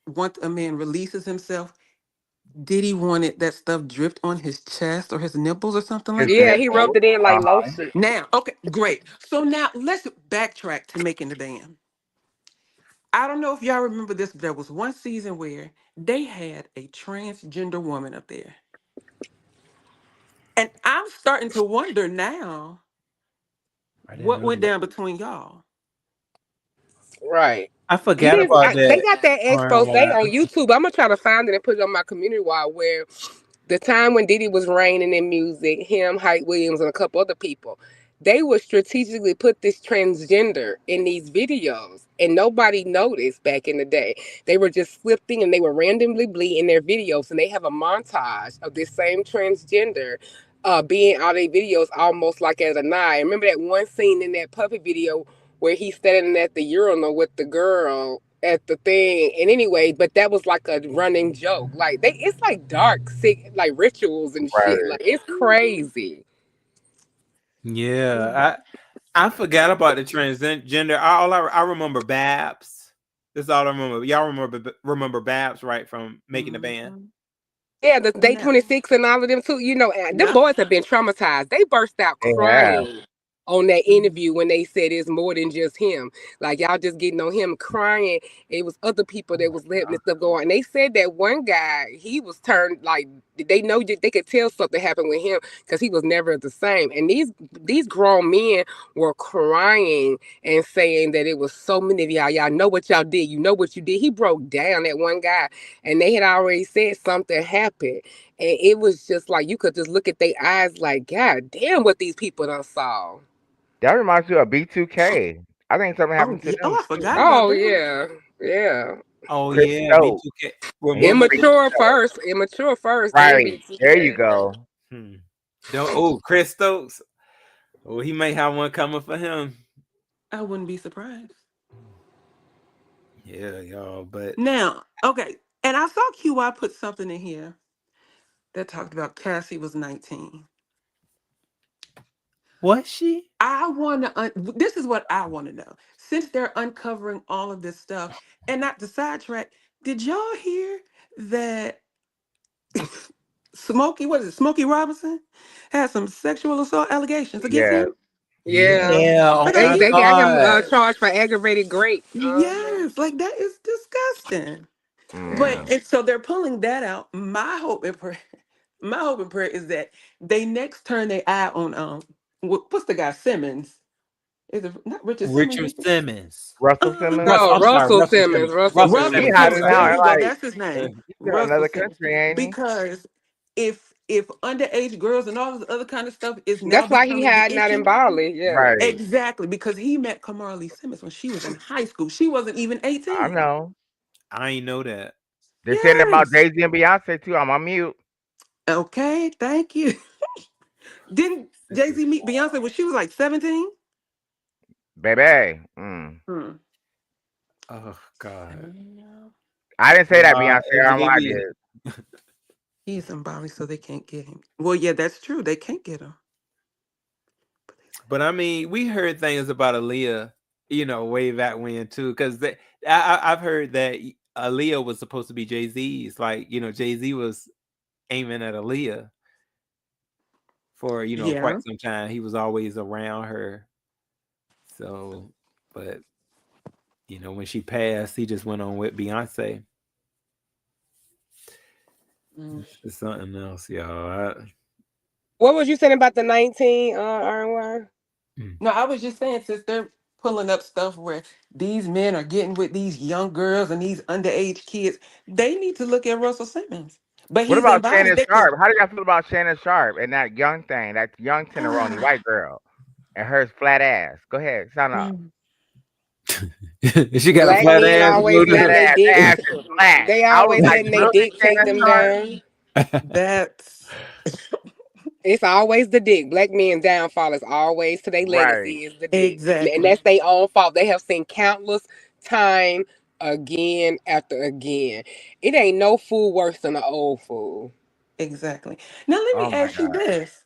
once a man releases himself, Diddy wanted that stuff dripped on his chest or his nipples or something His like Yeah, that. he rubbed nipple. it in like Uh-huh. lotion. Now, okay, great. So now let's backtrack to making the band. I don't know if y'all remember this, but there was one season where they had a transgender woman up there. And I'm starting to wonder now I didn't what know went that. down between y'all. Right. I You forgot didn't. about They that. got that expose RNY. on YouTube. I'm gonna try to find it and put it on my community wall where the time when Diddy was reigning in music, him, Hype Williams, and a couple other people, they would strategically put this transgender in these videos, and nobody noticed back in the day. They were just slipping, and they were randomly bleed in their videos, and they have a montage of this same transgender. Being all their videos almost like as a nine. Remember that one scene in that puppy video where he's standing at the urinal with the girl at the thing. And anyway, but that was like a running joke. Like it's like dark, sick, like rituals and shit. Right. Like it's Mhm. crazy. Yeah, I forgot about the transgender. I remember Babs. That's all I remember. Y'all remember Babs, right, from making the band? Mhm. Yeah, the day No. 26 and all of them too. And them Yep. boys have been traumatized. They burst out They have. crying on that Mhm. interview when they said it's more than just him. Like y'all just getting on him crying. It was other people Oh that my was letting God. this stuff go on. And they said that one guy, he was turned like they know that they could tell something happened with him because he was never the same. And these grown men were crying and saying that it was so many of y'all know what y'all did. You know what you did. He broke down, that one guy, and they had already said something happened. And it was just like you could just look at their eyes like, God damn, what these people done saw. That reminds me of B2K. I think something Oh happened to yeah. Oh, them I forgot too. about Oh them. yeah, yeah. Oh Chris yeah, Stokes B2K. Well, and his freaky motherfuckers. Immature first, then Right. There you B2K. go. Hmm. Don't. Oh, Chris Stokes. Oh, he may have one coming for him. I wouldn't be surprised. Yeah, y'all. But Now, okay, and I saw QI put something in here that talked about Cassie was 19. was she? I want to. This is what I want to know. Since they're uncovering all of this stuff, and not to sidetrack, did y'all hear that Smokey, what is it, Smokey Robinson, had some sexual assault allegations against Yeah. him? Yeah. Yeah. Oh Like, are They my you? they got him God. charged for aggravated rape. Uh-huh. Yes, like that is disgusting. But Mm. and so they're pulling that out. My hope and prayer is that they next turn their eye on what's the guy Simmons? Is it not Richard Simmons? Richard Simmons. Russell Um, Simmons. No, I'm sorry, Russell Russell Simmons. Simmons. Russell Russell He Russell Simmons. Simmons. I'm hiding Simmons. sorry. There out you and go. like That's his name. he's in Russell another Simmons. country, ain't he? Because if underage girls and all this other kind of stuff is now That's why he becoming the hiding out in issue. Bali. Yeah. Right. Exactly, because he met Kamali Simmons when she was in high school. She wasn't even I 18. know. I ain't know that. They said that about Yes. Jay Z and Beyonce too. I'm on mute, Okay, thank you. Didn't This Jay is Z meet Beyonce when she was like 17? baby. Mm. Hmm. oh God. Damn. I didn't say that, Nah, Beyonce. Angela I B. did. He's in Bali, so they can't get him. Well, yeah, that's true. They can't get him. But I mean, we heard things about Aaliyah, way back when too, because I've heard that Aaliyah was supposed to be Jay-Z's. Like, Jay-Z was aiming at Aaliyah for, quite Yeah. some time. He was always around her. So, but when she passed, he just went on with Beyonce. Mm. It's something else, y'all. What was you saying about the 19 RY? Mm. No, I was just saying, since they're pulling up stuff where these men are getting with these young girls and these underage kids, they need to look at Russell Simmons. But What he's in about Bali. Shannon They can. Sharp? How do y'all feel about Shannon Sharp and that young thing, that young tenderoni white girl, and her flat ass? Go ahead, sound up. Mm. She got a Black flat men ass, always Flat letting Luda. they ass. That dick. ass is flat. They I was always like, letting they really, dick Shannon them Sharp? down. That's It's always the dick. Black men downfall is always to their Right. legacy is the dick, and exactly. that's their own fault. They have seen countless time again after again. It ain't no fool worse than an old fool. Exactly. Now, let Oh me my ask you God. this.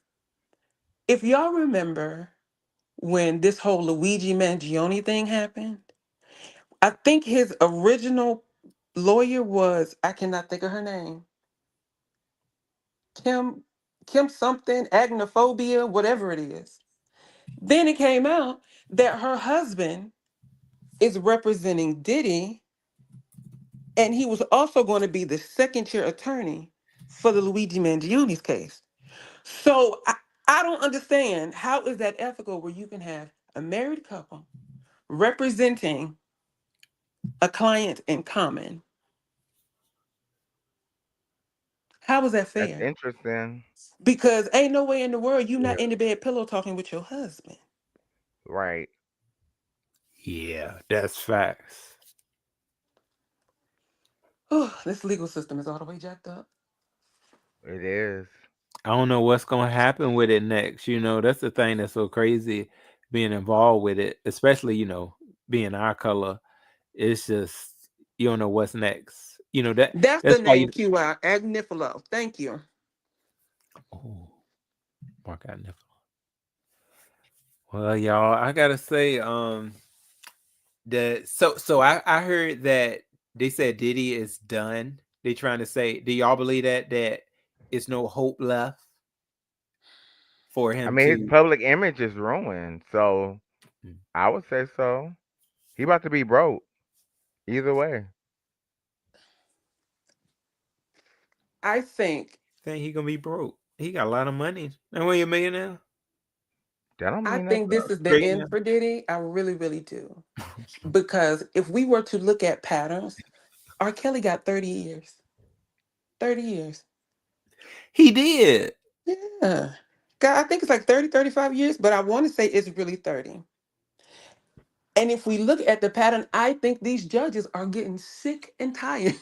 If y'all remember when this whole Luigi Mangione thing happened, I think his original lawyer was, I cannot think of her name, Kim, Kim something, agnophobia, whatever it is. Then it came out that her husband is representing Diddy, and he was also going to be the second tier attorney for the Luigi Mangione's case. So I don't understand, how is that ethical where you can have a married couple representing a client in common? How is that That's fair? interesting. Because ain't no way in the world you Yeah. not in the bed pillow talking with your husband. Right. Yeah, that's facts. Oh, this legal system is all the way jacked up. It is. I don't know what's gonna happen with it next. That's the thing that's so crazy being involved with it, especially, being our color. It's just you don't know what's next. That's the That's why name, you QI, Agnifilo. Thank you. oh, Mark out nipple. Well, y'all, I gotta say, I heard that they said Diddy is done. They trying to say, do y'all believe that it's no hope left for I him mean, his to public image is ruined, so mm, I would say so. He about to be broke either way. I think think he gonna be broke. He got a lot of money. And when you're a millionaire, That don't I mean think nothing. this is the great end now. for Diddy. I really, really do. Because if we were to look at patterns, R. Kelly got 30 years. 30 years. He did. Yeah. God, I think it's like 30, 35 years, but I want to say it's really 30. And if we look at the pattern, I think these judges are getting sick and tired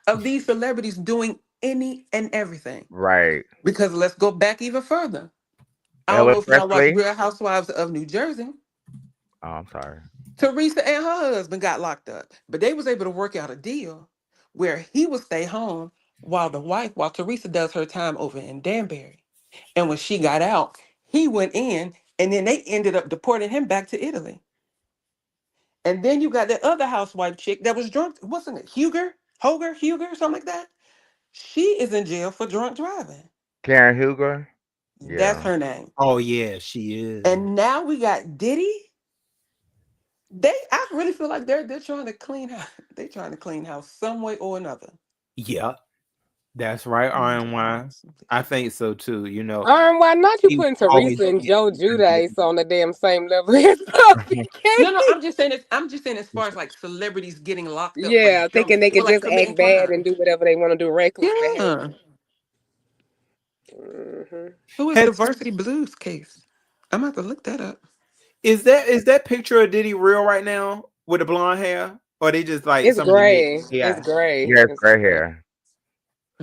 of these celebrities doing any and everything. Right. Because let's go back even further. I don't Elvis know if y'all watch Presley. Real Housewives of New Jersey. Oh, I'm sorry. Teresa and her husband got locked up, but they was able to work out a deal where he would stay home while Teresa does her time over in Danbury. And when she got out, he went in, and then they ended up deporting him back to Italy. And then you got that other housewife chick that was drunk. What's her name? Huger, something like that. She is in jail for drunk driving. Karen Huger. That's Yeah. her name. Oh yeah, she is. And now we got Diddy. I really feel like they're trying to clean house. They're trying to clean house some way or another. Yeah, that's right, RNY. I think so too. Why not you He was putting always Teresa and getting Joe into Judice on the damn same level as Puffy No, Katie? I'm just saying. I'm just saying as far as like celebrities getting locked up for Yeah, thinking they for could like just committing act bad and crimes. do whatever they want to do, reckless Yeah. behavior. Hmm. Who is Has, the Varsity Blues case? I'm about to look that up. is that picture of Diddy real right now with the blonde hair, or they just like It's somebody made gray. It's AI? gray. He has It's gray gray. hair.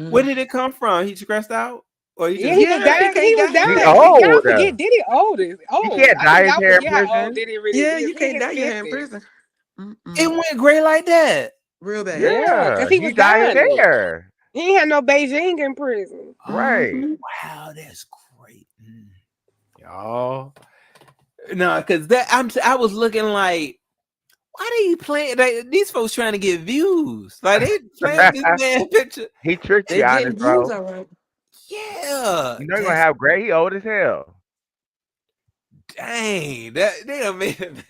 Where Mm. did it come from? He stressed out, or he Yeah, just he was Yeah, he dying. He can't was dye his He dying. hair. Y'all old. forget Diddy old is He old. can't I think dye his y'all hair in forget how old prison. Diddy really Yeah, is. you He in can't his dye your hair in 50s. prison. it Mm-mm. went gray like that? Real bad. Yeah, Yeah, because he he was dye his dying it. hair. He ain't had no Beijing in prison. Right. Hmm. Wow, that's great, y'all. No, because I was looking like, why they playing? These folks trying to get views. Like they playing this man picture. He tricked They you, honest, getting views, bro. all right. Yeah, You know you're gonna that's have gray. He old as hell. dang. That they done made it.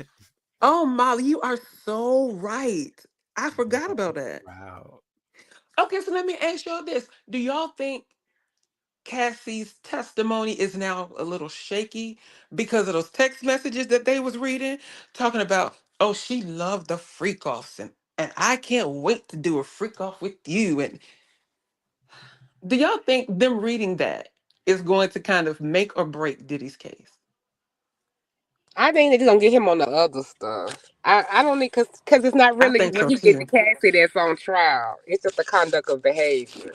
Oh, Molly, you are so right. I forgot about that. Wow. Okay, so let me ask y'all this. Do y'all think Cassie's testimony is now a little shaky because of those text messages that they was reading, talking about, oh, she loved the freak offs and I can't wait to do a freak off with you. And do y'all think them reading that is going to kind of make or break Diddy's case? I think they're gonna get him on the other stuff. I don't need because it's not I really think when so he get to too. Cassie that's on trial. It's just the conduct of behavior.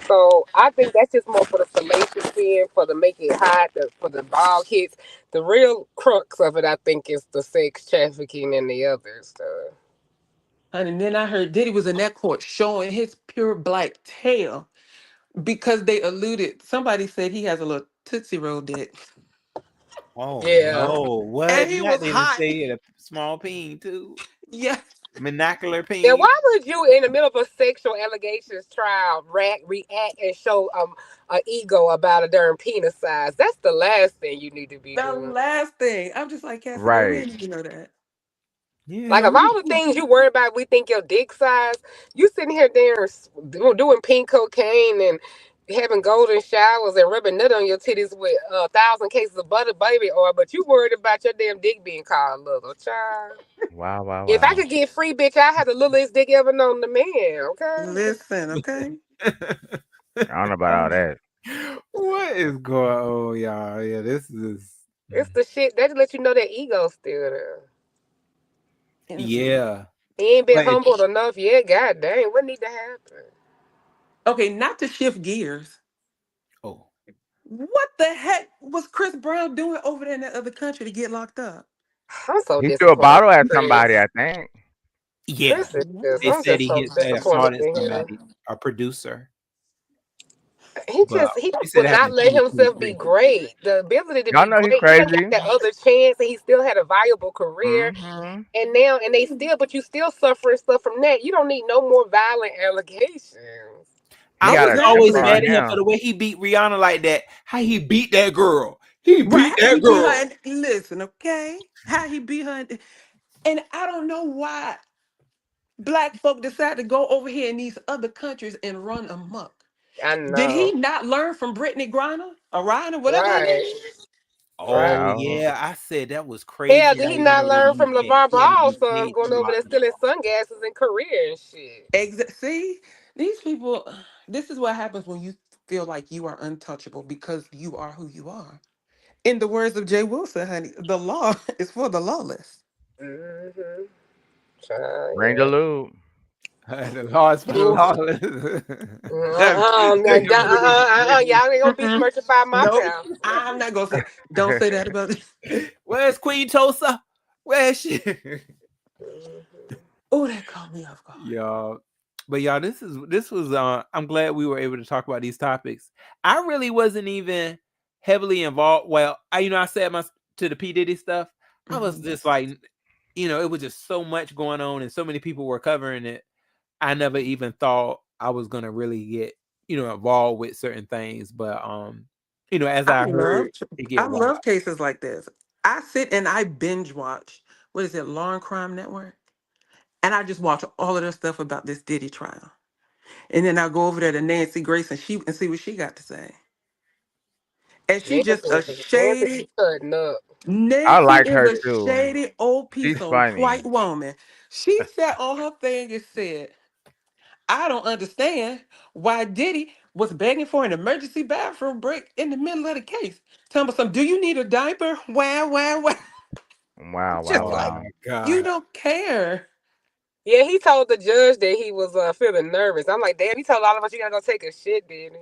So I think that's just more for the salacious skin, for the make it hot, for the ball hits. The real crux of it, I think, is the sex trafficking and the other stuff. And then I heard Diddy was in that court showing his pure black tail because they alluded, somebody said he has a little Tootsie Roll dick. Oh Yeah. no! What And you he got was to even hot. say it a small peen too? Yeah. Monocular And peen. why would you, in the middle of a sexual allegations trial, react and show a ego about a darn penis size? That's the last thing you need to be The doing. last thing. I'm just like, Cassie, girl, we Right. didn't even know that. Like Yeah, of all the things you worry about, we think your dick size. You sitting here there doing pink cocaine and having golden showers and rubbing nut on your titties with 1,000 cases of butter baby oil, but you worried about your damn dick being called little child. Wow, wow, If I wow. could get free, bitch, I had the littlest dick ever known to man. Okay. Listen, okay? I don't know about all that. what is going on, y'all? Yeah, this is. It's the shit that let you know that ego's still there. Mhm. Yeah, He ain't been but humbled enough yet. God dang, what need to happen? Okay, not to shift gears. oh What the heck was Chris Brown doing over there in that other country to get locked up? I'm so He threw a disappointed. bottle at somebody, Chris. I think. yeah, Chris is just, they I'm said just he so hit disappointed assaulted in him. somebody, a producer, He they just said would it not happened let in himself be 2023. great. The ability to Y'all be know he great. He done got crazy. that other chance and he still had a viable career. Mm-hmm. And now and they still but you still suffering stuff from that. You don't need no more violent allegations. He I got was a temper always Exactly. mad on at him for him. the way he beat Rihanna like that. How he beat that girl. He Right, beat how that he beat her girl. and listen, okay? How he beat her and I don't know why black folk decide to go over here in these other countries and run amok. I Did he know. not learn from Brittany Griner or Ryan or whatever her name Right. is? Right. Oh No. yeah, I said that was Hell, crazy. did How he he went not over there learn and from he LeVar can't Ball's get sons paid going to over lock there them stealing up. sunglasses and career and shit? See, these people. This is what happens when you feel like you are untouchable because you are who you are. In the words of Jay Wilson, honey, the law is for the lawless. Mm-hmm. Bring the Yeah. lube. The laws for the Ooh. lawless. Y'all ain't gonna be Mm-mm. smirching by my Nope, pal. I'm not gonna say. Don't say that about it. Where's Queen Tulsa? Where's she? Mhm. Oh, that caught me off guard. Y'all, but y'all, this was I'm glad we were able to talk about these topics. I really wasn't even heavily involved. Well, I said my to the P Diddy stuff. I was Mhm. just like, it was just so much going on and so many people were covering it. I never even thought I was gonna really get involved with certain things. But as I I love, heard it I get wild. love cases like this. I sit and I binge watch. What is it, Law and Crime Network? And I just watch all of their stuff about this Diddy trial. And then I go over there to Nancy Grace and see what she got to say. And she just a Nancy be shady. cutting up. I Nancy like is her a too. shady old piece She's of funny. white woman. She sat on her thing and said, I don't understand why Diddy was begging for an emergency bathroom break in the middle of the case. Tell me some, do you need a diaper? Wow, wow, wow. Wow, Just wow, Oh like, wow. my you God. don't care. Yeah, he told the judge that he was feeling nervous. I'm like, damn, he told all of us you gotta go take a shit, didn't he?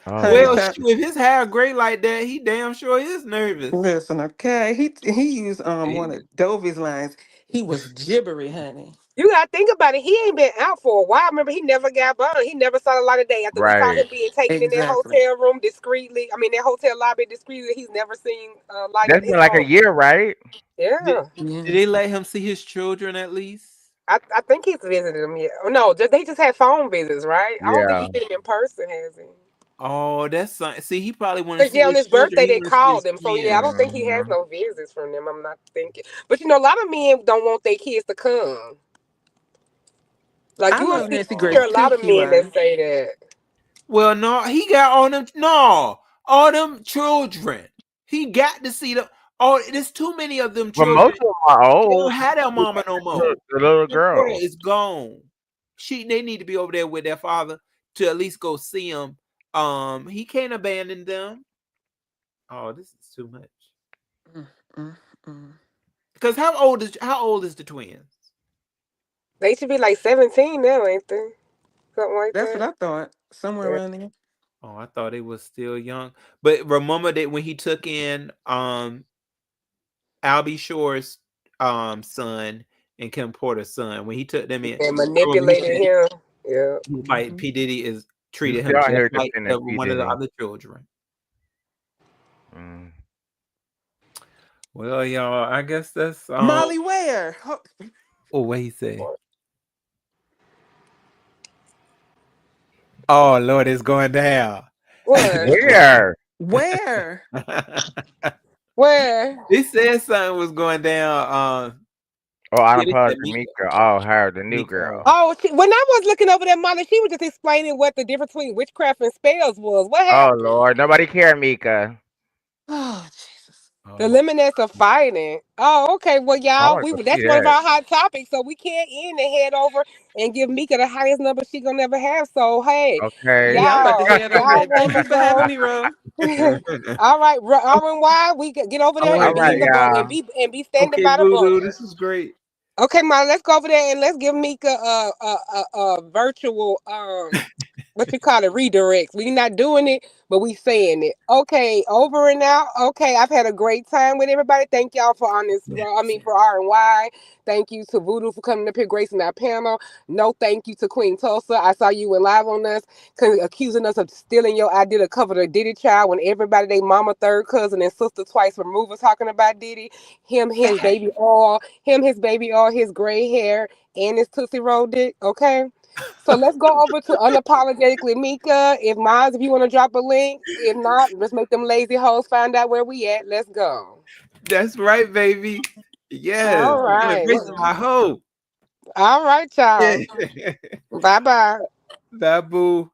Oh Honey, Well, Lord. time. shoot, if his hair gray like that, he damn sure is nervous. Listen, okay. He used one Hey, of Dovey's lines. He was gibbery, honey. You gotta think about it. He ain't been out for a while. Remember, he never got burned. He never saw the light of day. After we saw Right. him being taken in that Exactly. hotel room discreetly, I mean that hotel lobby discreetly, he's never seen light of That's his been like a own. year, right? Did, Yeah, did Yeah. they let him see his children at least? I think he's visited them. Yeah, oh, no, they just had phone visits, right? I don't think Yeah. he's been in person, has he? Oh, see, he probably want to Cause see yeah, on his his children. birthday He they want to see called his him. So yeah, I kin. don't think he has Hmm. no visits from them. I'm not thinking. But a lot of men don't want their kids to come. Like I you will love see, Nancy you hear Grace a too, lot of Key men that Ryan. say that. Well, no, he got all them. No, all them children. He got to see them. Oh, there's too many of them But most children. of them are They don't old. have their The mama no more. little Them daughter girl. is gone. They need to be over there with their father to at least go see him. He can't abandon them. Oh, this is too much. Mm, mm, mm. Because how old is the twins? They should be like 17 now, ain't they? Something like That's what that. I thought. Somewhere Yeah. around there. Oh, I thought they was still young. But remember that when he took in Albie Shore's son and Kim Porter's son, when he took them in, And remember he manipulated said him. Yeah. he was like Hmm. P. Diddy is You treated him still out just here like defending P. one of the Diddy. other children. Mm. Well, y'all, I guess that's Molly Ware. what he said. Oh Lord, it's going down. What? Where? Where? Where? They said something was going down. Oh, Yeah, they said unapologetic Mika. Mika. Oh, her, the new Mika. girl. Oh, when I was looking over that Molly, she was just explaining what the difference between witchcraft and spells was. What Oh happened? Lord, nobody care, Mika. Oh, Jesus. The Oh, Lemonades are fighting. Oh, okay. Well, I y'all, want to go see that's one of that. our hot topics, so we can't end and head over and give Mika the highest number she gonna never have. So hey, Okay. Yeah, I'm about to y'all, head over y'all there. Thank you wanna for having go? me, Ro. All right, R and Y, we get over all there All and right, be right, in the Boo. boat y'all. and be standing Okay, by the Voodoo, bunker. this was great. Okay, Ma, let's go over there and let's give Mika a virtual what you call it, redirects. We not doing it, but we saying it. Okay, over and out. Okay, I've had a great time with everybody. Thank y'all for on this. Yes. I mean, for R&Y. Thank you to Voodoo for coming up here, gracing our panel. No, thank you to Queen Tulsa. I saw you went live on us, accusing us of stealing your idea to cover the Diddy child when everybody, they mama, third cousin, and sister twice removed was talking about Diddy. His baby oil, his gray hair, and his Tootsie Roll dick. Okay. So let's go over to unapologetically Mika. If you want to drop a link. If not, let's make them lazy hoes find out where we at. Let's go. That's right, baby. Yes, All right. celebration my hope. All right, Yeah. y'all. Bye bye. Babu.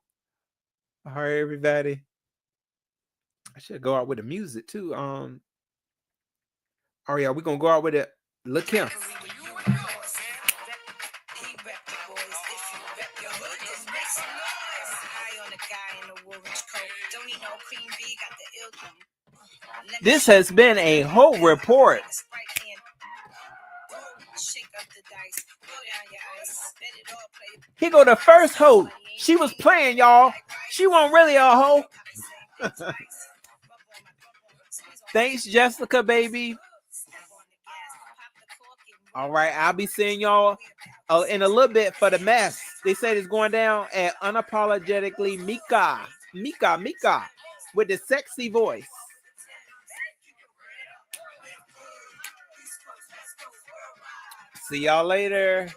All right, everybody. I should go out with the music too. Oh yeah, we're gonna go out with it. Look him. This has been a whole report. Here go the first hoe. She was playing, y'all. She wasn't really a hoe. Thanks, Jessica, baby. All right, I'll be seeing y'all in a little bit for the mess. They said it's going down at Unapologetically Mika. Mika, with the sexy voice. See y'all later.